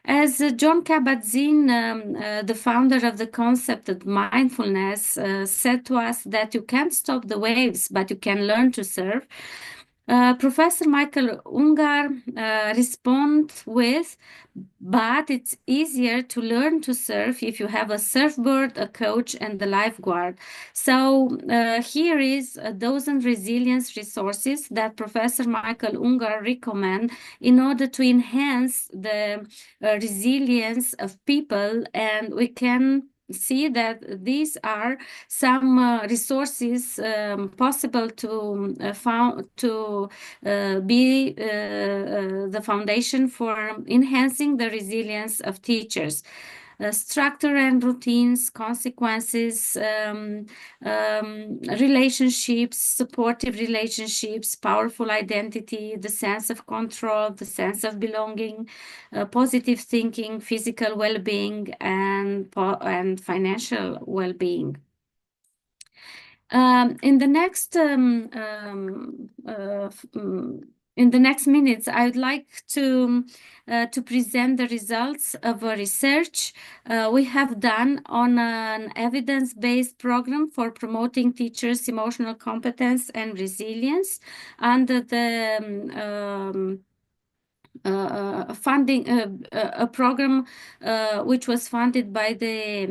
As John Kabat-Zinn, the founder of the concept of mindfulness, said to us that you can't stop the waves, but you can learn to surf. Professor Michael Ungar respond with, but it's easier to learn to surf if you have a surfboard, a coach, and the lifeguard. So here is a dozen resilience resources that Professor Michael Ungar recommend in order to enhance the resilience of people, and we can see that these are some resources possible to be the foundation for enhancing the resilience of teachers. Structure and routines, consequences, relationships, supportive relationships, powerful identity, the sense of control, the sense of belonging, positive thinking, physical well-being, and financial well-being. In the next minutes, I would like to present the results of a research we have done on an evidence-based program for promoting teachers' emotional competence and resilience under the a program which was funded by the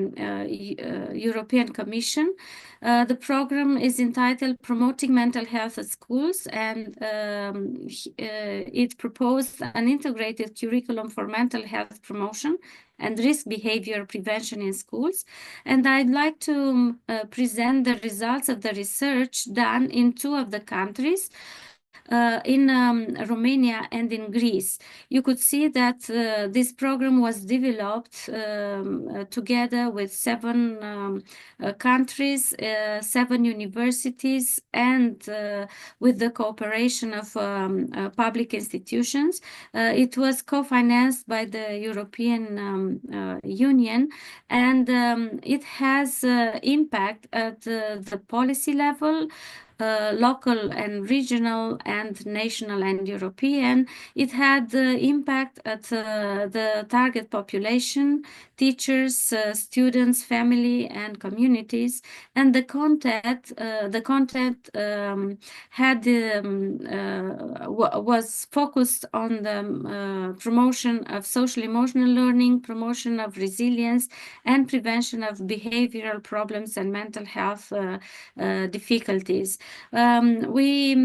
European Commission. The program is entitled Promoting Mental Health at Schools, and it proposed an integrated curriculum for mental health promotion and risk behavior prevention in schools. And I'd like to present the results of the research done in 2 of the countries, in Romania and in Greece. You could see that this program was developed together with 7 countries, 7 universities, and with the cooperation of public institutions. It was co-financed by the European Union, and it has impact at the policy level, local and regional and national and European. It had impact at the target population, teachers, students, family, and communities. And the content was focused on the promotion of social emotional learning, promotion of resilience, and prevention of behavioral problems and mental health difficulties. We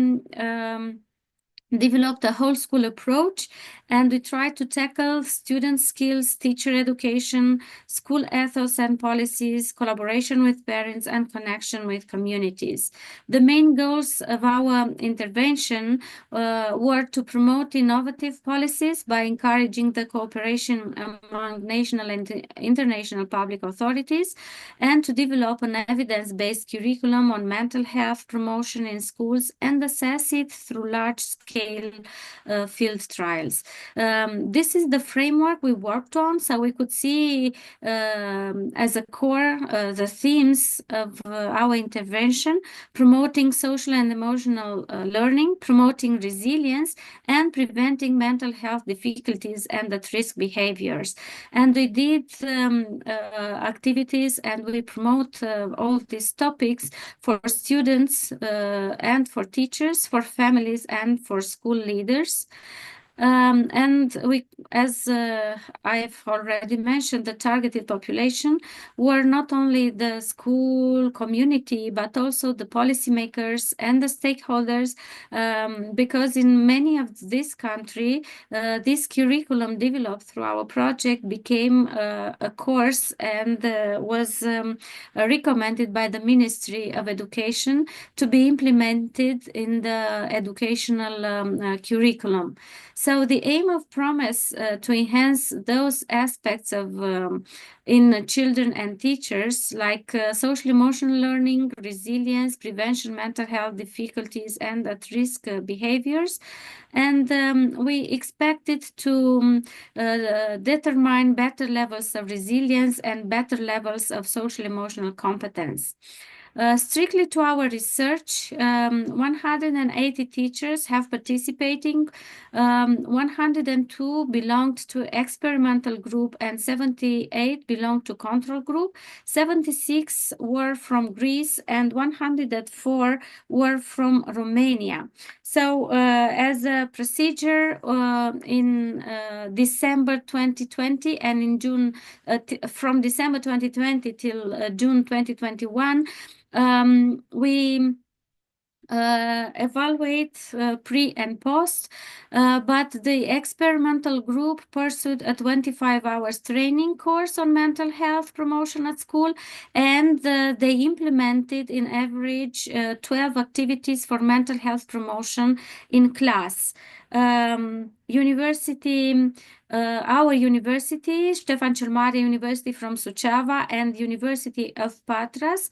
developed a whole school approach, and we tried to tackle student skills, teacher education, school ethos and policies, collaboration with parents, and connection with communities. The main goals of our intervention were to promote innovative policies by encouraging the cooperation among national and international public authorities, and to develop an evidence-based curriculum on mental health promotion in schools and assess it through large-scale field trials. This is the framework we worked on, so we could see as a core the themes of our intervention: promoting social and emotional learning, promoting resilience, and preventing mental health difficulties and at-risk behaviors. And we did activities, and we promote all these topics for students and for teachers, for families, and for school leaders. And we, as I've already mentioned, the targeted population were not only the school community, but also the policymakers and the stakeholders, because in many of this country, this curriculum developed through our project became a course and was recommended by the Ministry of Education to be implemented in the educational curriculum. So the aim of PROMISE to enhance those aspects of in children and teachers, like social emotional learning, resilience, prevention, mental health difficulties, and at-risk behaviors. And we expected to determine better levels of resilience and better levels of social emotional competence. Strictly to our research, 180 teachers have participating, 102 belonged to experimental group and 78 belonged to control group. 76 were from Greece and 104 were from Romania. So as a procedure, in December 2020 and in June, from December 2020 till June 2021, we evaluate pre and post, but the experimental group pursued a 25 hours training course on mental health promotion at school, and they implemented in average 12 activities for mental health promotion in class. Our university, Ștefan cel Mare University from Suceava and University of Patras,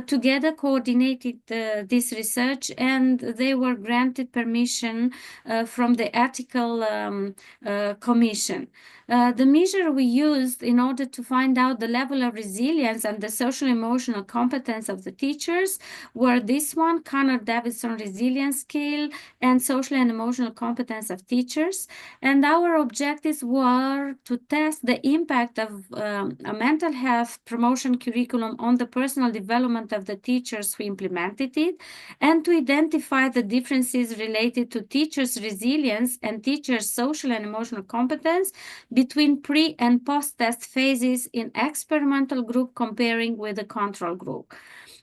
together coordinated this research, and they were granted permission from the Ethical Commission. The measure we used in order to find out the level of resilience and the social emotional competence of the teachers were this one, Connor-Davidson Resilience Scale and Social and Emotional Competence competence of teachers. And our objectives were to test the impact of a mental health promotion curriculum on the personal development of the teachers who implemented it, and to identify the differences related to teachers' resilience and teachers' social and emotional competence between pre- and post-test phases in experimental group comparing with the control group.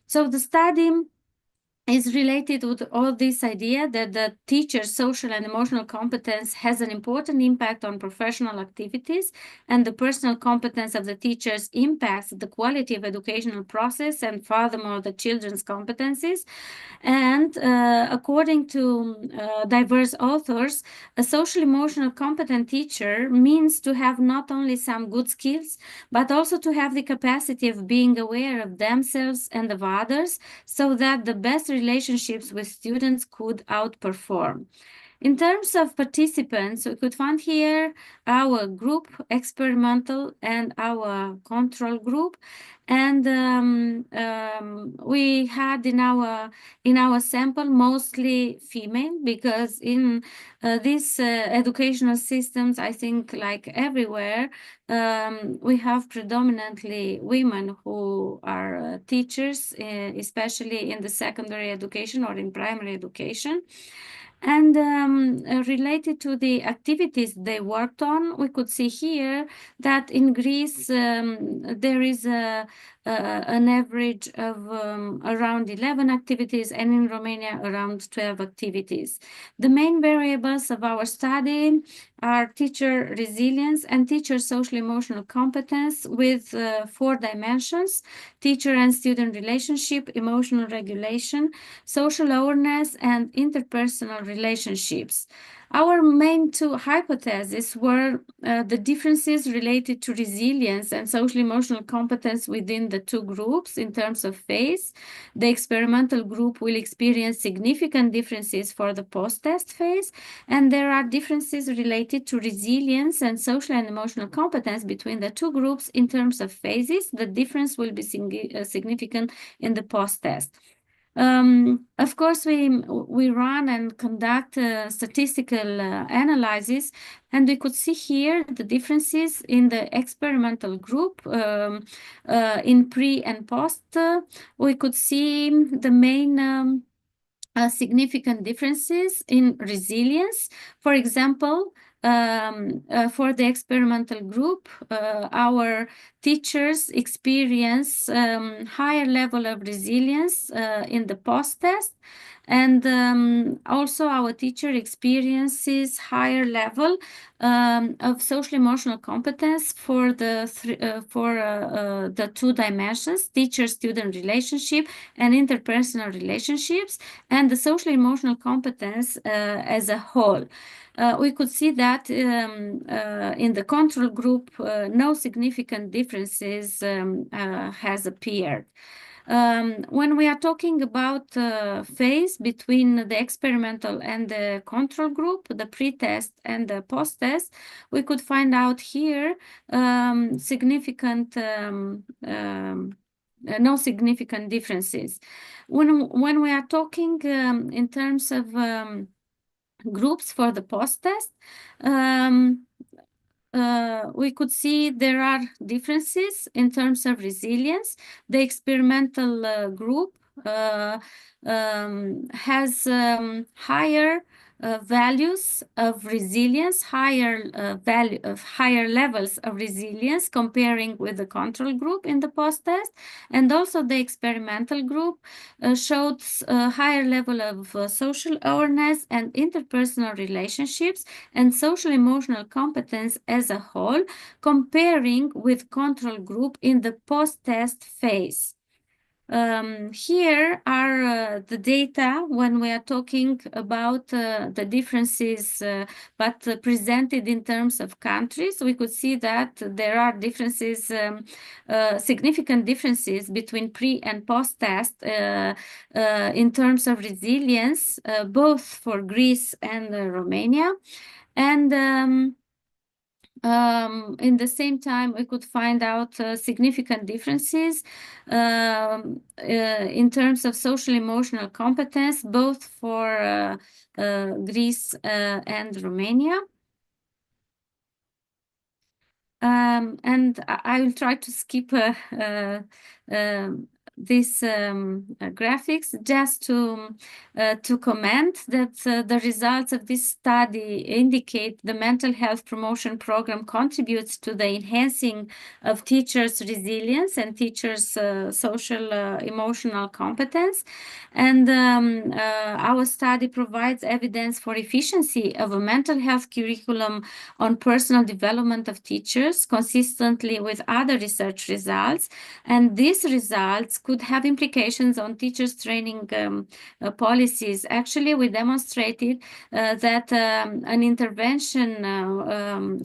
So the study is related with all this idea that the teacher's social and emotional competence has an important impact on professional activities, and the personal competence of the teachers impacts the quality of educational process and furthermore the children's competencies. And according to diverse authors, a social emotional competent teacher means to have not only some good skills, but also to have the capacity of being aware of themselves and of others, so that the best relationships with students could outperform. In terms of participants, we could find here our group, experimental, and our control group. And we had in our sample mostly female, because in these educational systems, I think like everywhere, we have predominantly women who are teachers, especially in the secondary education or in primary education. And related to the activities they worked on, we could see here that in Greece there is an average of around 11 activities, and in Romania around 12 activities. The main variables of our study are teacher resilience and teacher social emotional competence with 4 dimensions: teacher and student relationship, emotional regulation, social awareness, and interpersonal relationships. Our main 2 hypotheses were the differences related to resilience and social emotional competence within the 2 groups in terms of phase. The experimental group will experience significant differences for the post-test phase, and there are differences related to resilience and social and emotional competence between the 2 groups in terms of phases. The difference will be significant in the post-test. Of course, we run and conduct statistical analysis, and we could see here the differences in the experimental group in pre and post. We could see the main significant differences in resilience. For example, for the experimental group, our teachers experience higher level of resilience in the post-test, and also our teacher experiences higher level of social emotional competence for the 2 dimensions: teacher-student relationship and interpersonal relationships, and the social emotional competence as a whole. We could see that in the control group, no significant differences has appeared. When we are talking about phase between the experimental and the control group, the pre-test and the post-test, we could find out here significant no significant differences. When we are talking in terms of groups for the post-test, we could see there are differences in terms of resilience. The experimental group has higher values of resilience, higher levels of resilience comparing with the control group in the post-test, and also the experimental group showed a higher level of social awareness and interpersonal relationships and social emotional competence as a whole, comparing with control group in the post-test phase. Here are the data when we are talking about the differences, but presented in terms of countries. We could see that there are differences, significant differences between pre and post-test in terms of resilience, both for Greece and Romania. And in the same time, we could find out significant differences in terms of social emotional competence, both for Greece and Romania. And I will try to skip these graphics just to comment that the results of this study indicate the mental health promotion program contributes to the enhancing of teachers' resilience and teachers' social emotional competence. And our study provides evidence for efficiency of a mental health curriculum on personal development of teachers consistently with other research results. And these results could have implications on teachers' training policies. Actually, we demonstrated that an intervention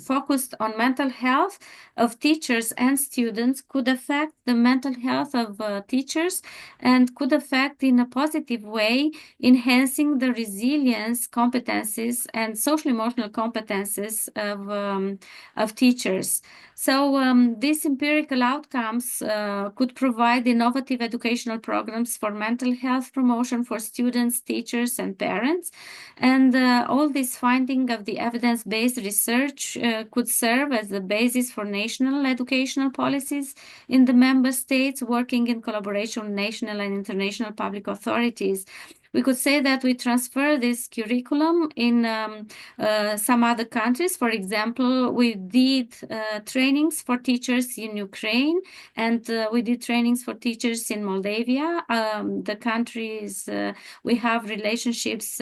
focused on mental health of teachers and students could affect the mental health of teachers and could affect in a positive way, enhancing the resilience competencies and social emotional competencies of teachers. So these empirical outcomes could provide innovative educational programs for mental health promotion for students, teachers, and parents. And all this finding of the evidence-based research could serve as the basis for national educational policies in the member states, working in collaboration with national and international public authorities. We could say that we transfer this curriculum in some other countries. For example, we did trainings for teachers in Ukraine, and we did trainings for teachers in Moldavia. The countries we have relationships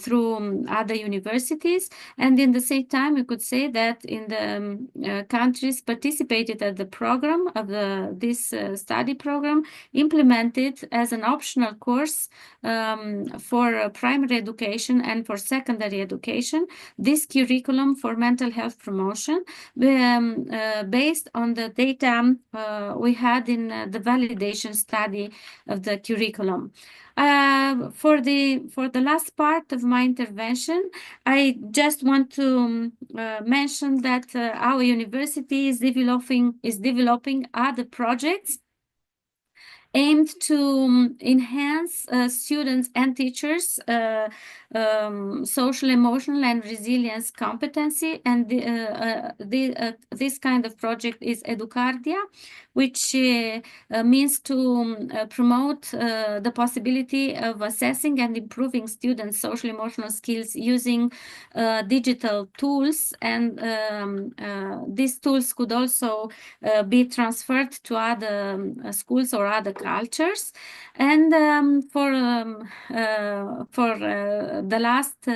through other universities, and in the same time, we could say that in the countries participated at the program of this study program, implemented as an optional course for primary education and for secondary education, this curriculum for mental health promotion based on the data we had in the validation study of the curriculum. For the last part of my intervention, I just want to mention that our university is developing other projects aimed to enhance students and teachers' social, emotional, and resilience competency. And this kind of project is Educardia, which means to promote the possibility of assessing and improving students' social, emotional skills using digital tools. And these tools could also be transferred to other schools or other cultures. And for the last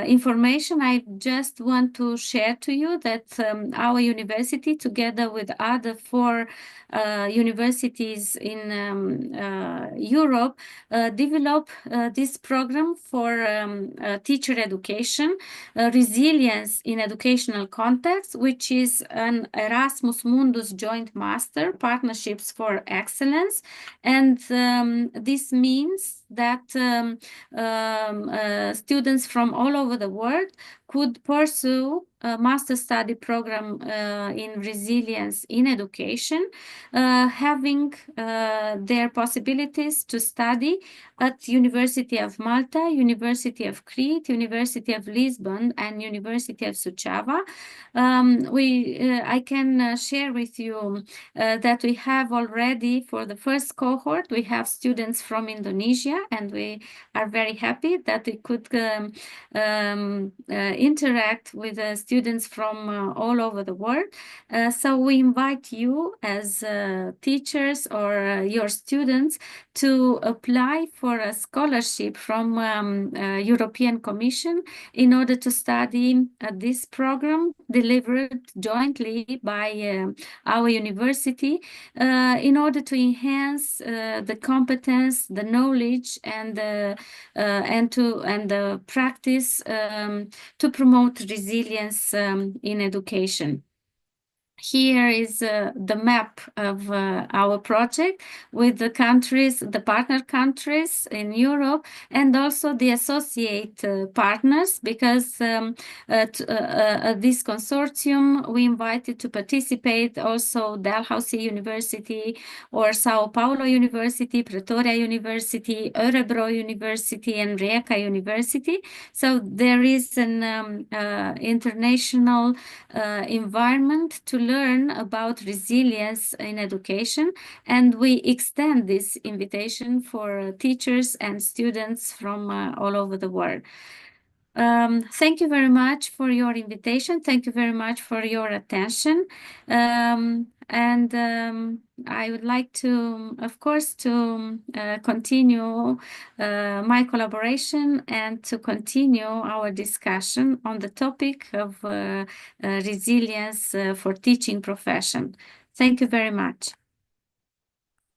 information, I just want to share to you that our university, together with other 4 universities in Europe, develop this program for teacher education, resilience in educational context, which is an Erasmus Mundus joint master, partnerships for excellence. And this means that students from all over the world could pursue a master study program in resilience in education, having their possibilities to study at University of Malta, University of Crete, University of Lisbon, and University of Suceava. I can share with you that we have already, for the first cohort, we have students from Indonesia, and we are very happy that we could interact with students from all over the world. So we invite you as teachers or your students to apply for a scholarship from European Commission in order to study this program delivered jointly by our university in order to enhance the competence, the knowledge, and the practice to promote resilience in education. here is the map of our project with the countries, the partner countries in Europe, and also the associate partners, because this consortium, we invited to participate also Dalhousie University or Sao Paulo University, Pretoria University, Örebro University, and Rijeka University. So there is an international environment to learn about resilience in education, and we extend this invitation for teachers and students from all over the world. Thank you very much for your invitation. Thank you very much for your attention. I would like to, of course, to continue my collaboration and to continue our discussion on the topic of resilience for teaching profession. Thank you very much.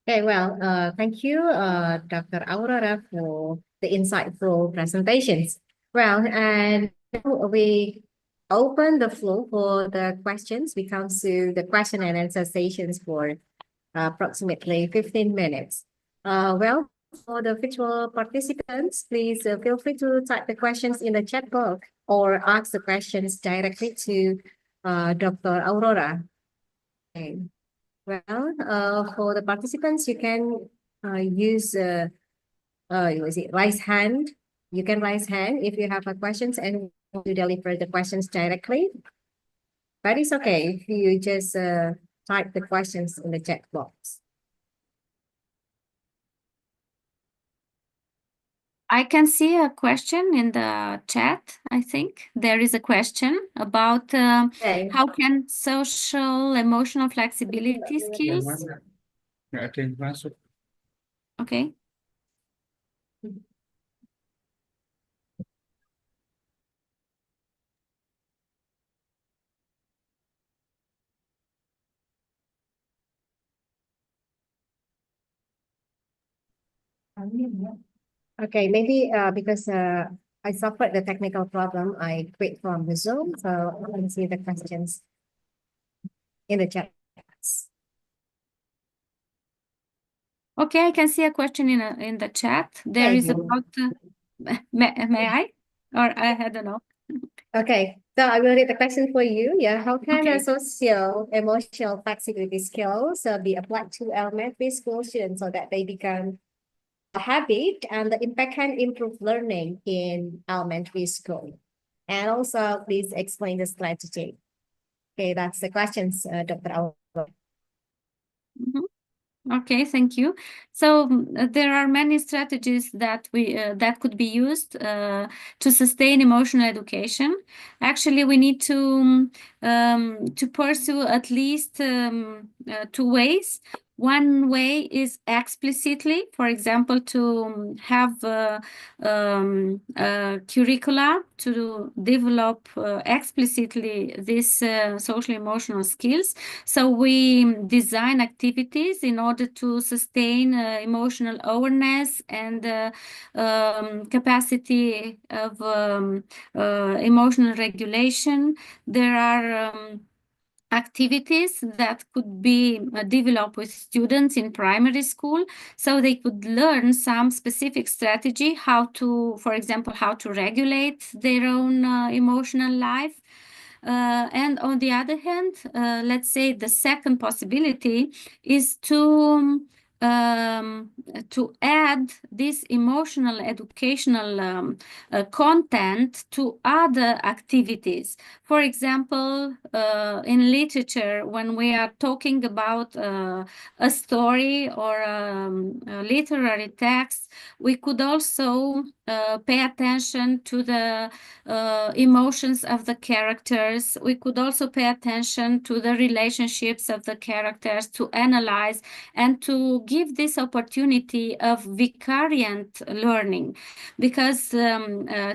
Okay, well, thank you, Dr. Aurora, for the insightful presentations. Well, and now we open the floor for the questions. We come to the question and answer sessions for approximately 15 minutes. Well, for the virtual participants, please feel free to type the questions in the chat box or ask the questions directly to Dr. Aurora. Okay. Well, for the participants, you can use raise hand. You can raise hand if you have questions and want to deliver the questions directly. But it's okay if you just type the questions in the chat box. I can see a question in the chat. I think there is a question about how can social emotional flexibility skills. Okay. Okay, maybe because I suffered the technical problem, I quit from the Zoom, so I can see the questions in the chat. Okay, I can see a question in the chat. There is about may I? Or I don't know. Okay, so I will read the question for you. Yeah, how can a social emotional flexibility skills be applied to elementary school students so that they become a habit and the impact can improve learning in elementary school? And also, please explain the strategy. Okay, that's the questions, Dr. Aurora. Okay, thank you. So there are many strategies that that could be used to sustain emotional education. Actually, we need to pursue at least 2 ways. One way is explicitly, for example, to have curricula to develop explicitly these social emotional skills. So we design activities in order to sustain emotional awareness and capacity of emotional regulation. There are activities that could be developed with students in primary school, so they could learn some specific strategy, how to, for example, how to regulate their own emotional life. And on the other hand, let's say the second possibility is to add this emotional educational content to other activities. For example, in literature, when we are talking about a story or a literary text, we could also pay attention to the emotions of the characters. We could also pay attention to the relationships of the characters, to analyze and to give this opportunity of vicariant learning, because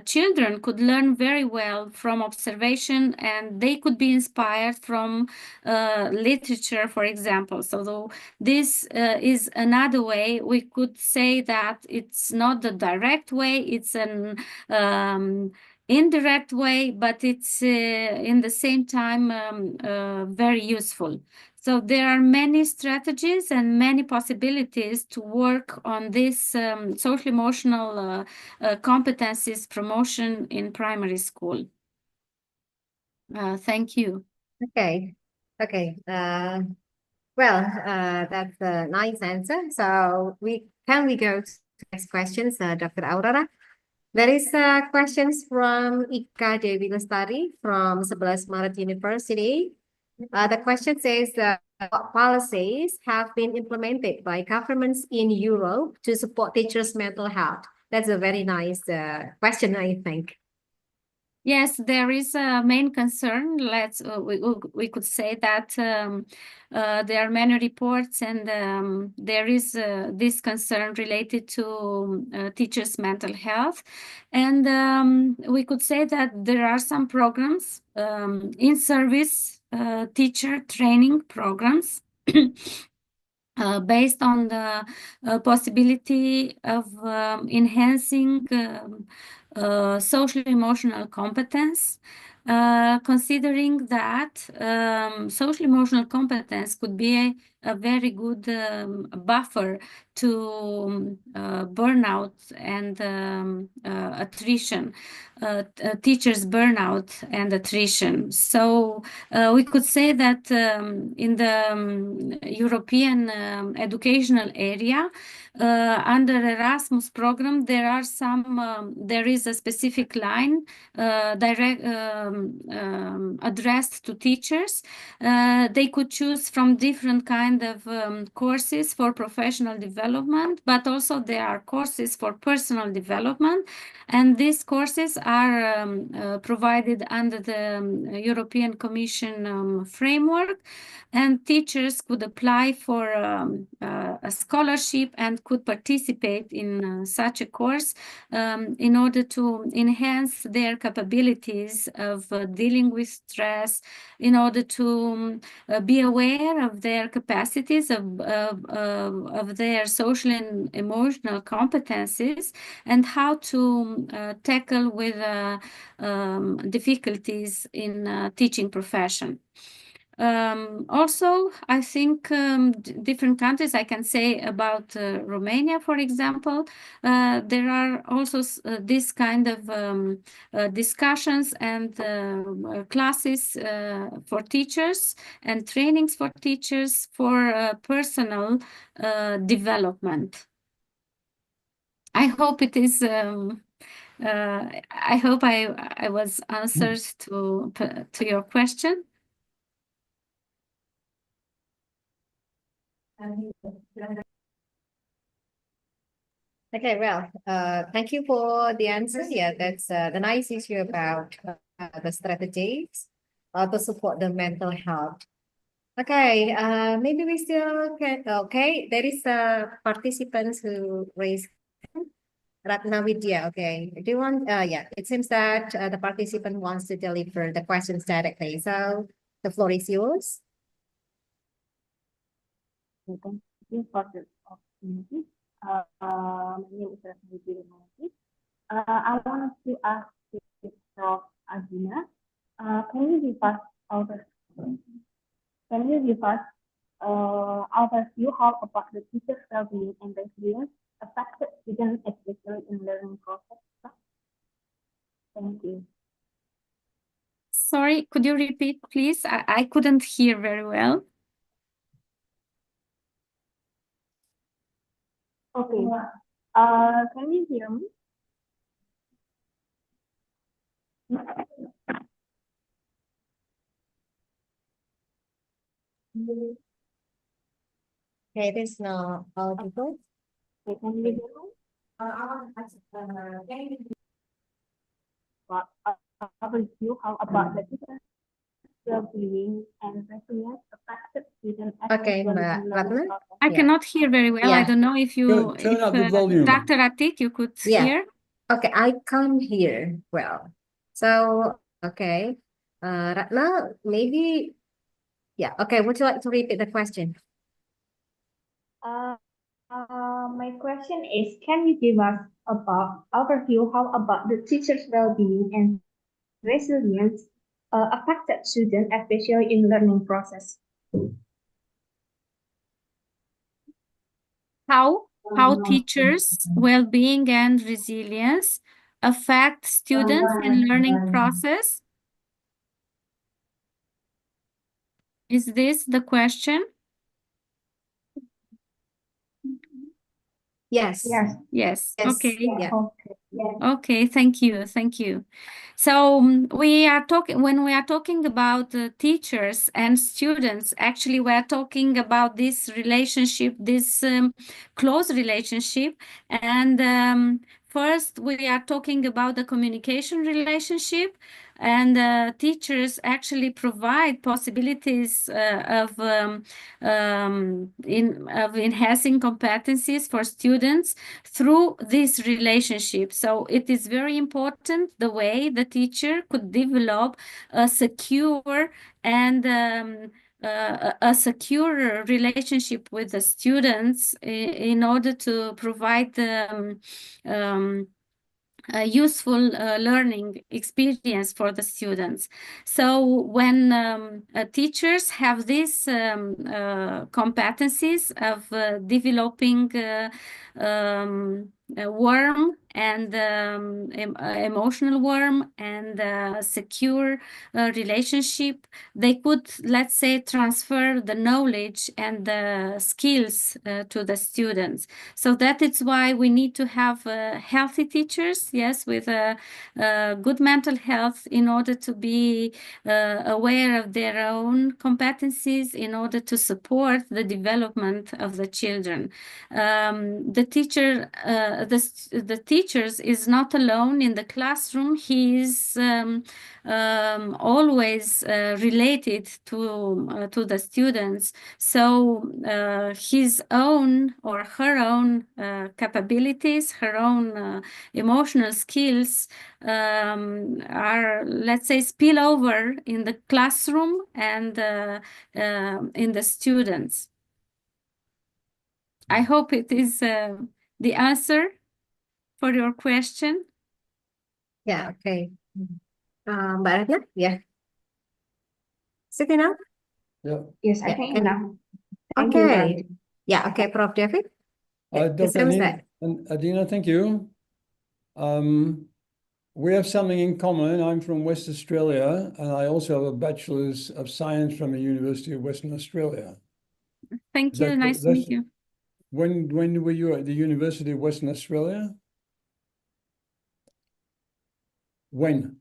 children could learn very well from observation and they could be inspired from literature, for example. So this is another way. We could say that it's not the direct way, it's an indirect way, but it's in the same time very useful. So there are many strategies and many possibilities to work on this social emotional competencies promotion in primary school. Thank you. Okay. Okay. Well, that's a nice answer. So we go to the next questions, Dr. Aurora. There is questions from Ika Dewi Lestari from 11 Maret University. The question says, what policies have been implemented by governments in Europe to support teachers' mental health? That's a very nice question, I think. Yes, there is a main concern. We could say that there are many reports, and there is this concern related to teachers' mental health, and we could say that there are some programs in service teacher training programs. Based on the possibility of enhancing social emotional competence, considering that social emotional competence could be a very good buffer to burnout and attrition, teachers burnout and attrition. So we could say that in the European educational area, under Erasmus program, there is a specific line addressed to teachers. They could choose from different kind of courses for professional development, but also there are courses for personal development, and these courses are provided under the European Commission framework, and teachers could apply for a scholarship and could participate in such a course in order to enhance their capabilities of dealing with stress, in order to be aware of their capacities, of their social and emotional competencies, and how to tackle with difficulties in teaching profession. Also, I think different countries, I can say about Romania, for example, there are also this kind of discussions and classes for teachers and trainings for teachers for personal development. I hope it is. I hope I was answered to your question. Okay, well, thank you for the answers. Yeah, that's the nice issue about the strategies to support the mental health. Okay, maybe we still can. Okay, there is participants who raised Ratna Vidya. Okay, do you want? Yeah, it seems that the participant wants to deliver the questions directly. So the floor is yours. Thank you for the opportunity. My name is Ratna Vidya. I wanted to ask Prof. Azina, can you give us overview how about the teacher's well-being and resilience affected students, especially in learning process? Thank you. Sorry, could you repeat, please? I couldn't hear very well. Okay. Can you hear me? Okay, it is now audible. Okay, can you hear me? Overview how about the teacher's well-being and resilience affected students. Okay, Mbak Ratna. I cannot hear very well. I don't know if you, Turn up the volume. Dr. Atik, you could hear. Okay, I can't hear well. So, okay. Ratna, maybe, yeah. Okay, would you like to repeat the question? My question is, can you give us about overview how about the teacher's well-being and resilience affected students, especially in learning process. How teachers' well-being and resilience affect students in learning process? Is this the question? Yes. Yes. Yes. Yes. Okay. Yeah. Okay. Yes. Okay, thank you, thank you. So when we are talking about teachers and students, actually we are talking about this relationship, this close relationship. And first we are talking about the communication relationship, and teachers actually provide possibilities of enhancing competencies for students through this relationship. So it is very important the way the teacher could develop a secure and a secure relationship with the students in order to provide a useful learning experience for the students. So when teachers have these competencies of developing a warm and emotional warm and secure relationship, they could, let's say, transfer the knowledge and the skills to the students. So that is why we need to have healthy teachers, yes, with a good mental health in order to be aware of their own competencies in order to support the development of the children. The teachers is not alone in the classroom. He is always related to the students. So his own or her own capabilities, her own emotional skills are, let's say, spill over in the classroom and in the students. I hope it is the answer for your question. Yeah, okay. Mbak Ratna, yeah. Is it enough? Yeah. Yes, I Yeah, think and- enough. Thank you, Okay. Mbak. Yeah, okay, Prof. David. Dr. Adina, thank you. We have something in common. I'm from West Australia, and I also have a Bachelor's of Science from the University of Western Australia. Thank you. Nice to meet you. When were you at the University of Western Australia? When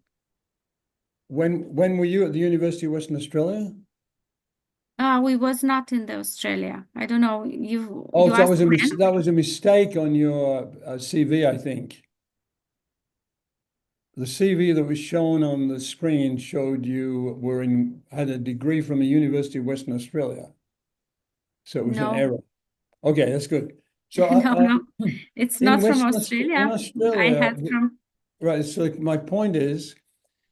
were you at the University of Western Australia? We was not in the Australia. I don't know. You that asked was when? that was a mistake on your CV, I think. The CV that was shown on the screen showed you had a degree from the University of Western Australia. So it was an No. error. Okay, that's good. So No, it's in not from Western Australia. in Australia, I had from right. So my point is,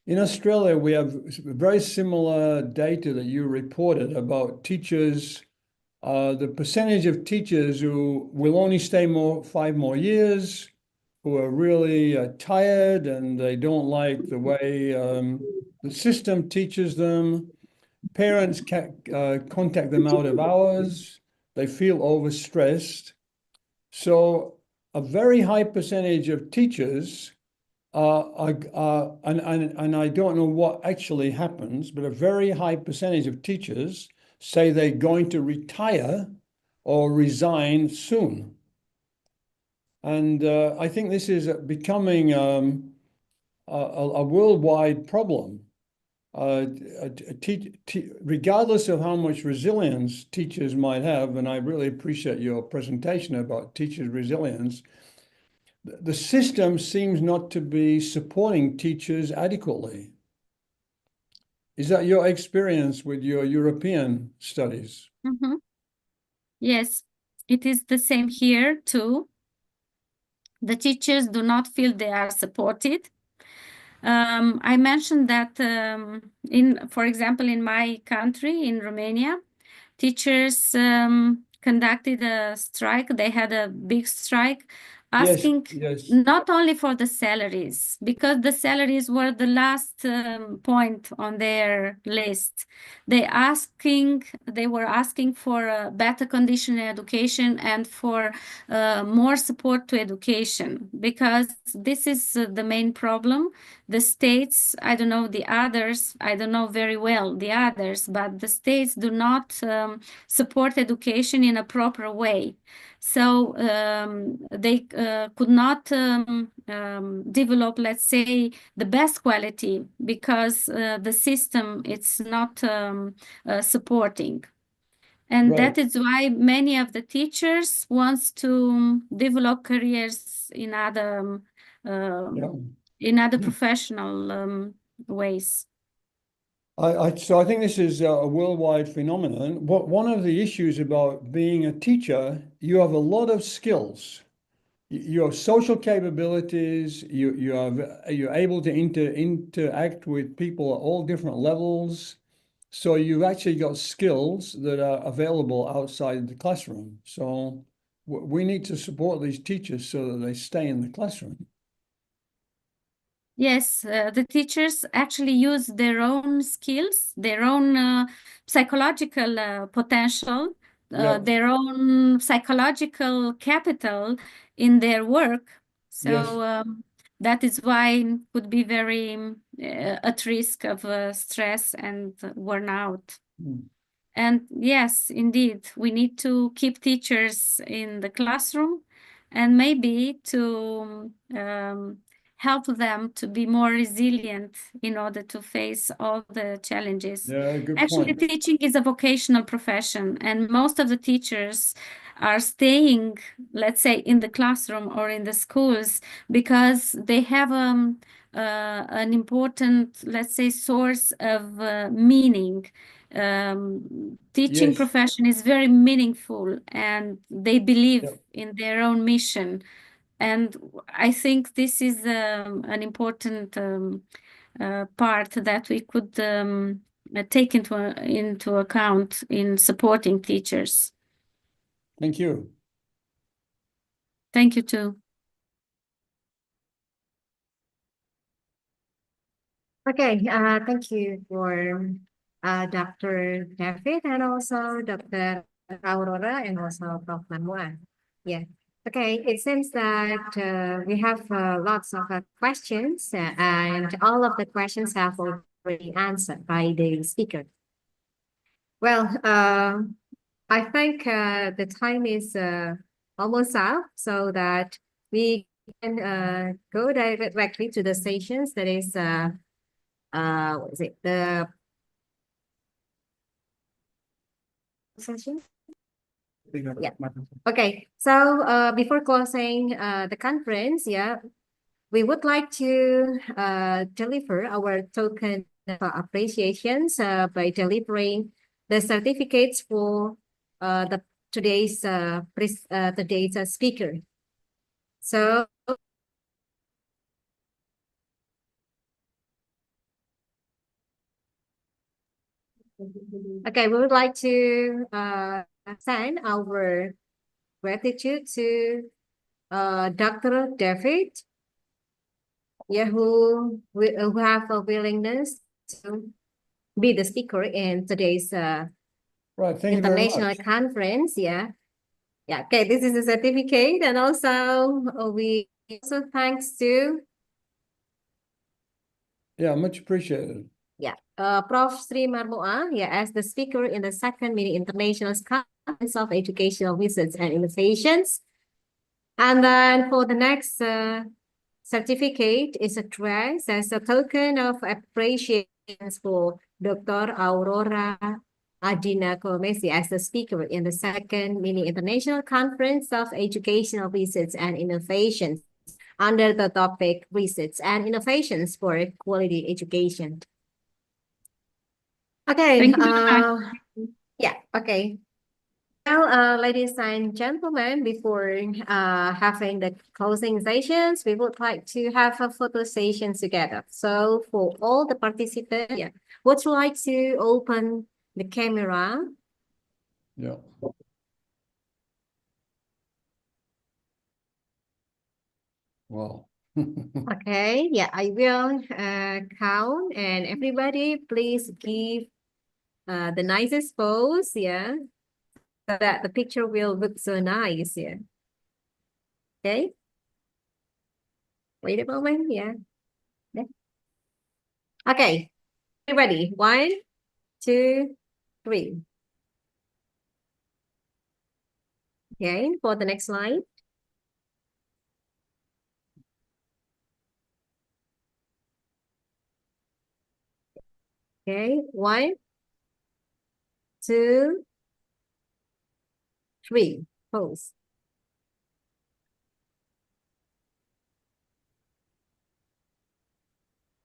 in Australia, we have very similar data that you reported about teachers. The percentage of teachers who will only stay 5 more years, who are really tired and they don't like the way the system teaches them. Parents contact them out of hours. They feel overstressed. So a very high percentage of teachers and I don't know what actually happens, but a very high percentage of teachers say they're going to retire or resign soon. And I think this is becoming a worldwide problem. Regardless of how much resilience teachers might have, and I really appreciate your presentation about teachers' resilience, the system seems not to be supporting teachers adequately. Is that your experience with your European studies? Mm-hmm. Yes, it is the same here too. The teachers do not feel they are supported. I mentioned that for example, in my country, in Romania, teachers conducted a strike. They had a big strike asking yes. not only for the salaries, because the salaries were the last point on their list. They were asking for a better condition in education and for more support to education, because this is the main problem. The states, I don't know the others, I don't know very well the others, but the states do not support education in a proper way. So they could not develop, let's say, the best quality, because the system it's not supporting. And that is why many of the teachers wants to develop careers in other professional ways. So I think this is a worldwide phenomenon. One of the issues about being a teacher, you have a lot of skills. You have social capabilities. You're able to interact with people at all different levels. So you've actually got skills that are available outside the classroom. So we need to support these teachers so that they stay in the classroom. Yes, the teachers actually use their own skills, their own psychological potential, their own psychological capital in their work. So that is why it could be very at risk of stress and burnout. And yes, indeed, we need to keep teachers in the classroom and maybe to help them to be more resilient in order to face all the challenges. Yeah, good Actually, point. teaching is a vocational profession, and most of the teachers are staying, let's say, in the classroom or in the schools because they have an important, let's say, source of meaning. Teaching profession is very meaningful, and they believe in their own mission. And I think this is an important part that we could take into account in supporting teachers. Thank you. Thank you too. Okay, thank you for Dr. David and also Dr. Aurora and also Prof. Manuel. Yeah. Okay, it seems that we have lots of questions and all of the questions have already answered by the speaker. Well, I think the time is almost up so that we can go directly to the sessions. That is, what is it? The session? Yeah. Okay. So before closing the conference, we would like to deliver our token of appreciations by delivering the certificates for today's speaker. So okay, we would like to send our gratitude to Dr. David, who have a willingness to be the speaker in today's Thank you very international much. conference. Yeah. Okay, this is a certificate, and also we also thanks to much appreciated. Prof. Sri Marmoa, as the speaker in the second mini international conference of educational research and innovations. And then for the next certificate is addressed as a token of appreciation for Dr. Aurora Adina Komesi as the speaker in the second mini international conference of educational research and innovations under the topic research and innovations for quality education. Okay. Thank you. Okay. Well, ladies and gentlemen, before having the closing sessions, we would like to have a photo session together. So for all the participants, would you like to open the camera? Yeah. Wow. Okay, yeah, I will count, and everybody please give the nicest pose, yeah, so that the picture will look so nice, yeah. Okay, wait a moment, yeah. Yeah. Okay, everybody, 1, 2, 3. Okay, for the next slide. Okay, 1, 2, 3. Pose.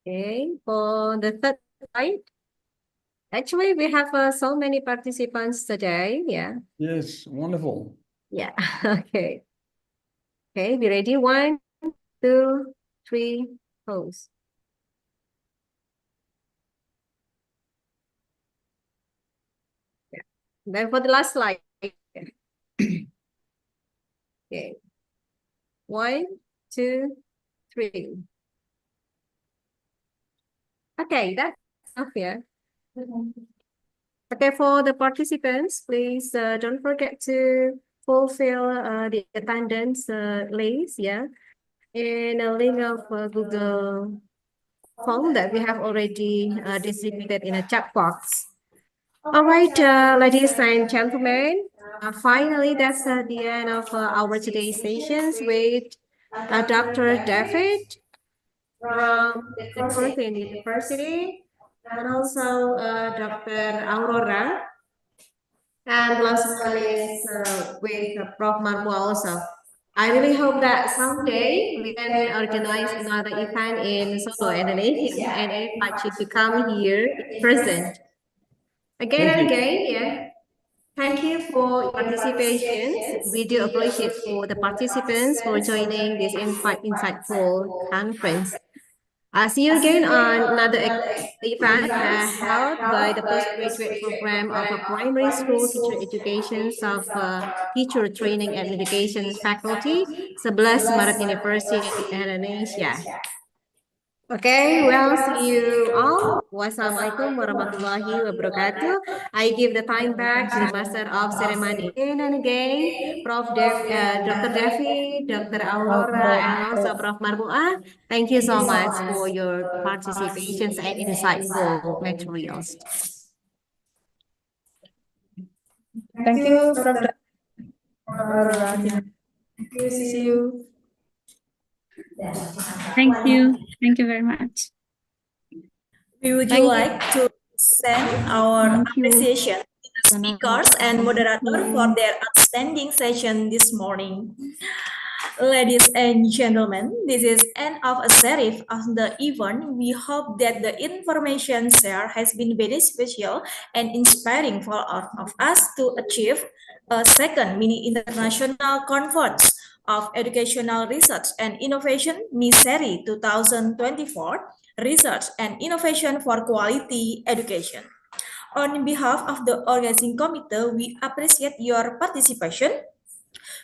Okay, for the third slide. Actually, we have so many participants today. Yeah. Yes, wonderful. Yeah. Okay. Okay, be ready. 1, 2, 3, pose. Yeah. Then for the last slide. Okay. 1, 2, 3. Okay, that's enough, yeah. Okay, for the participants, please don't forget to fulfill the attendance list, yeah, and a link of Google form that we have already distributed in a chat box. All right, ladies and gentlemen, finally, that's the end of our today's sessions with Dr. David from the Curtin University and also Dr. Aurora. And the last one is with Prof. Marmo also. I really hope that someday we can organize another event in Solo, Indonesia, and invite you to come here in person. Again Thank and you. again, yeah. Thank you for your participation. We do appreciate for the participants for joining this insightful conference. I'll see you again on another event held by the postgraduate program of a primary school teacher education of teacher training and education faculty, 11 Maret University, Indonesia. Okay, well, see you all. Wassalamualaikum warahmatullahi wabarakatuh. I give the time back to the Master of Ceremony again and again, Dr. Devi, Dr. Aurora, and also Prof. Marbuah. Thank you so much for your participations and insightful materials. Thank you, Prof. Aurora. See you. Thank you. Thank you very much. Would you like to send our appreciation to the speakers and moderator for their outstanding session this morning? Ladies and gentlemen, this is end of a series of the event. We hope that the information shared has been very special and inspiring for all of us to achieve a second mini international conference of educational research and innovation, Miceri 2024, Research and Innovation for Quality Education. On behalf of the organizing committee, we appreciate your participation.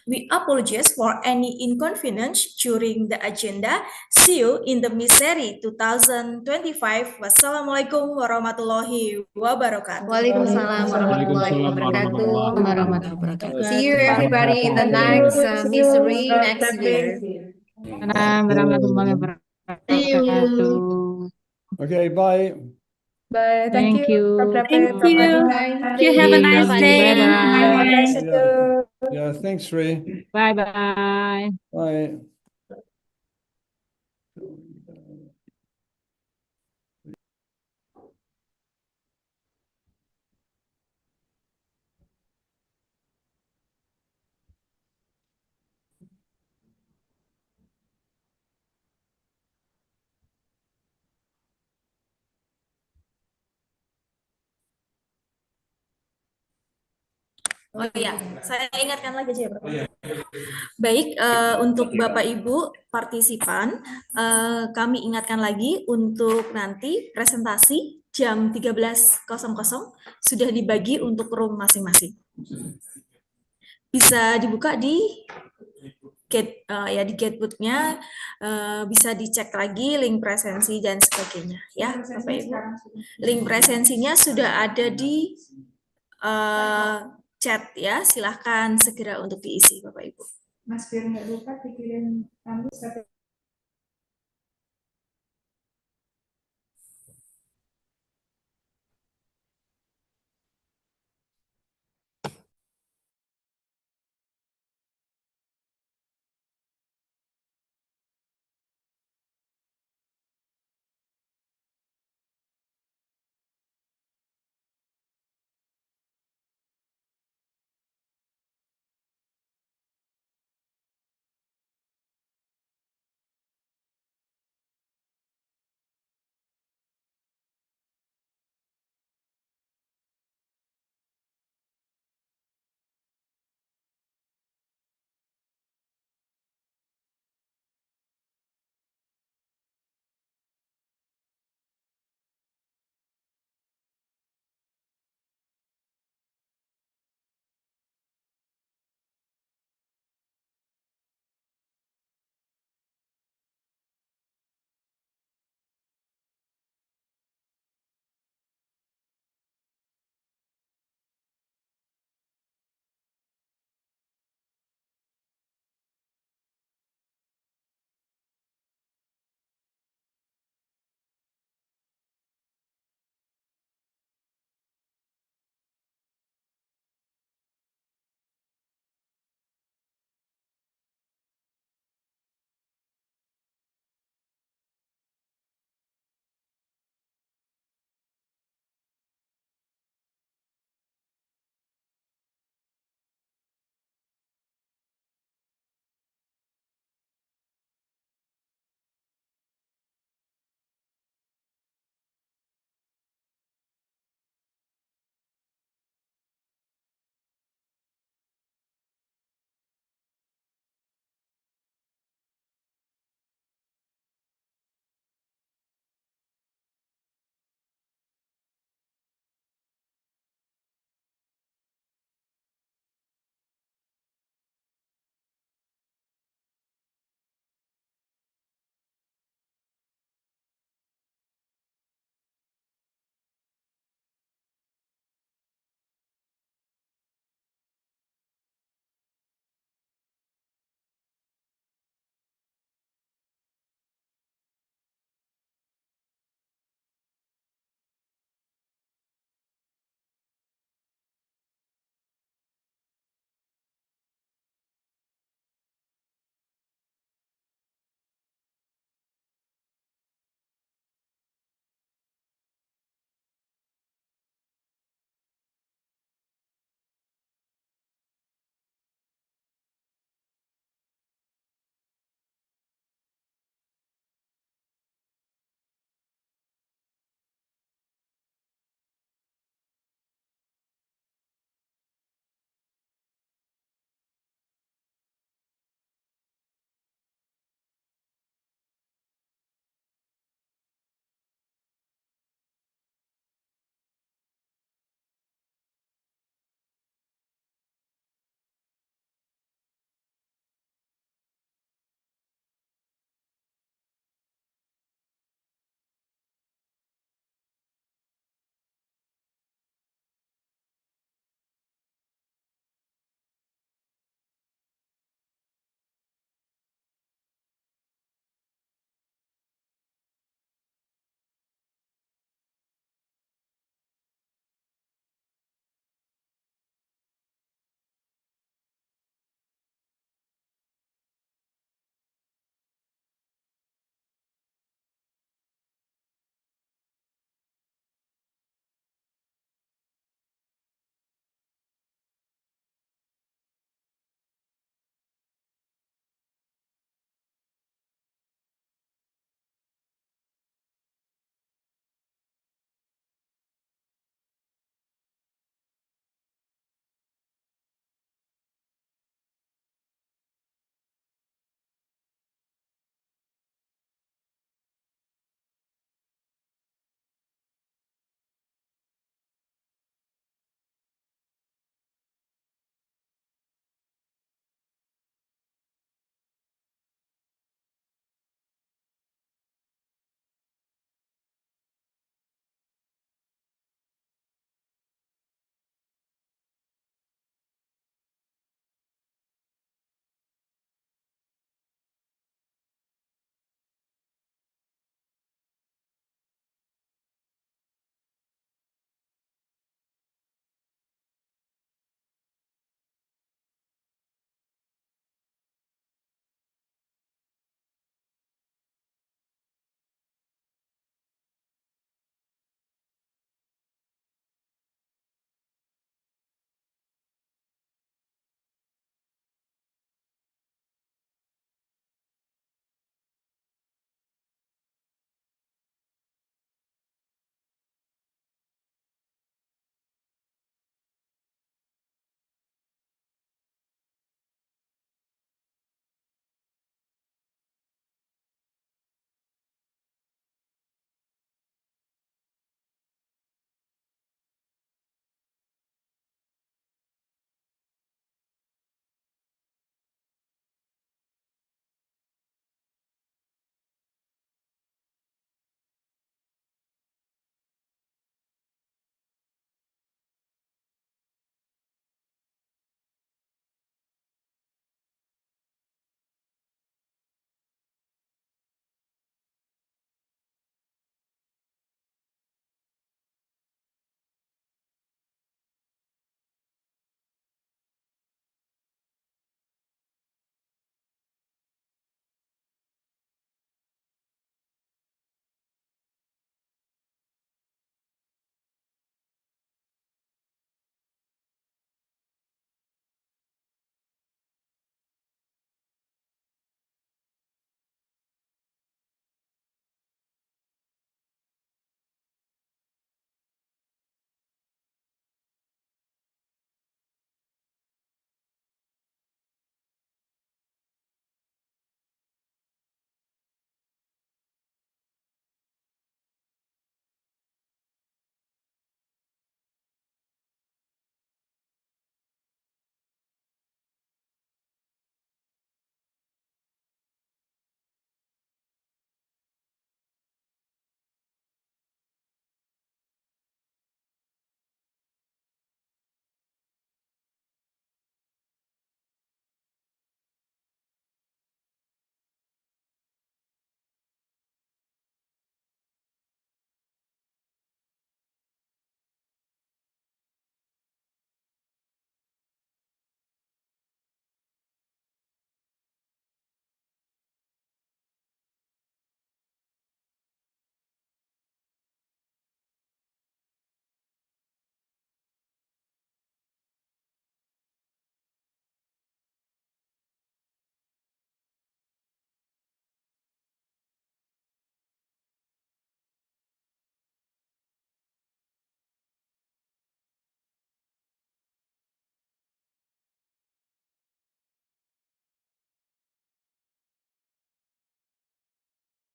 We apologize for any inconvenience during the agenda. See you in the Miceri 2025. Wassalamualaikum warahmatullahi wabarakatuh. Waalaikumsalam warahmatullahi wabarakatuh. See you everybody in the Thank next you. See you, Miceri Prof. next year. See you. Okay, bye. Bye. Thank you, Prof. Thank Prof. you. Adina. You have a nice Prof. day. Adina. Bye. See you. Yeah, thanks, Sri. Bye-bye. Bye. Oh iya, saya ingatkan lagi aja ya, Prof. Baik, untuk Bapak Ibu partisipan, kami ingatkan lagi untuk nanti presentasi jam 13.00 sudah dibagi untuk room masing-masing. Bisa dibuka di ya di Gatebook-nya bisa dicek lagi link presensi dan sebagainya ya Bapak Ibu. Link presensinya sudah ada di chat ya, silahkan segera untuk diisi Bapak Ibu. Mas biar nggak lupa pikirin kamu